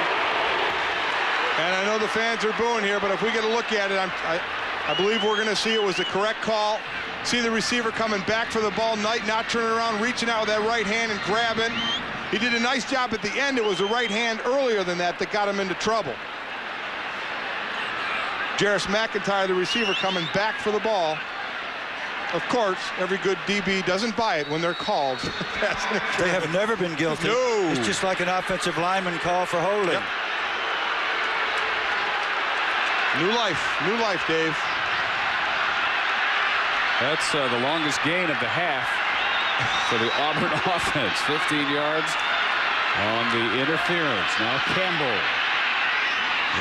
And I know the fans are booing here, but if we get a look at it, I believe we're going to see it was the correct call. See the receiver coming back for the ball, Knight not turning around, reaching out with that right hand and grabbing. He did a nice job at the end. It was the right hand earlier than that got him into trouble. Jarris McIntyre, the receiver, coming back for the ball. Of course, every good DB doesn't buy it when they're called. They have never been guilty. No. It's just like an offensive lineman call for holding. Yep. New life, Dave. That's the longest gain of the half for the Auburn offense. 15 yards on the interference. Now Campbell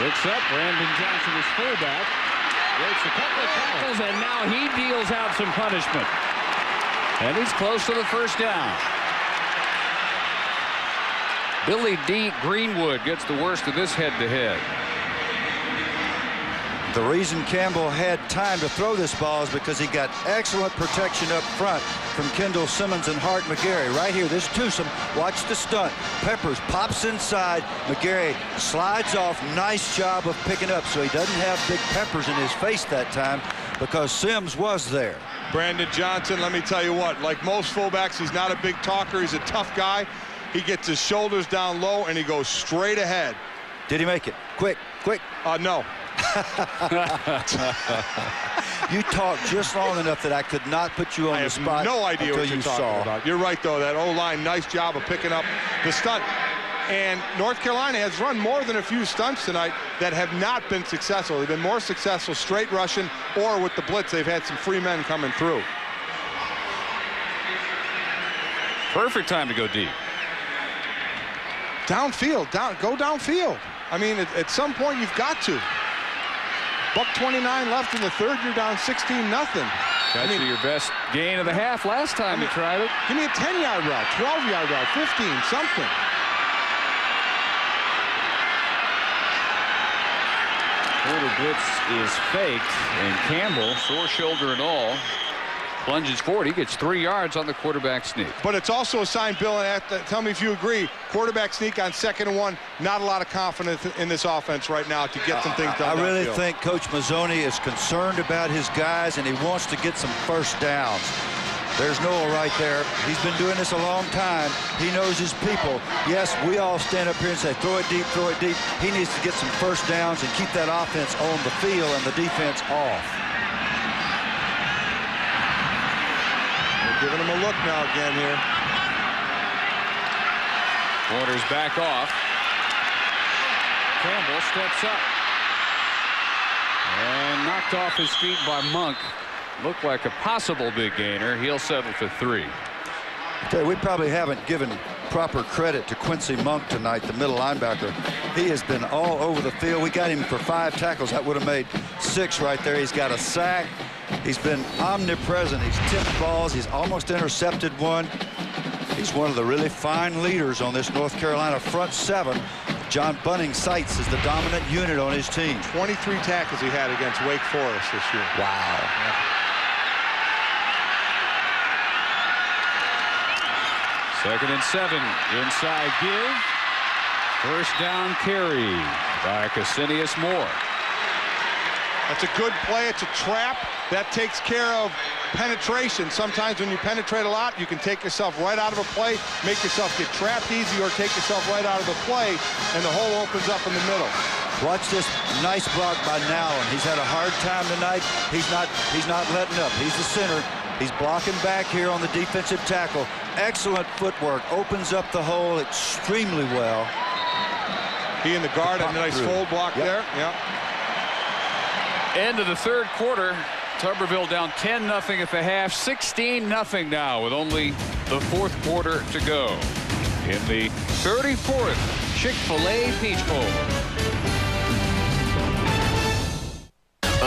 looks up. Brandon Johnson is fullback. Breaks a couple of tackles, and now he deals out some punishment. And he's close to the first down. Billy D. Greenwood gets the worst of this head-to-head. The reason Campbell had time to throw this ball is because he got excellent protection up front from Kendall Simmons and Hart McGarry. Right here, this twosome. Watch the stunt. Peppers pops inside. McGarry slides off. Nice job of picking up. So he doesn't have big Peppers in his face that time because Sims was there. Brandon Johnson, let me tell you what, like most fullbacks, he's not a big talker. He's a tough guy. He gets his shoulders down low and he goes straight ahead. Did he make it? Quick. No. You talked just long enough that I could not put you on the spot. No idea what you're talking about. You're right, though. That O-line, nice job of picking up the stunt. And North Carolina has run more than a few stunts tonight that have not been successful. They've been more successful straight rushing or with the blitz. They've had some free men coming through. Perfect time to go deep. Downfield. Go downfield. I mean, at some point, you've got to. $1:29 left in the third. You're down 16-0. That's your best gain of the half last time you tried it. Give me a 10-yard route, 12-yard route, 15, something. Quarter blitz is faked, and Campbell, sore shoulder and all, plunges forward. He gets 3 yards on the quarterback sneak. But it's also a sign, Bill, and tell me if you agree, quarterback sneak on 2nd and 1, not a lot of confidence in this offense right now to get some things done. I really think Coach Mazzoni is concerned about his guys, and he wants to get some first downs. There's Noah right there. He's been doing this a long time. He knows his people. Yes, we all stand up here and say, throw it deep, throw it deep. He needs to get some first downs and keep that offense on the field and the defense off. Giving him a look now again here. Waters back off. Campbell steps up. And knocked off his feet by Monk. Looked like a possible big gainer. He'll settle for 3. Okay, we probably haven't given proper credit to Quincy Monk tonight, the middle linebacker. He has been all over the field. We got him for 5 tackles. That would have made 6 right there. He's got a sack. He's been omnipresent. He's tipped balls. He's almost intercepted one. He's one of the really fine leaders on this North Carolina front 7. John Bunning cites as the dominant unit on his team. 23 tackles he had against Wake Forest this year. Wow. Yeah. 2nd and 7. Inside give. First down carry by Cassinius Moore. That's a good play. It's a trap. That takes care of penetration. Sometimes when you penetrate a lot, you can take yourself right out of a play, make yourself get trapped easy, or take yourself right out of the play, and the hole opens up in the middle. Watch this nice block by Nowlin. He's had a hard time tonight. He's not letting up. He's the center. He's blocking back here on the defensive tackle. Excellent footwork. Opens up the hole extremely well. He and the guard had a nice fold block there. Yep. End of the third quarter. Tuberville down 10-0 at the half, 16-0 now with only the fourth quarter to go in the 34th Chick-fil-A Peach Bowl.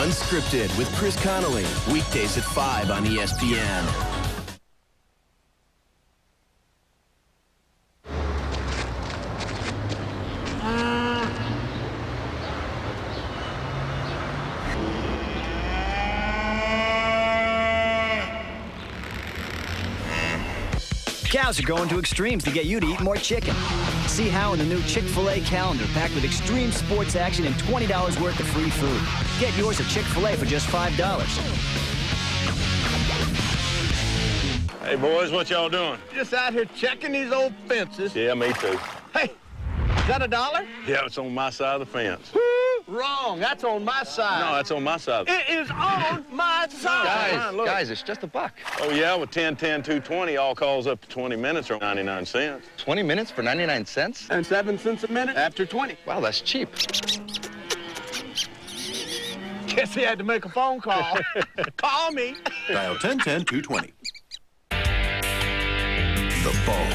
Unscripted with Chris Connolly, weekdays at 5 on ESPN. Cows are going to extremes to get you to eat more chicken. See how in the new Chick-fil-A calendar packed with extreme sports action and $20 worth of free food. Get yours at Chick-fil-A for just $5. Hey, boys, what y'all doing? Just out here checking these old fences. Yeah, me too. Hey, is that $1? Yeah, it's on my side of the fence. Wrong. That's on my side. No, that's on my side. It is on my side. Guys, it's just $1. Oh, yeah, with 10, 10, 220, all calls up to 20 minutes or 99 cents. 20 minutes for 99 cents? And 7 cents a minute after 20. Wow, that's cheap. Guess he had to make a phone call. Call me. Dial 1010-220. The bow.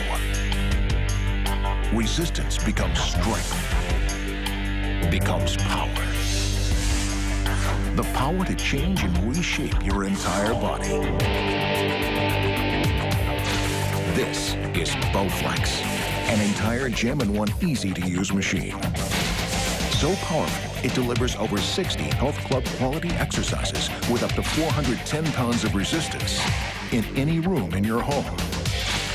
Resistance becomes strength. Becomes power. The power to change and reshape your entire body. This is Bowflex, an entire gem-in-one easy-to-use machine. So powerful, it delivers over 60 health club quality exercises with up to 410 pounds of resistance in any room in your home.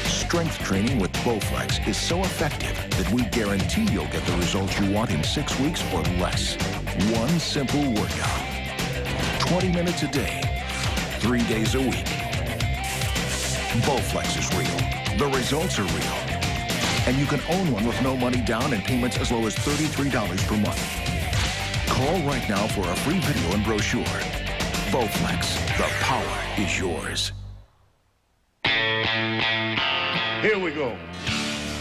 Strength training with Bowflex is so effective that we guarantee you'll get the results you want in 6 weeks or less. One simple workout. 20 minutes a day, 3 days a week. Bowflex is real. The results are real. And you can own one with no money down and payments as low as $33 per month. Call right now for a free video and brochure. Bowflex, the power is yours. Here we go.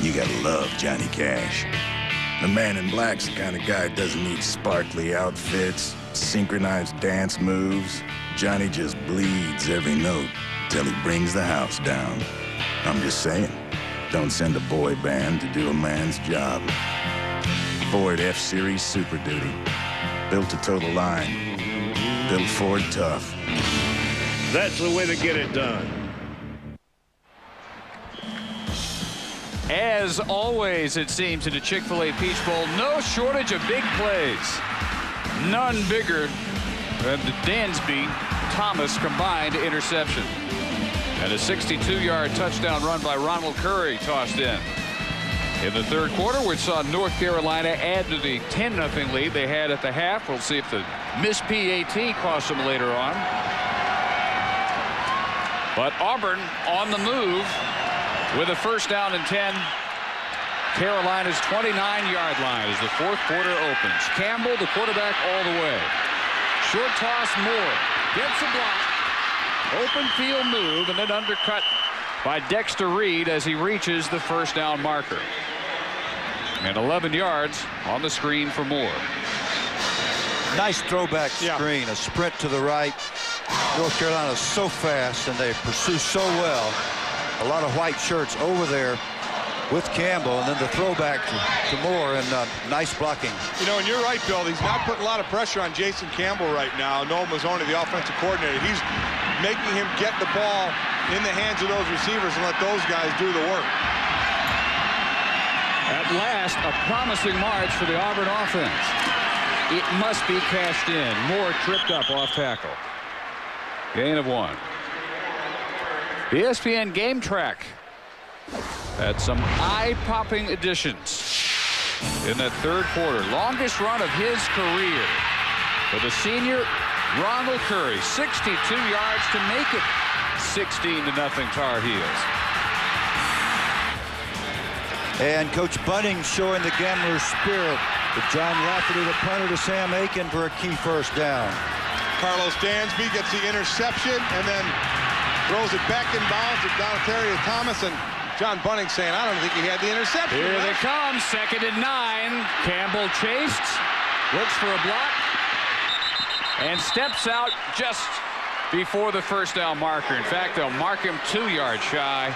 You gotta love Johnny Cash. The man in black's the kind of guy that doesn't need sparkly outfits, synchronized dance moves. Johnny just bleeds every note till he brings the house down. I'm just saying, don't send a boy band to do a man's job. Ford F-Series Super Duty. Built to tow the line. Built Ford tough. That's the way to get it done. As always, it seems, in the Chick-fil-A Peach Bowl, no shortage of big plays. None bigger than the Dansby-Thomas combined interception. And a 62-yard touchdown run by Ronald Curry tossed in. In the third quarter, we saw North Carolina add to the 10-0 lead they had at the half. We'll see if the missed PAT cost them later on. But Auburn on the move with a first down and 10. Carolina's 29-yard line as the fourth quarter opens. Campbell, the quarterback, all the way. Short toss, Moore gets a block. Open field move, and then undercut by Dexter Reed as he reaches the first down marker. And 11 yards on the screen for Moore. Nice throwback screen, a sprint to the right. North Carolina is so fast, and they pursue so well. A lot of white shirts over there with Campbell, and then the throwback to Moore, and nice blocking. You know, and you're right, Bill. He's not putting a lot of pressure on Jason Campbell right now. Noel Mazzoni, the offensive coordinator, he's making him get the ball in the hands of those receivers and let those guys do the work. At last, a promising march for the Auburn offense. It must be cashed in. Moore tripped up off tackle. Gain of 1. The ESPN Game Track had some eye-popping additions in that third quarter. Longest run of his career for the senior Ronald Curry. 62 yards to make it 16-0 Tar Heels. And Coach Bunning showing the gambler's spirit with John Rafferty, the punter, to Sam Aiken for a key first down. Carlos Dansby gets the interception and then throws it back in bounds at Donatario Thomas, and John Bunning saying, I don't think he had the interception. Here they come, 2nd and 9. Campbell chased, looks for a block, and steps out just before the first down marker. In fact, they'll mark him 2 yards shy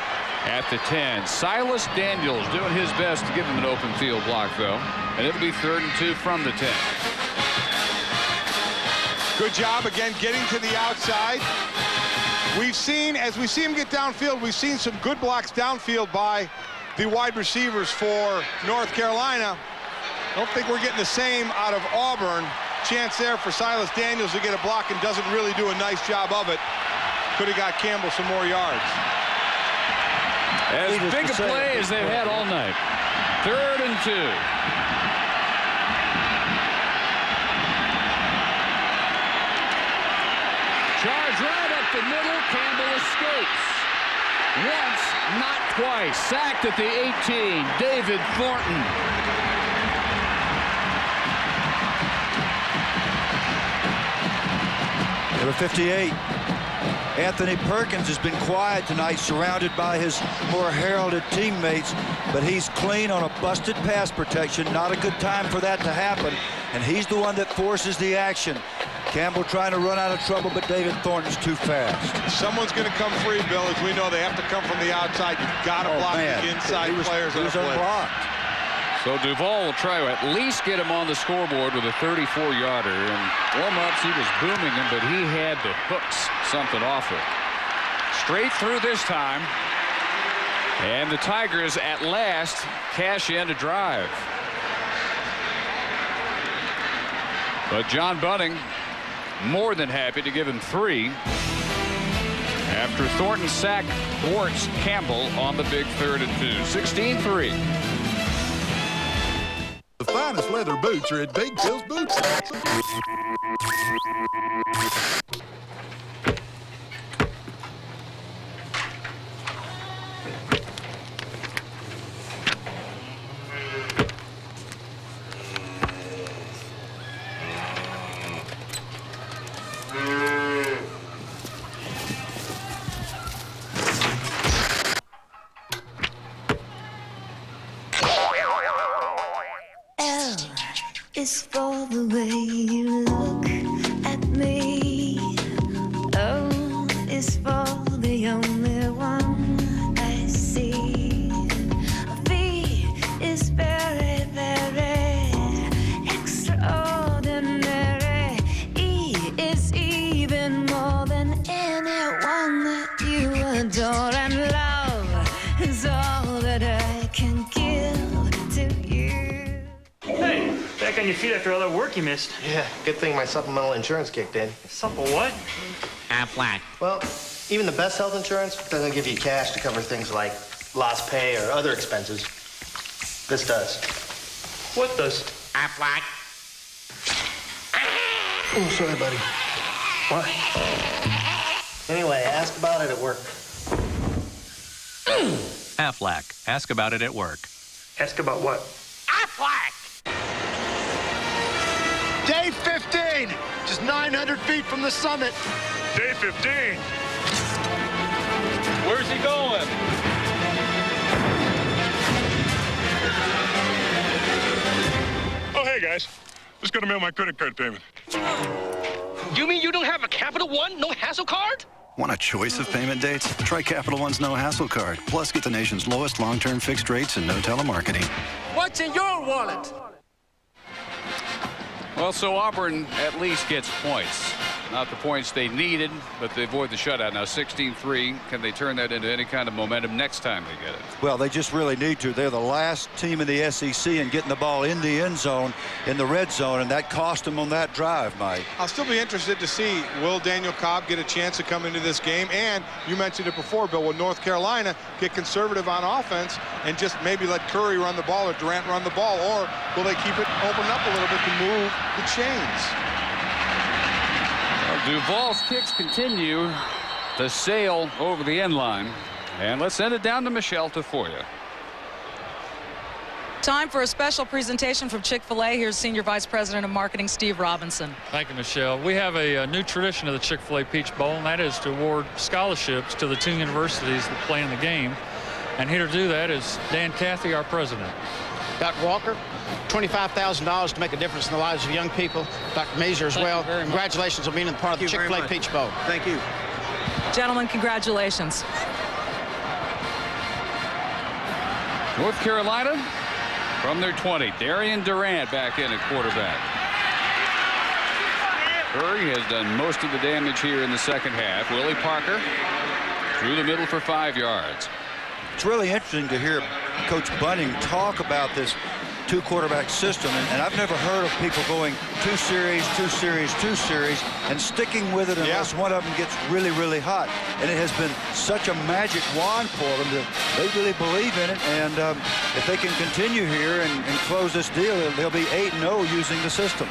at the 10. Silas Daniels doing his best to give him an open field block, though, and it'll be 3rd and 2 from the 10. Good job again getting to the outside. We've seen, as we see him get downfield, we've seen some good blocks downfield by the wide receivers for North Carolina. Don't think we're getting the same out of Auburn. Chance there for Silas Daniels to get a block and doesn't really do a nice job of it. Could have got Campbell some more yards. As big a play as they've had all night. 3rd and 2. Charge right up the middle. Campbell escapes. Once, not twice. Sacked at the 18. David Thornton. Number 58. Anthony Perkins has been quiet tonight, surrounded by his more heralded teammates, but he's clean on a busted pass protection. Not a good time for that to happen, and he's the one that forces the action. Campbell trying to run out of trouble, but David Thornton's too fast. Someone's going to come free, Bill. As we know, they have to come from the outside. You've got to block the inside players. He was unblocked. So Duval will try to at least get him on the scoreboard with a 34-yarder. And warm-ups, he was booming him, but he had the hooks something off it. Straight through this time. And the Tigers at last cash in a drive. But John Bunting more than happy to give him 3 after Thornton sack thwarts Campbell on the big 3rd and 2. 16-3. The finest leather boots are at Big Phil's Boot Sacks. Is for the way you look at me. O is for the only one I see. V is very, very extraordinary. E is even more than anyone that you adore. And love is all that I can give to you. Hey, back on your feet after all that work you missed. Yeah, good thing my supplemental insurance kicked in. Supple what? Aflac. Well, even the best health insurance doesn't give you cash to cover things like lost pay or other expenses. This does. What does? Aflac. Oh, sorry, buddy. What? Anyway, ask about it at work. Aflac. Ask about it at work. Ask about what? Aflac! Day 15, just 900 feet from the summit. Day 15. Where's he going? Oh, hey, guys. Just gonna mail my credit card payment. You mean you don't have a Capital One, no hassle card? Want a choice of payment dates? Try Capital One's No Hassle Card. Plus, get the nation's lowest long-term fixed rates and no telemarketing. What's in your wallet? Well, so Auburn at least gets points. Not the points they needed, but they avoid the shutout. Now 16-3. Can they turn that into any kind of momentum next time they get it? Well, they just really need to. They're the last team in the SEC in getting the ball in the end zone, in the red zone, and that cost them on that drive, Mike. I'll still be interested to see, will Daniel Cobb get a chance to come into this game? And you mentioned it before, Bill, will North Carolina get conservative on offense and just maybe let Curry run the ball or Durant run the ball? Or will they keep it open up a little bit to move the chains? Duval's kicks continue to sail over the end line. And let's send it down to Michelle Tafoya. Time for a special presentation from Chick-fil-A. Here's Senior Vice President of Marketing, Steve Robinson. Thank you, Michelle. We have a new tradition of the Chick-fil-A Peach Bowl, and that is to award scholarships to the two universities that play in the game. And here to do that is Dan Cathy, our president. Dr. Walker, $25,000 to make a difference in the lives of young people. Dr. Mazur as well. Congratulations on being a part of the Chick-fil-A Peach Bowl. Thank you. Gentlemen, congratulations. North Carolina from their 20. Darian Durant back in at quarterback. Curry has done most of the damage here in the second half. Willie Parker through the middle for 5 yards. It's really interesting to hear Coach Bunting talk about this two-quarterback system, and I've never heard of people going 2 series, 2 series, 2 series, and sticking with it unless one of them gets really, really hot. And it has been such a magic wand for them that they really believe in it, and if they can continue here and close this deal, they'll be 8-0 using the system.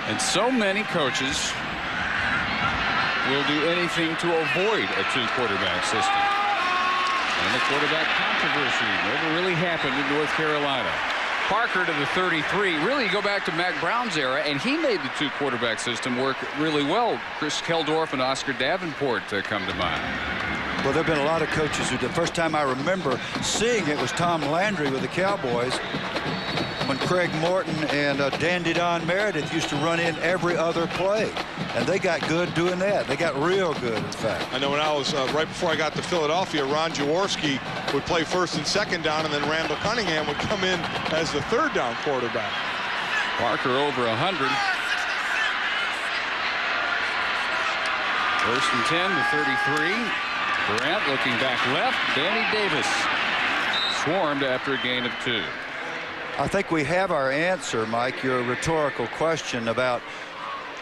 And so many coaches will do anything to avoid a two-quarterback system. And the quarterback controversy never really happened in North Carolina. Parker to the 33. Really, you go back to Mack Brown's era, and he made the two-quarterback system work really well. Chris Keldorf and Oscar Davenport come to mind. Well, there have been a lot of coaches who, the first time I remember seeing it was Tom Landry with the Cowboys, when Craig Morton and Dandy Don Meredith used to run in every other play. And they got good doing that. They got real good, in fact. I know when I was, right before I got to Philadelphia, Ron Jaworski would play first and second down, and then Randall Cunningham would come in as the third down quarterback. Parker over 100. First and 10 to 33. Durant looking back left. Danny Davis swarmed after a gain of 2. I think we have our answer, Mike, your rhetorical question about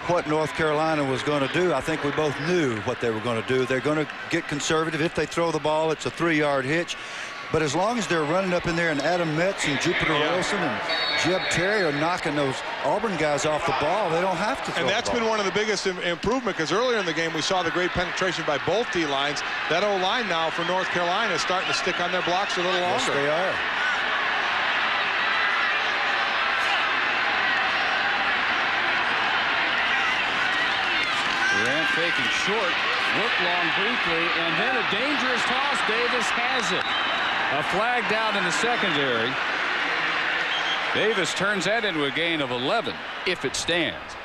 what North Carolina was going to do. I think we both knew what they were going to do. They're going to get conservative. If they throw the ball, it's a 3-yard hitch. But as long as they're running up in there and Adam Metz and Jupiter Wilson and Jeb Terry are knocking those Auburn guys off the ball, they don't have to throw And that's the ball. been one of the biggest improvement, because earlier in the game we saw the great penetration by both D-lines. That O-line now for North Carolina is starting to stick on their blocks a little longer. Yes, they are. Durant faking short, looked long briefly, and then a dangerous toss. Davis has it. A flag down in the secondary. Davis turns that into a gain of 11 if it stands.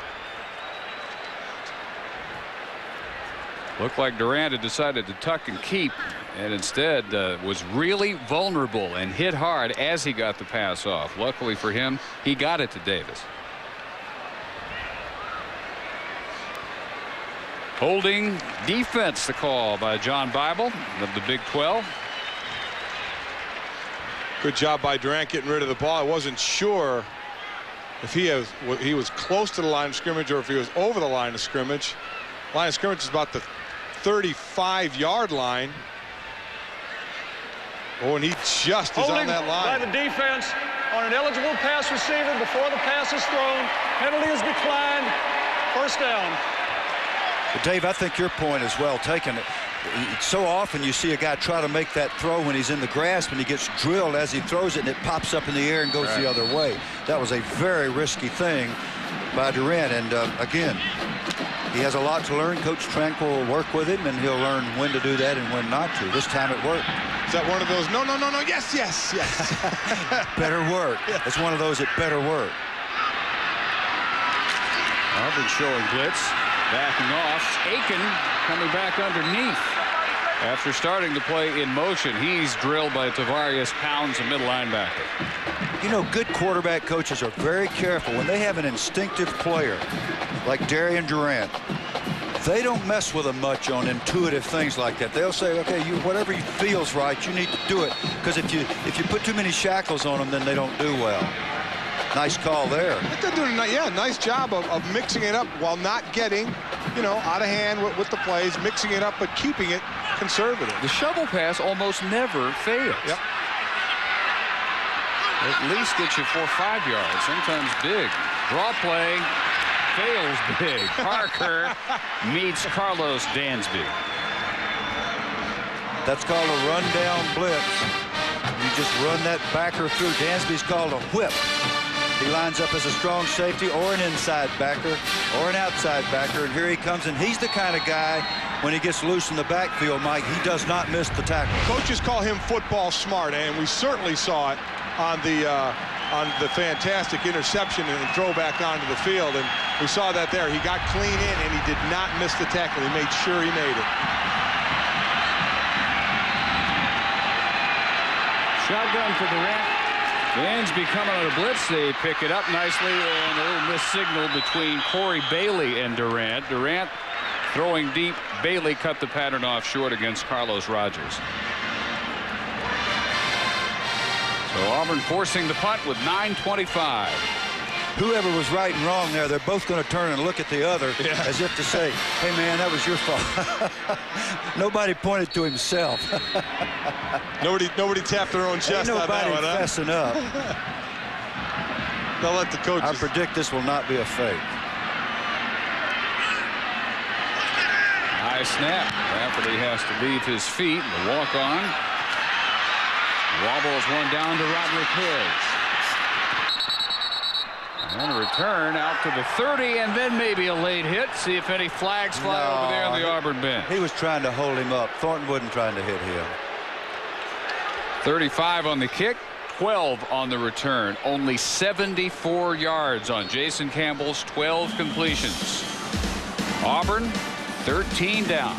Looked like Durant had decided to tuck and keep, and instead was really vulnerable and hit hard as he got the pass off. Luckily for him, he got it to Davis. Holding defense, the call by John Bible of the Big 12. Good job by Durant getting rid of the ball. I wasn't sure if he was close to the line of scrimmage or if he was over the line of scrimmage. Line of scrimmage is about the 35-yard line. Oh, and he just is on that line. By the defense on an eligible pass receiver before the pass is thrown. Penalty is declined. First down. But Dave, I think your point is well taken. So often you see a guy try to make that throw when he's in the grasp and he gets drilled as he throws it and it pops up in the air and goes the other way. That was a very risky thing by Durant. And again, he has a lot to learn. Coach Tranquil will work with him and he'll learn when to do that and when not to. This time it worked. Is that one of those, no, yes, yes, yes. Better work. Yeah. It's one of those that better work. Auburn showing blitz. Backing off. Aiken coming back underneath. After starting to play in motion, he's drilled by Tavarius Pounds, a middle linebacker. You know, good quarterback coaches are very careful. When they have an instinctive player like Darian Durant, they don't mess with them much on intuitive things like that. They'll say, okay, whatever feels right, you need to do it. Because if you put too many shackles on them, then they don't do well. Nice call there. They're doing a nice job of mixing it up while not getting, out of hand with the plays, mixing it up, but keeping it conservative. The shovel pass almost never fails. Yep. At least gets you 4 or 5 yards, sometimes big. Draw play, fails big. Parker meets Carlos Dansby. That's called a run-down blitz. You just run that backer through. Dansby's called a whip. He lines up as a strong safety or an inside backer or an outside backer, and here he comes, and he's the kind of guy, when he gets loose in the backfield, Mike, he does not miss the tackle. Coaches call him football smart, and we certainly saw it on the fantastic interception and throw back onto the field, and we saw that there. He got clean in, and he did not miss the tackle. He made sure he made it. Shotgun for Durant. Dansby coming on a blitz. They pick it up nicely, and a little missed signal between Corey Bailey and Durant. Durant throwing deep. Bailey cut the pattern off short against Carlos Rogers. So Auburn forcing the punt with 9:25. Whoever was right and wrong there, they're both going to turn and look at the other as if to say, hey, man, that was your fault. Nobody pointed to himself. Nobody tapped their own chest on that one. Nobody fessing up. They'll let the coaches. I predict this will not be a fake. High snap. Rafferty has to leave his feet. The walk-on. Wobbles one down to Roderick Hicks. And a return out to the 30, and then maybe a late hit. See if any flags fly over there on the Auburn bench. He was trying to hold him up. Thornton wasn't trying to hit him. 35 on the kick, 12 on the return. Only 74 yards on Jason Campbell's 12 completions. Auburn 13 down.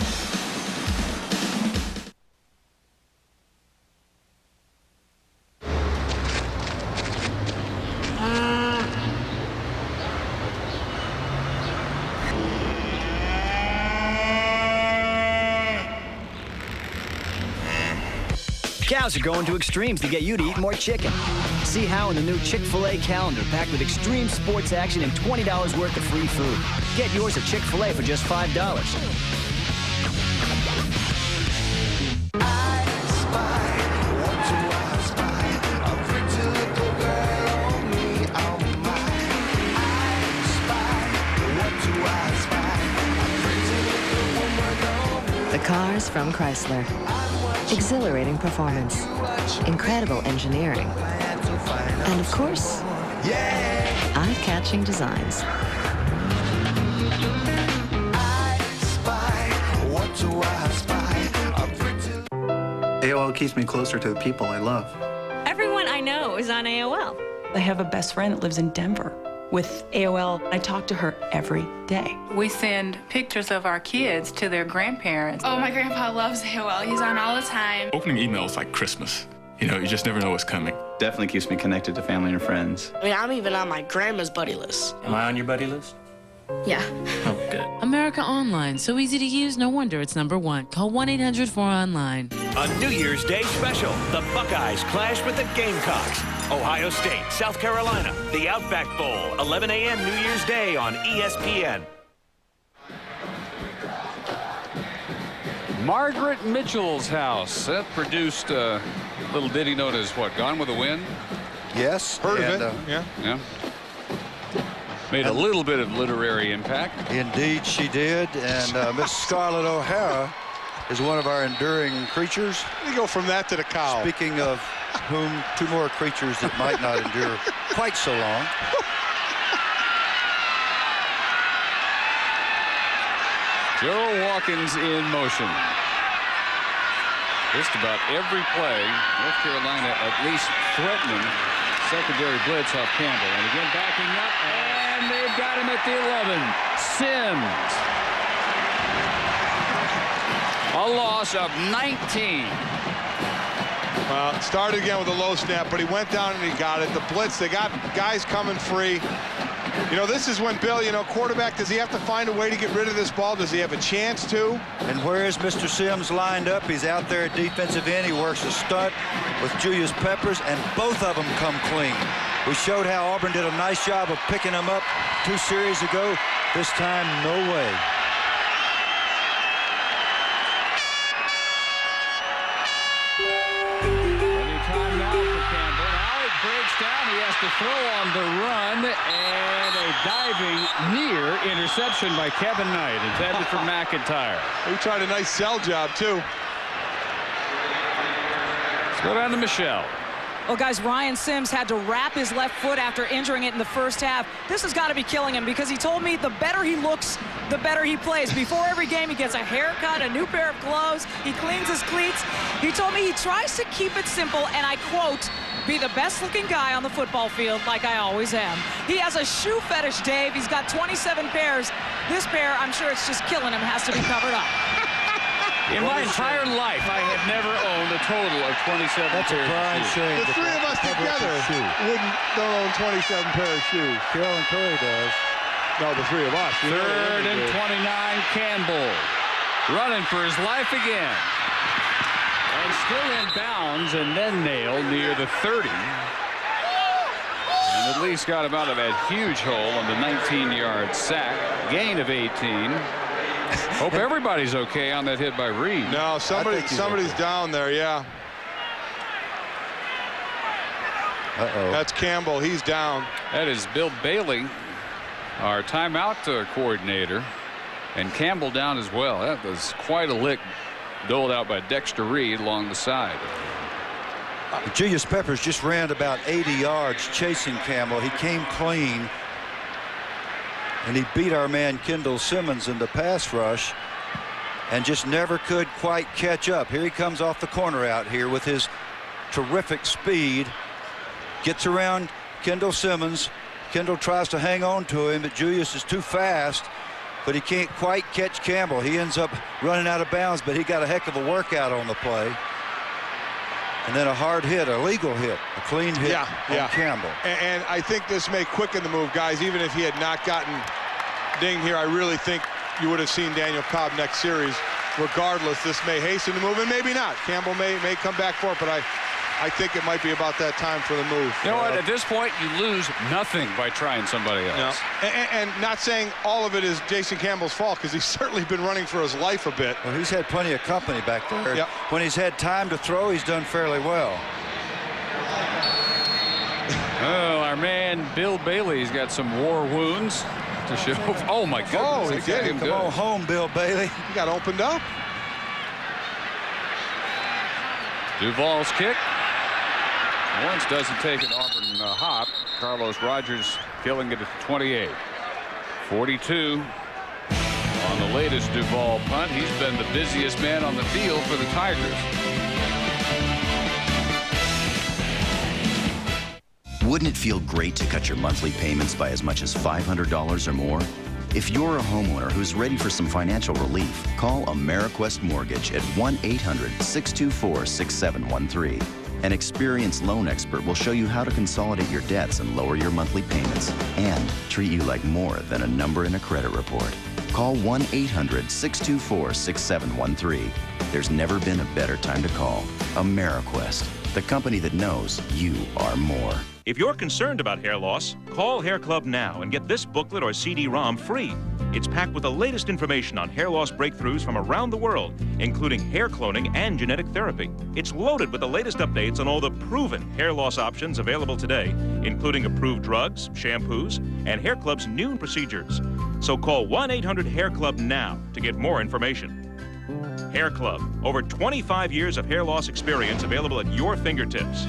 Cows are going to extremes to get you to eat more chicken. See how in the new Chick-fil-A calendar packed with extreme sports action and $20 worth of free food. Get yours at Chick-fil-A for just $5. The cars from Chrysler. Exhilarating performance, incredible engineering, and of course, eye-catching designs. AOL keeps me closer to the people I love. Everyone I know is on AOL. I have a best friend that lives in Denver. With AOL, I talk to her every day. We send pictures of our kids to their grandparents. Oh, my grandpa loves AOL. He's on all the time. Opening email is like Christmas. You know, you just never know what's coming. Definitely keeps me connected to family and friends. I mean, I'm even on my grandma's buddy list. Am I on your buddy list? Yeah. Oh, good. America Online. So easy to use, no wonder it's #1. Call 1-800-4ONLINE. A New Year's Day special. The Buckeyes clash with the Gamecocks. Ohio State, South Carolina. The Outback Bowl. 11 a.m. New Year's Day on ESPN. Margaret Mitchell's house. That produced a little ditty known as what? Gone with the Wind? Yes. Heard of it. Yeah. Made a little bit of literary impact. Indeed, she did. And Miss Scarlett O'Hara is one of our enduring creatures. We go from that to the cow. Speaking of whom, two more creatures that might not endure quite so long. Joe Watkins in motion. Just about every play, North Carolina at least threatening secondary blitz off Campbell. And again backing up, and they've got him at the 11. Sims. A loss of 19. Well, started again with a low snap, but he went down and he got it. The blitz, they got guys coming free. You know, this is when Bill, you know, quarterback, does he have to find a way to get rid of this ball? Does he have a chance to? And where is Mr. Sims lined up? He's out there at defensive end. He works a stunt with Julius Peppers, and both of them come clean. We showed how Auburn did a nice job of picking them up 2 series ago. This time, no way. Anytime now for Campbell. Now it breaks down. He has to throw on the run, and a diving near interception by Kevin Knight. Intended for McIntyre. He tried a nice sell job, too. Let's go down to Michelle. Well, guys, Ryan Sims had to wrap his left foot after injuring it in the first half. This has got to be killing him because he told me the better he looks, the better he plays. Before every game, he gets a haircut, a new pair of gloves. He cleans his cleats. He told me he tries to keep it simple, and I quote, be the best-looking guy on the football field like I always am. He has a shoe fetish, Dave. He's got 27 pairs. This pair, I'm sure it's just killing him, has to be covered up. In my entire life, I have never owned a total of 27 That's pairs a prime of shoes. shame. The three of us together don't own 27 pairs of shoes. Carolyn Curry does. No, the three of us. Third and 29, Campbell. Running for his life again. And still in bounds and then nailed near the 30. And at least got him out of that huge hole on the 19-yard sack. Gain of 18. Hope everybody's okay on that hit by Reed. No, somebody's down there, yeah. That's Campbell. He's down. That is Bill Bailey, our timeout coordinator. And Campbell down as well. That was quite a lick doled out by Dexter Reed along the side. Julius Peppers just ran about 80 yards chasing Campbell. He came clean. And he beat our man Kendall Simmons in the pass rush and just never could quite catch up. Here he comes off the corner out here with his terrific speed. Gets around Kendall Simmons. Kendall tries to hang on to him, but Julius is too fast, but he can't quite catch Campbell. He ends up running out of bounds, but he got a heck of a workout on the play. And then a hard hit, a legal hit, a clean hit on Campbell. And I think this may quicken the move, guys. Even if he had not gotten dinged here, I really think you would have seen Daniel Cobb next series. Regardless, this may hasten the move, and maybe not. Campbell may come back for it, but I think it might be about that time for the move. You know what? At this point, you lose nothing by trying somebody else. No. And not saying all of it is Jason Campbell's fault, because he's certainly been running for his life a bit. Well, he's had plenty of company back there. Yep. When he's had time to throw, he's done fairly well. Oh, our man Bill Bailey's got some war wounds to show. Oh, my goodness. Oh, he did. Come on home, Bill Bailey. He got opened up. Duvall's kick. Lawrence doesn't take an Auburn hop. Carlos Rogers killing it at 28. 42 on the latest Duvall punt. He's been the busiest man on the field for the Tigers. Wouldn't it feel great to cut your monthly payments by as much as $500 or more? If you're a homeowner who's ready for some financial relief, call AmeriQuest Mortgage at 1-800-624-6713. An experienced loan expert will show you how to consolidate your debts and lower your monthly payments and treat you like more than a number in a credit report. Call 1-800-624-6713. There's never been a better time to call. AmeriQuest, the company that knows you are more. If you're concerned about hair loss, call Hair Club now and get this booklet or CD-ROM free. It's packed with the latest information on hair loss breakthroughs from around the world, including hair cloning and genetic therapy. It's loaded with the latest updates on all the proven hair loss options available today, including approved drugs, shampoos, and Hair Club's new procedures. So call 1-800-HAIR-CLUB now to get more information. Hair Club, over 25 years of hair loss experience available at your fingertips.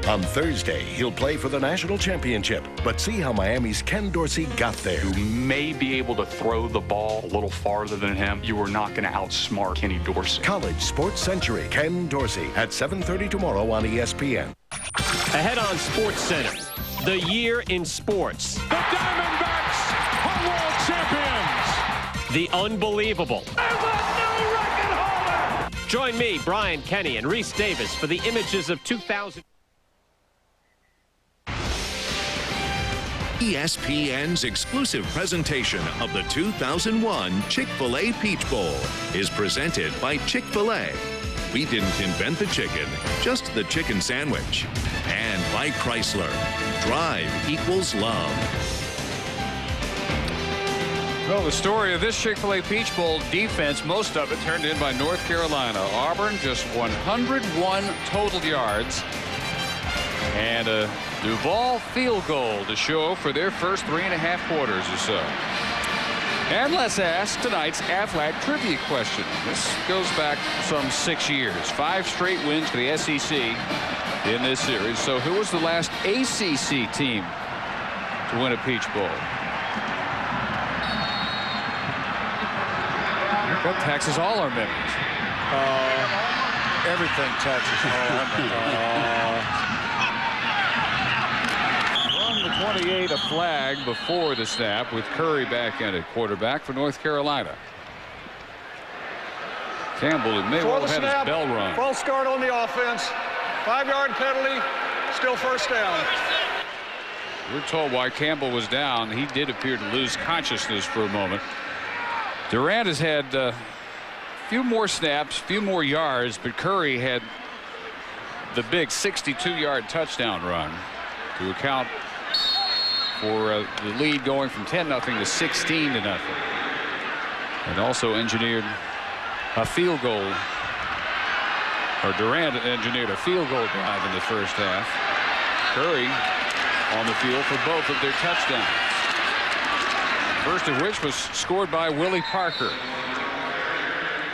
On Thursday, he'll play for the national championship. But see how Miami's Ken Dorsey got there. You may be able to throw the ball a little farther than him. You are not going to outsmart Kenny Dorsey. College Sports Century, Ken Dorsey, at 7:30 tomorrow on ESPN. Ahead on Sports Center, the year in sports. The Diamondbacks are world champions. The unbelievable. Join me, Brian Kenny, and Reese Davis for the images of 2000. ESPN's exclusive presentation of the 2001 Chick-fil-A Peach Bowl is presented by Chick-fil-A. We didn't invent the chicken, just the chicken sandwich. And by Chrysler. Drive equals love. Well, the story of this Chick-fil-A Peach Bowl defense, most of it turned in by North Carolina. Auburn just 101 total yards. And a Duvall field goal to show for their first 3.5 quarters or so. And let's ask tonight's Aflac trivia question. This goes back some 6 years. 5 straight wins for the SEC in this series. So who was the last ACC team to win a Peach Bowl? That taxes all our members. Everything taxes all our members. From the 28, a flag before the snap with Curry back in at quarterback for North Carolina. Campbell may well have his bell rung. False start on the offense. 5-yard penalty. Still first down. We're told why Campbell was down. He did appear to lose consciousness for a moment. Durant has had few more snaps, few more yards, but Curry had the big 62-yard touchdown run to account for the lead going from 10-0 to 16-0. And also engineered a field goal, or Durant engineered a field goal drive in the first half. Curry on the field for both of their touchdowns. First of which was scored by Willie Parker.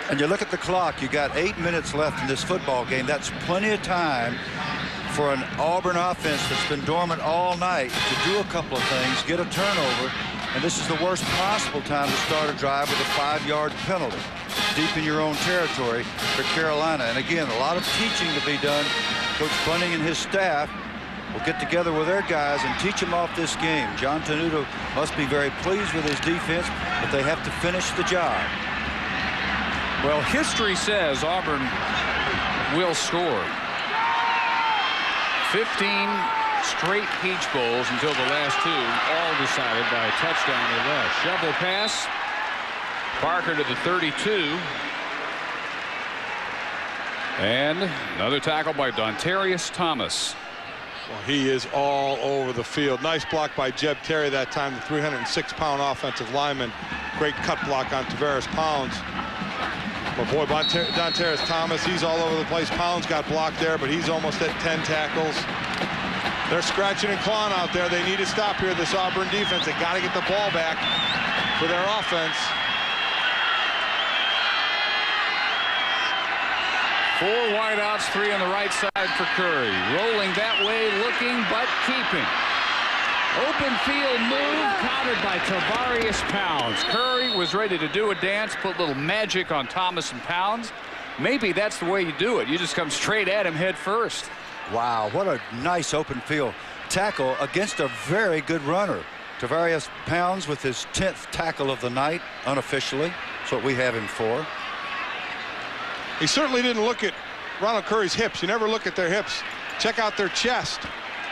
And you look at the clock, you got 8 minutes left in this football game. That's plenty of time for an Auburn offense that's been dormant all night to do a couple of things, get a turnover, and this is the worst possible time to start a drive with a 5-yard penalty deep in your own territory for Carolina. And again, a lot of teaching to be done. Coach Bunning and his staff will get together with their guys and teach them off this game. John Tenuta must be very pleased with his defense, but they have to finish the job. Well, history says Auburn will score. 15 straight Peach Bowls until the last two, all decided by a touchdown or less. Shovel pass. Parker to the 32. And another tackle by Dontarius Thomas. Well, he is all over the field. Nice block by Jeb Terry that time, the 306-pound offensive lineman. Great cut block on Tavares Pounds. But boy, Dontarius Thomas, he's all over the place. Pounds got blocked there, but he's almost at 10 tackles. They're scratching and clawing out there. They need to stop here, this Auburn defense. They got to get the ball back for their offense. 4 wideouts, 3 on the right side for Curry. Rolling that way, looking, but keeping. Open field move, countered by Tavarius Pounds. Curry was ready to do a dance, put a little magic on Thomas and Pounds. Maybe that's the way you do it. You just come straight at him head first. Wow, what a nice open field tackle against a very good runner. Tavarius Pounds with his 10th tackle of the night, unofficially. That's what we have him for. He certainly didn't look at Ronald Curry's hips. You never look at their hips. Check out their chest.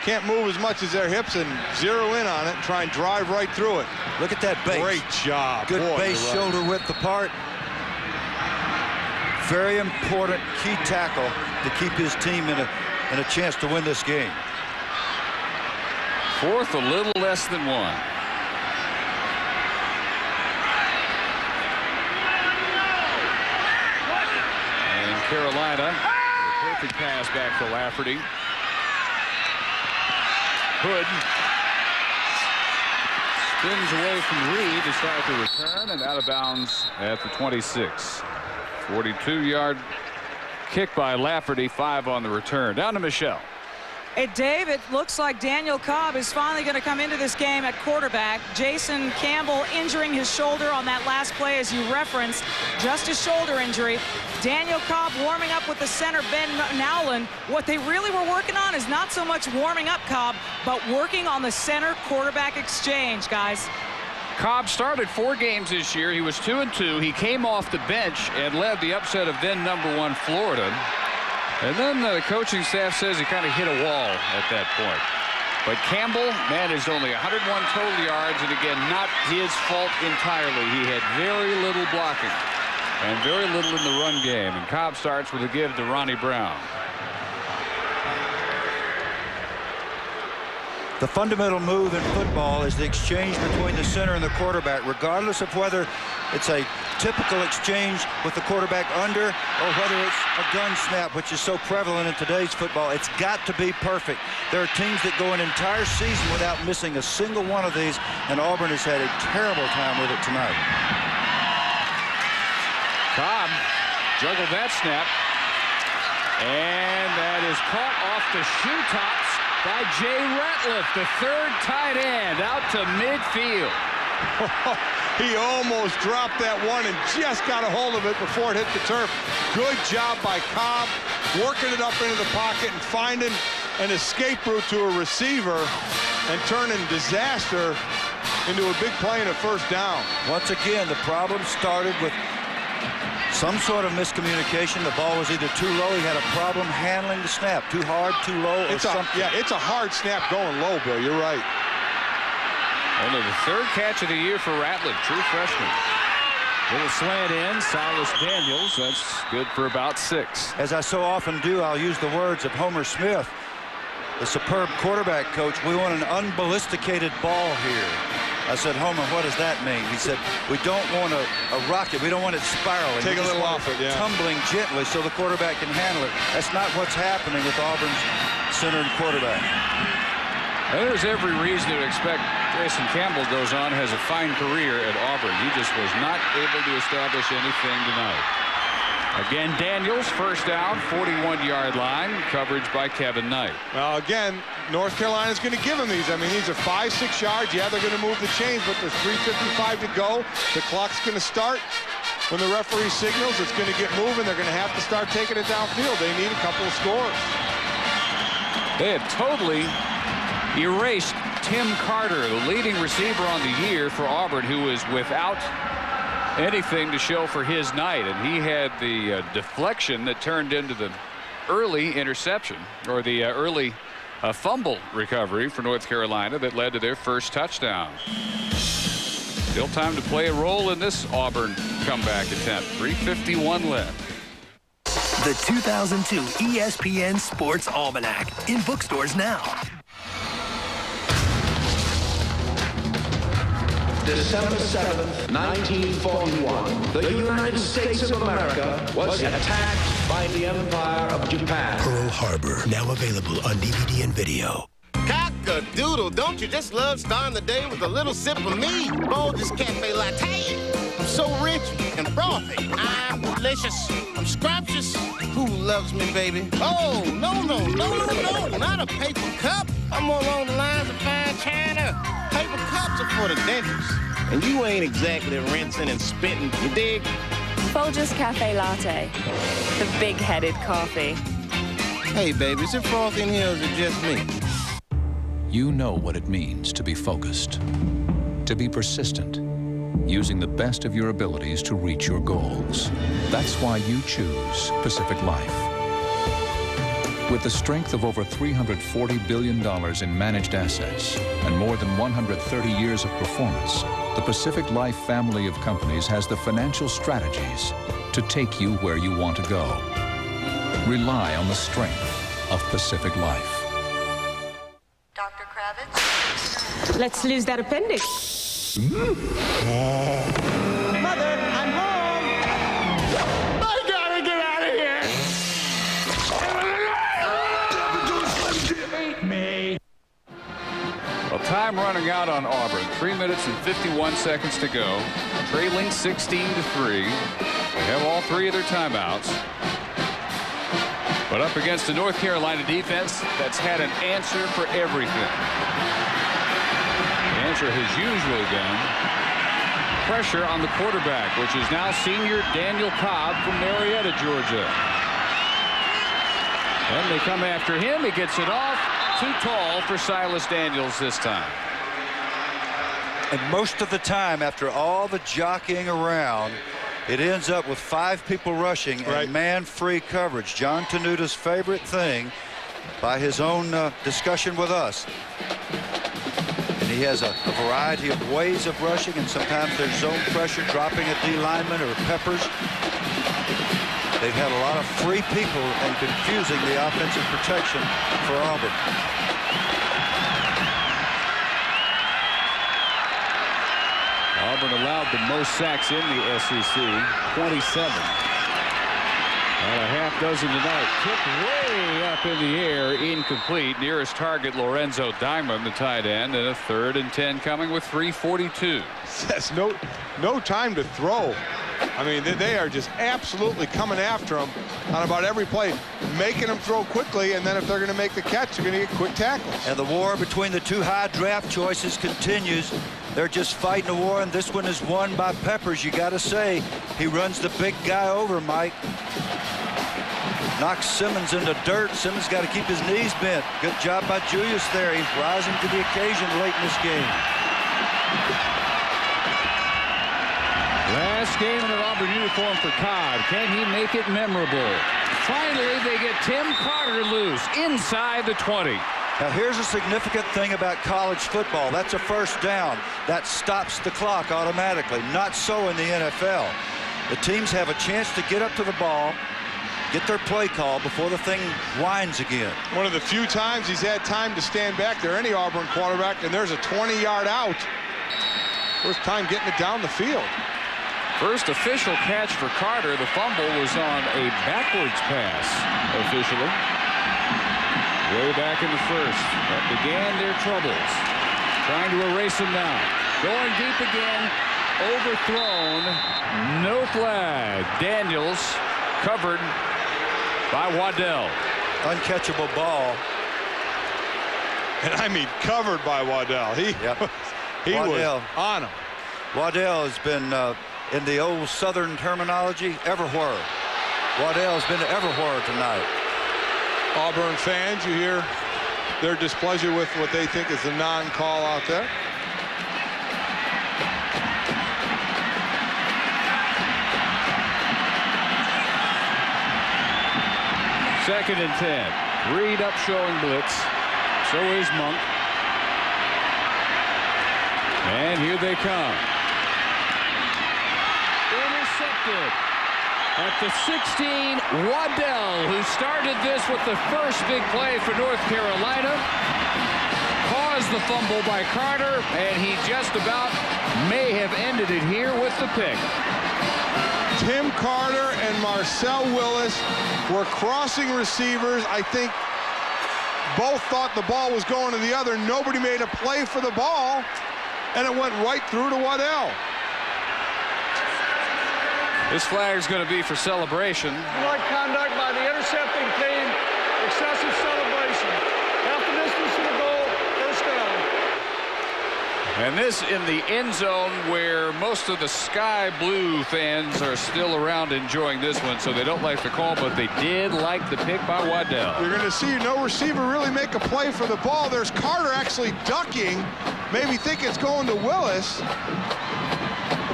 Can't move as much as their hips and zero in on it and try and drive right through it. Look at that base. Great job. Good boy, base, shoulder width apart. Very important key tackle to keep his team in a chance to win this game. Fourth, a little less than 1. And Carolina, a perfect pass back to Lafferty. Hood spins away from Reed to start the return and out of bounds at the 26. 42-yard kick by Lafferty, 5 on the return. Down to Michelle. Hey, Dave, it looks like Daniel Cobb is finally going to come into this game at quarterback. Jason Campbell injuring his shoulder on that last play, as you referenced, just a shoulder injury. Daniel Cobb warming up with the center, Ben Nowlin. What they really were working on is not so much warming up Cobb, but working on the center quarterback exchange, guys. Cobb started 4 games this year. He was 2-2. He came off the bench and led the upset of then #1 Florida. And then the coaching staff says he kind of hit a wall at that point. But Campbell managed only 101 total yards, and again, not his fault entirely. He had very little blocking and very little in the run game. And Cobb starts with a give to Ronnie Brown. The fundamental move in football is the exchange between the center and the quarterback, regardless of whether it's a typical exchange with the quarterback under or whether it's a gun snap, which is so prevalent in today's football. It's got to be perfect. There are teams that go an entire season without missing a single one of these, and Auburn has had a terrible time with it tonight. Cobb juggled that snap, and that is caught off the shoe tops by Jay Ratliff, the 3rd tight end, out to midfield. He almost dropped that one and just got a hold of it before it hit the turf. Good job by Cobb, working it up into the pocket and finding an escape route to a receiver and turning disaster into a big play and a first down. Once again, the problem started with some sort of miscommunication. The ball was either too low, he had a problem handling the snap, too hard, too low, or something. Yeah, it's a hard snap going low, Bill. You're right. Only the 3rd catch of the year for Ratliff, true freshman. Little slant in, Silas Daniels. That's good for about 6. As I so often do, I'll use the words of Homer Smith, the superb quarterback coach. We want an unballisticated ball here. I said, Homer, what does that mean? He said, we don't want a rocket. We don't want it spiraling. Take a little off it, yeah. Tumbling gently so the quarterback can handle it. That's not what's happening with Auburn's center and quarterback. There's every reason to expect Jason Campbell goes on, has a fine career at Auburn. He just was not able to establish anything tonight. Again, Daniels, first down, 41-yard line, coverage by Kevin Knight. Well, again, North Carolina's going to give him these. I mean, these are 5-6 yards. Yeah, they're going to move the chains, but there's 3:55 to go. The clock's going to start. When the referee signals, it's going to get moving. They're going to have to start taking it downfield. They need a couple of scores. They had totally erased Tim Carter, the leading receiver on the year for Auburn, who was without anything to show for his night, and he had the deflection that turned into the early interception, or the early fumble recovery for North Carolina that led to their first touchdown. Still time to play a role in this Auburn comeback attempt. 3:51 left. The 2002 ESPN Sports Almanac in bookstores now. December 7th, 1941, the United States of America was attacked by the Empire of Japan. Pearl Harbor, now available on DVD and video. Cock-a-doodle, don't you just love starting the day with a little sip of me? Folgers Cafe Latte. I'm so rich and frothy. I'm delicious. I'm scrumptious. Who loves me, baby? Oh, no, not a paper cup. I'm more along the lines of fine china. Paper cups are for the dentist. And you ain't exactly rinsing and spitting, you dig? Folgers Cafe Latte. The big-headed coffee. Hey, baby, is it frothy in here or is it just me? You know what it means to be focused, to be persistent, using the best of your abilities to reach your goals. That's why you choose Pacific Life. With the strength of over $340 billion in managed assets and more than 130 years of performance, the Pacific Life family of companies has the financial strategies to take you where you want to go. Rely on the strength of Pacific Life. Dr. Kravitz? Let's lose that appendix. Mother, I'm home! I gotta get out of here! Well, time running out on Auburn. 3 minutes and 51 seconds to go. Trailing 16-3. They have all 3 of their timeouts. But up against the North Carolina defense that's had an answer for everything. The answer has usually been pressure on the quarterback, which is now senior Daniel Cobb from Marietta, Georgia. And they come after him. He gets it off. Too tall for Silas Daniels this time. And most of the time, after all the jockeying around, it ends up with 5 people rushing and man-free coverage. John Tenuta's favorite thing, by his own discussion with us. And he has a variety of ways of rushing, and sometimes there's zone pressure, dropping a D lineman or peppers. They've had a lot of free people and confusing the offensive protection for Auburn. Auburn allowed the most sacks in the SEC, 27. And a half dozen tonight. Kick way up in the air, incomplete. Nearest target, Lorenzo Diamond, the tight end, and a 3rd and 10 coming with 3:42. That's no time to throw. I mean, they are just absolutely coming after him on about every play, making them throw quickly, and then if they're going to make the catch, they're going to get quick tackles. And the war between the 2 high draft choices continues. They're just fighting a war, and this one is won by Peppers. You got to say, he runs the big guy over, Mike. Knocks Simmons into dirt. Simmons got to keep his knees bent. Good job by Julius there. He's rising to the occasion late in this game. Last game in an Auburn uniform for Cobb. Can he make it memorable? Finally, they get Tim Carter loose inside the 20. Now here's a significant thing about college football. That's a first down. That stops the clock automatically. Not so in the NFL. The teams have a chance to get up to the ball, get their play call before the thing winds again. One of the few times he's had time to stand back there, any Auburn quarterback, and there's a 20-yard out. First time getting it down the field. First official catch for Carter. The fumble was on a backwards pass officially. Way back in the first. That began their troubles. Trying to erase them now. Going deep again. Overthrown. No flag. Daniels covered by Waddell. Uncatchable ball. And I mean covered by Waddell. He was on him. Waddell has been, in the old Southern terminology, everywhere. Waddell's been everywhere tonight. Auburn fans, you hear their displeasure with what they think is a non-call out there. Second and 10. Reed up showing blitz. So is Monk. And here they come. Intercepted. At the 16, Waddell, who started this with the first big play for North Carolina, caused the fumble by Carter, and he just about may have ended it here with the pick. Tim Carter and Marcel Willis were crossing receivers. I think both thought the ball was going to the other. Nobody made a play for the ball, and it went right through to Waddell. This flag is going to be for celebration. Like conduct by the intercepting team. Excessive celebration. Half the distance to the goal. First down. And this in the end zone where most of the Sky Blue fans are still around enjoying this one, so they don't like the call, but they did like the pick by Waddell. You're going to see no receiver really make a play for the ball. There's Carter actually ducking. Maybe think it's going to Willis.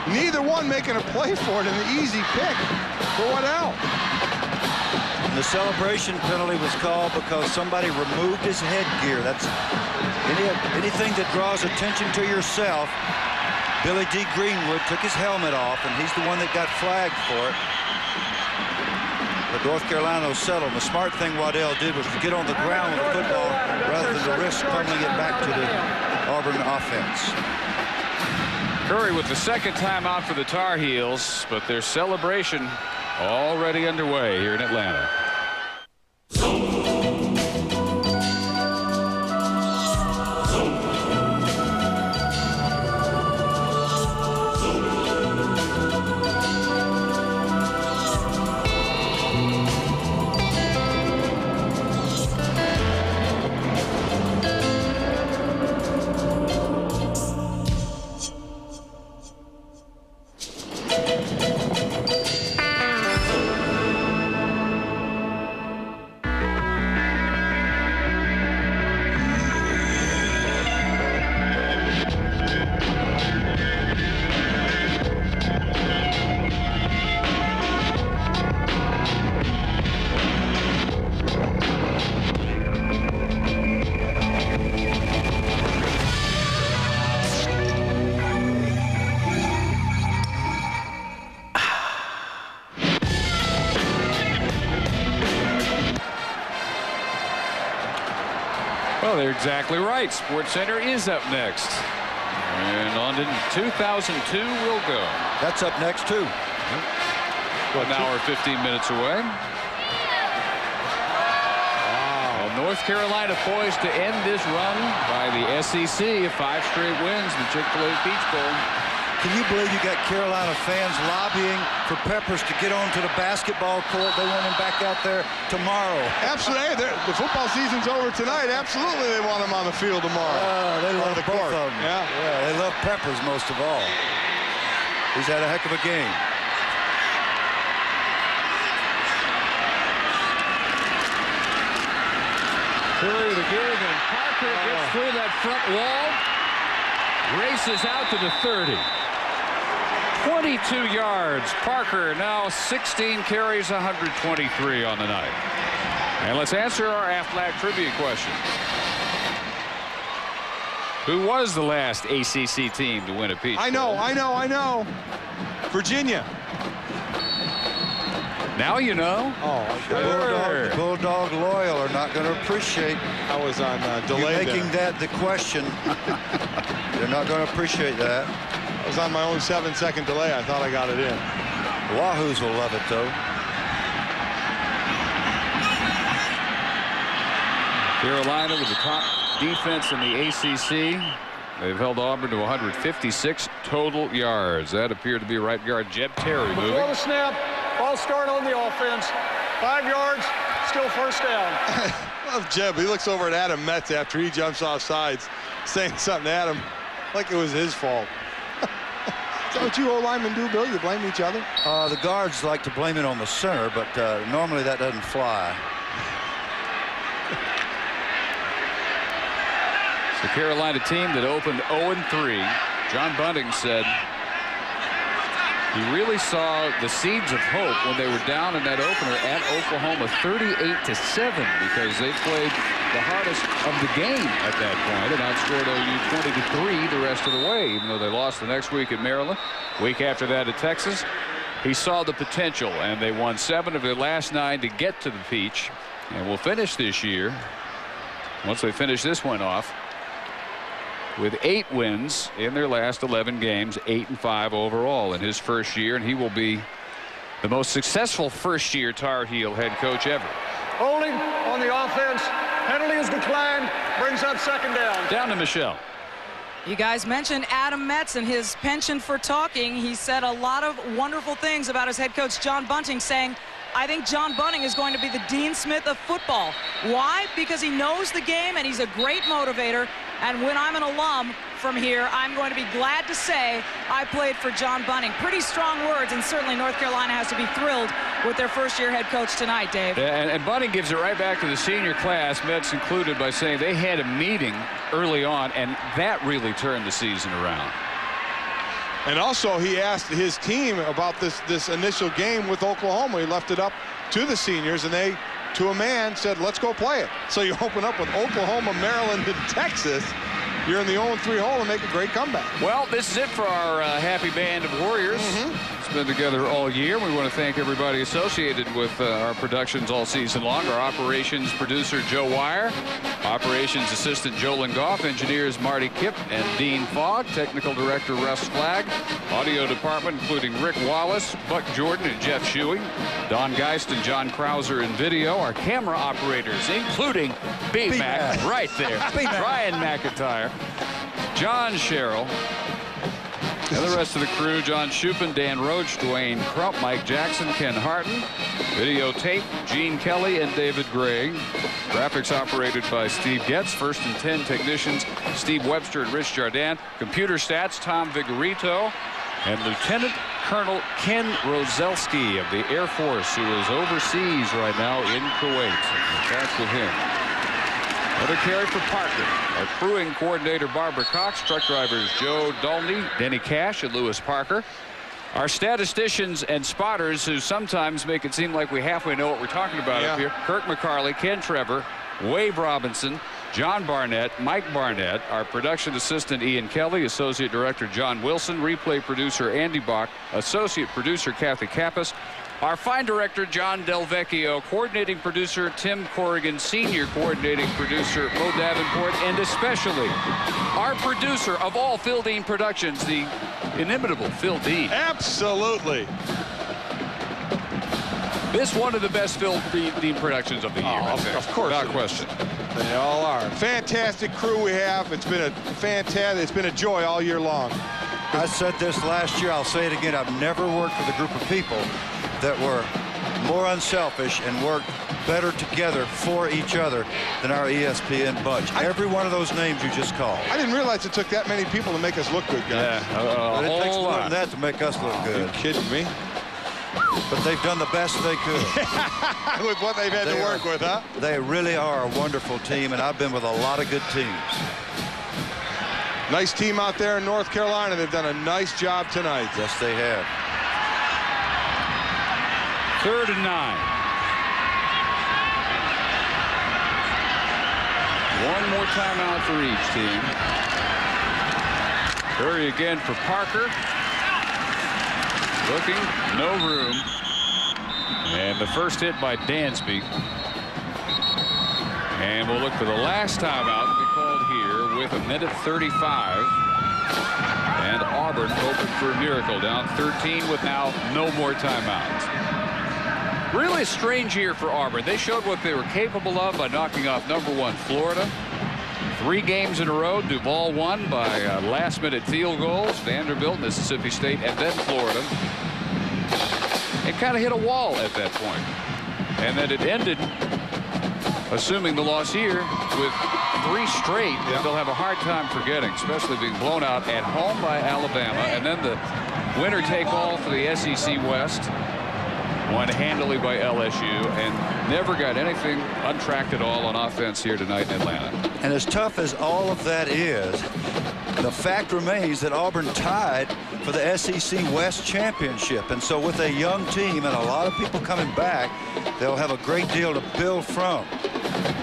Neither one making a play for it, and the easy pick for Waddell. The celebration penalty was called because somebody removed his headgear. That's anything that draws attention to yourself. Billy D. Greenwood took his helmet off, and he's the one that got flagged for it. But North Carolina will settle. The smart thing Waddell did was to get on the ground with the football rather than to risk fumbling it back to the Auburn offense. Curry with the second time out for the Tar Heels, but their celebration already underway here in Atlanta. Well, they're exactly right. SportsCenter is up next. And on to 2002 will go. That's up next, too. An hour, 15 minutes away. Wow. Well, North Carolina poised to end this run by the SEC. 5 straight wins, the Chick-fil-A Peach Bowl. Can you believe you got Carolina fans lobbying for Peppers to get onto the basketball court? They want him back out there tomorrow. Absolutely. Hey, the football season's over tonight. Absolutely, they want him on the field tomorrow. They love the both court. of them. Yeah, they love Peppers most of all. He's had a heck of a game. Curry to give, and Parker gets through that front wall. Races out to the 30. 22 yards. Parker now 16 carries, 123 on the night. And let's answer our Aflac trivia question. Who was the last ACC team to win a Peach Bowl? I know. Virginia. Now you know. Oh, sure. The Bulldog loyal are not going to appreciate. I was on delay. You making that the question. They're not going to appreciate that. I was on my own 7-second delay. I thought I got it in. The Wahoos will love it, though. Carolina with the top defense in the ACC. They've held Auburn to 156 total yards. That appeared to be right guard Jeb Terry moving. Before the snap, false start on the offense. 5 yards, still first down. Love Jeb. He looks over at Adam Metz after he jumps off sides, saying something to Adam like it was his fault. Is that what you O-linemen do, Bill? You blame each other? The guards like to blame it on the center, but normally that doesn't fly. The Carolina team that opened 0-3. John Bunting said he really saw the seeds of hope when they were down in that opener at Oklahoma 38-7 because they played the hardest of the game at that point and outscored OU 20-3 the rest of the way, even though they lost the next week at Maryland. Week after that at Texas. He saw the potential, and they won 7 of their last 9 to get to the Peach, and will finish this year, once they finish this one off, with 8 wins in their last 11 games, 8-5 overall in his first year, and he will be the most successful first-year Tar Heel head coach ever. Holding on the offense. Penalty is declined. Brings up second down. Down to Michelle. You guys mentioned Adam Metz and his penchant for talking. He said a lot of wonderful things about his head coach, John Bunting, saying, I think John Bunting is going to be the Dean Smith of football. Why? Because he knows the game and he's a great motivator. And when I'm an alum from here, I'm going to be glad to say I played for John Bunting. Pretty strong words, and certainly North Carolina has to be thrilled with their first-year head coach tonight, Dave. And Bunting gives it right back to the senior class, Metz included, by saying they had a meeting early on, and that really turned the season around. And also, he asked his team about this initial game with Oklahoma. He left it up to the seniors, and they, to a man, said, let's go play it. So you open up with Oklahoma, Maryland, and Texas. You're in the 0-3 hole and make a great comeback. Well, this is it for our happy band of Warriors. It's been together all year. We want to thank everybody associated with our productions all season long. Our operations producer, Joe Wire. Operations assistant, Jolyn Goff. Engineers, Marty Kipp and Dean Fogg. Technical director, Russ Flagg. Audio department, including Rick Wallace, Buck Jordan, and Jeff Shuey. Don Geist and John Krauser in video. Our camera operators, including B-Mac, right there. Ryan McIntyre. John Sherrill. And the rest of the crew, John Shupin, Dan Roach, Dwayne Crump, Mike Jackson, Ken Harton. Videotape, Gene Kelly and David Gray. Graphics operated by Steve Getz. 1st and 10 technicians, Steve Webster and Rich Jardin. Computer stats, Tom Vigorito. And Lieutenant Colonel Ken Rozelski of the Air Force, who is overseas right now in Kuwait. That's with him. Another carry for Parker. Our crewing coordinator, Barbara Cox. Truck drivers, Joe Dolney, Denny Cash, and Lewis Parker. Our statisticians and spotters, who sometimes make it seem like we halfway know what we're talking about up here. Kirk McCarley, Ken Trevor, Wade Robinson, John Barnett, Mike Barnett. Our production assistant, Ian Kelly. Associate director, John Wilson. Replay producer, Andy Bach. Associate producer, Kathy Kappas. Our fine director, John Del Vecchio. Coordinating producer, Tim Corrigan. Senior coordinating producer, Mo Davenport. And especially our producer of all Phil Dean Productions, the inimitable Phil Dean. Absolutely. This one of the best Phil Dean Productions of the year. Of course. Without question. They all are. Fantastic crew we have. It's been it's been a joy all year long. I said this last year. I'll say it again. I've never worked with a group of people that were more unselfish and worked better together for each other than our ESPN bunch. Every one of those names you just called. I didn't realize it took that many people to make us look good, guys. Yeah, but it takes more than that to make us look good. Are you kidding me? But they've done the best they could. With what they've had to work with, huh? They really are a wonderful team, and I've been with a lot of good teams. Nice team out there in North Carolina. They've done a nice job tonight. Yes, they have. 3rd and 9. 1 more more timeout for each team. Curry again for Parker. Looking, no room. And the first hit by Dansby. And we'll look for the last timeout to be called here with 1:35. And Auburn hoping for a miracle, down 13 with now no more timeouts. Really a strange year for Auburn. They showed what they were capable of by knocking off #1 Florida. 3 games in a row. Duval won by last-minute field goals. Vanderbilt, Mississippi State, and then Florida. It kind of hit a wall at that point. And then it ended, assuming the loss here, with 3 straight that they'll have a hard time forgetting, especially being blown out at home by Alabama. And then the winner-take-all for the SEC West. Won handily by LSU and never got anything untracked at all on offense here tonight in Atlanta. And as tough as all of that is, the fact remains that Auburn tied for the SEC West Championship. And so with a young team and a lot of people coming back, they'll have a great deal to build from.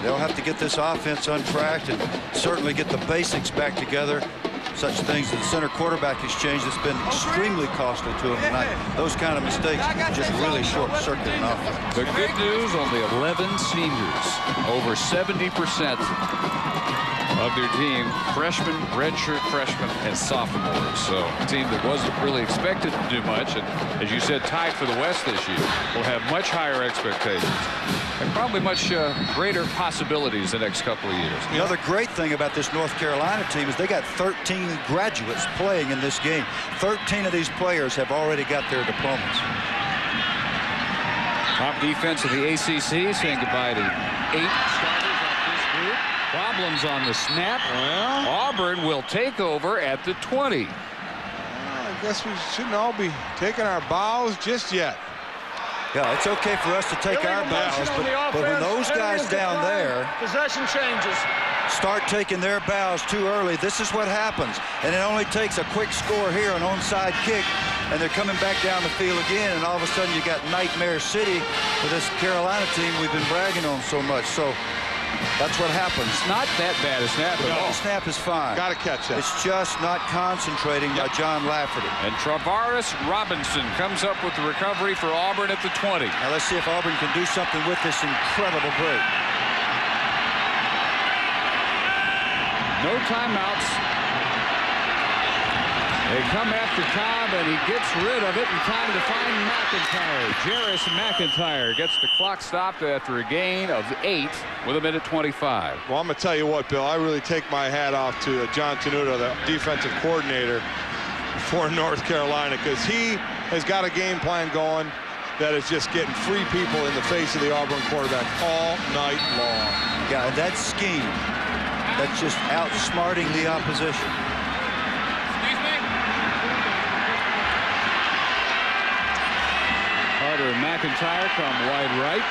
They'll have to get this offense untracked and certainly get the basics back together. Such things as the center quarterback exchange that's been extremely costly to them tonight. Those kind of mistakes just really short-circuit an offense. The good news, only 11 seniors, over 70% of their team, freshmen, redshirt freshmen, and sophomores. So a team that wasn't really expected to do much, and as you said, tied for the West this year, will have much higher expectations and probably much greater possibilities the next couple of years. The other great thing about this North Carolina team is they got 13 graduates playing in this game. 13 of these players have already got their diplomas. Top defense of the ACC saying goodbye to 8 starters off this group. Problems on the snap. Well, Auburn will take over at the 20. I guess we shouldn't all be taking our bows just yet. Yeah, it's okay for us to take our bows, but when those guys down there possession changes, start taking their bows too early, this is what happens. And it only takes a quick score here, an onside kick, and they're coming back down the field again, and all of a sudden you got Nightmare City with this Carolina team we've been bragging on so much. So that's what happens. It's not that bad a snap at all. The snap is fine. Got to catch that. It's just not concentrating by John Lafferty. And Travaris Robinson comes up with the recovery for Auburn at the 20. Now let's see if Auburn can do something with this incredible break. No timeouts. They come after Cobb, and he gets rid of it in time to find McIntyre. Jarris McIntyre gets the clock stopped after a gain of 8 with 1:25. Well, I'm going to tell you what, Bill, I really take my hat off to John Tenuta, the defensive coordinator for North Carolina, because he has got a game plan going that is just getting free people in the face of the Auburn quarterback all night long. Yeah, and that scheme, that's just outsmarting the opposition. Carter and McIntyre come wide right.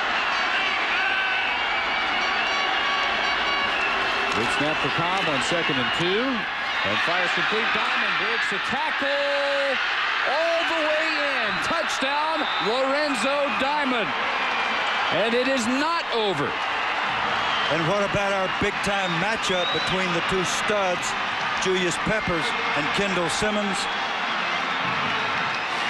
Good snap for Cobb on 2nd and 2. And fires complete. Diamond breaks the tackle all the way in. Touchdown, Lorenzo Diamond. And it is not over. And what about our big-time matchup between the two studs, Julius Peppers and Kendall Simmons?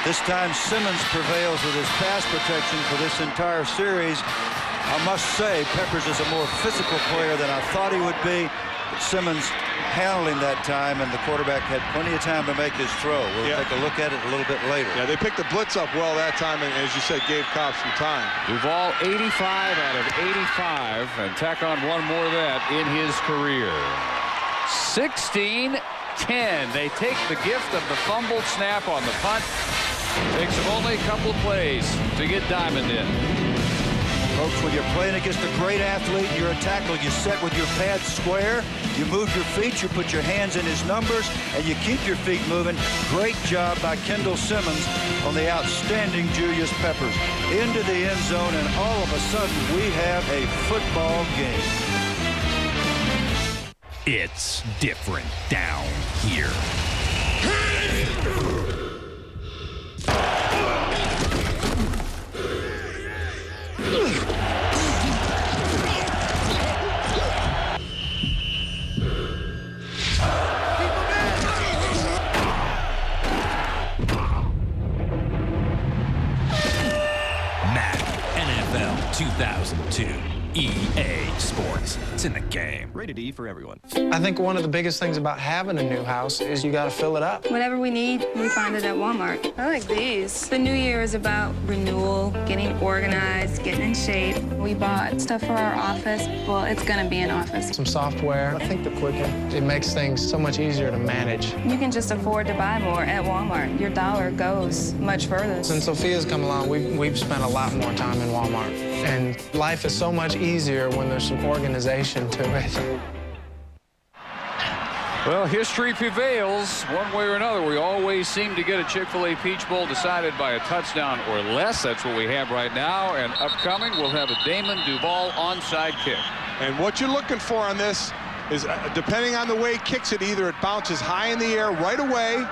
This time Simmons prevails with his pass protection for this entire series. I must say Peppers is a more physical player than I thought he would be. But Simmons handling that time, and the quarterback had plenty of time to make his throw. We'll take a look at it a little bit later. Yeah, they picked the blitz up well that time, and as you said, gave Cobb some time. Duval 85 out of 85, and tack on one more of that in his career. 16-10. They take the gift of the fumbled snap on the punt. Takes them only a couple of plays to get Diamond in. Folks, when you're playing against a great athlete, you're a tackle, you set with your pads square, you move your feet, you put your hands in his numbers, and you keep your feet moving. Great job by Kendall Simmons on the outstanding Julius Peppers. Into the end zone, and all of a sudden, we have a football game. It's different down here. What's in the game? Rated E for everyone. I think one of the biggest things about having a new house is you got to fill it up. Whatever we need, we find it at Walmart. I like these. The new year is about renewal, getting organized, getting in shape. We bought stuff for our office. Well, it's going to be an office. Some software. I think the Quicken, it makes things so much easier to manage. You can just afford to buy more at Walmart. Your dollar goes much further. Since Sophia's come along, we've spent a lot more time in Walmart. And life is so much easier when there's some organization to it. Well, history prevails one way or another. We always seem to get a Chick-fil-A Peach Bowl decided by a touchdown or less. That's what we have right now. And upcoming, we'll have a Damon Duval onside kick. And what you're looking for on this is, depending on the way he kicks it, either it bounces high in the air right away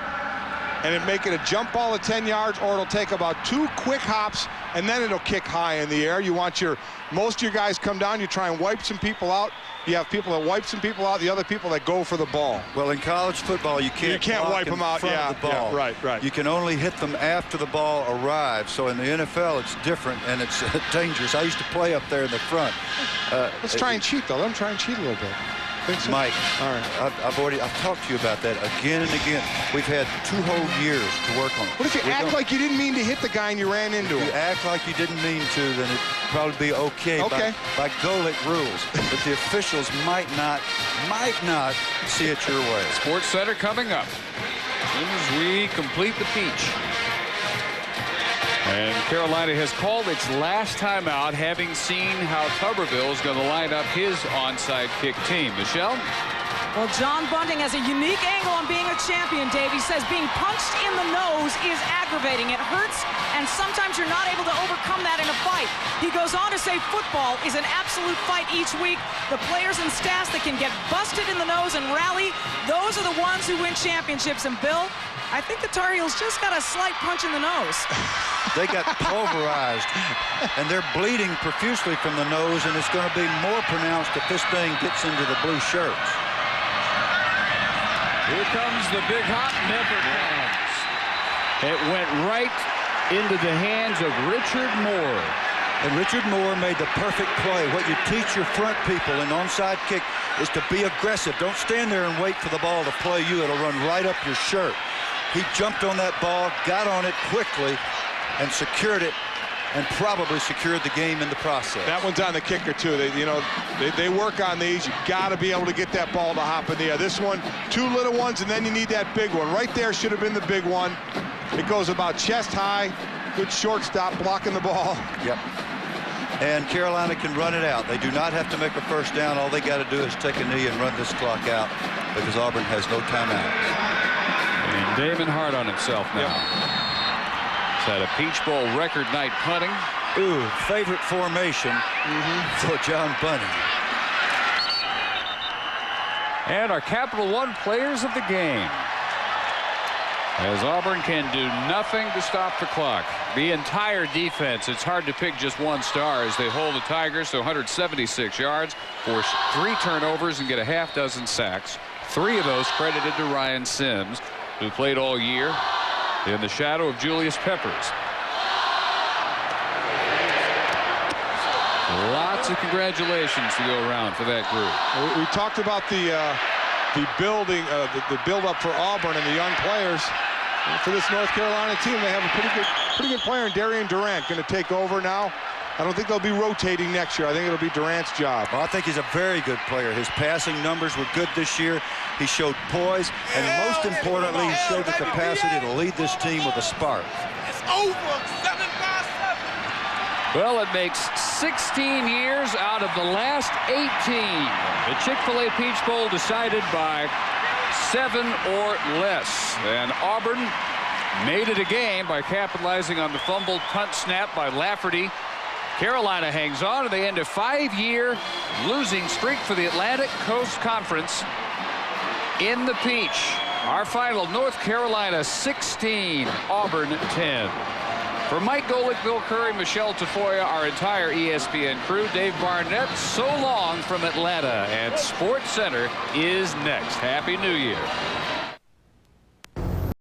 and it make it a jump ball of 10 yards, or it'll take about 2 quick hops and then it'll kick high in the air. You want most of your guys come down, you try and wipe some people out. You have people that wipe some people out, the other people that go for the ball. Well, in college football, you can't wipe them out. Yeah, the ball. Yeah, right. You can only hit them after the ball arrives. So in the NFL, it's different and it's dangerous. I used to play up there in the front. Let's try and cheat, though. Let them try and cheat a little bit. So? Mike, all right. I've talked to you about that again and again. We've had 2 whole years to work on it. What if you act like you didn't mean to hit the guy and you ran into him? If you act like you didn't mean to, then it'd probably be okay. By Golic rules. But the officials might not see it your way. Sports Center coming up as soon as we complete the Peach. And Carolina has called its last timeout, having seen how Tuberville is going to line up his onside kick team. Michelle? Well, John Bunting has a unique angle on being a champion, Dave. He says being punched in the nose is aggravating. It hurts, and sometimes you're not able to overcome that in a fight. He goes on to say football is an absolute fight each week. The players and staffs that can get busted in the nose and rally, those are the ones who win championships. And Bill, I think the Tar Heels just got a slight punch in the nose. They got pulverized, and they're bleeding profusely from the nose, and it's going to be more pronounced if this thing gets into the blue shirts. Here comes the big hop, never comes. It went right into the hands of Richard Moore. And Richard Moore made the perfect play. What you teach your front people in onside kick is to be aggressive. Don't stand there and wait for the ball to play you. It'll run right up your shirt. He jumped on that ball, got on it quickly, and secured it, and probably secured the game in the process. That one's on the kicker, too. They work on these. You got to be able to get that ball to hop in the air. This one, 2 little ones, and then you need that big one. Right there should have been the big one. It goes about chest high. Good shortstop blocking the ball. Yep. And Carolina can run it out. They do not have to make a first down. All they got to do is take a knee and run this clock out, because Auburn has no timeouts. And Damon hard on himself now. He's had a Peach Bowl record night punting. Ooh, favorite formation for John Bunting. And our Capital One players of the game, as Auburn can do nothing to stop the clock. The entire defense, it's hard to pick just one star as they hold the Tigers to 176 yards, force 3 turnovers, and get a half-dozen sacks. 3 of those credited to Ryan Sims, who played all year in the shadow of Julius Peppers. Lots of congratulations to go around for that group. We talked about the build-up for Auburn and the young players. For this North Carolina team, they have a pretty good player in Darian Durant going to take over now. I don't think they'll be rotating next year. I think it'll be Durant's job. Well, I think he's a very good player. His passing numbers were good this year. He showed poise, and most importantly, he showed the capacity to lead this team with a spark. It's over. 7-5-7. Well, it makes 16 years out of the last 18. The Chick-fil-A Peach Bowl decided by 7 or less. And Auburn made it a game by capitalizing on the fumbled punt snap by Lafferty. Carolina hangs on, and they end a 5-year losing streak for the Atlantic Coast Conference in the Peach. Our final, North Carolina 16, Auburn 10. For Mike Golic, Bill Curry, Michelle Tafoya, our entire ESPN crew, Dave Barnett, so long from Atlanta, and Sports Center is next. Happy New Year.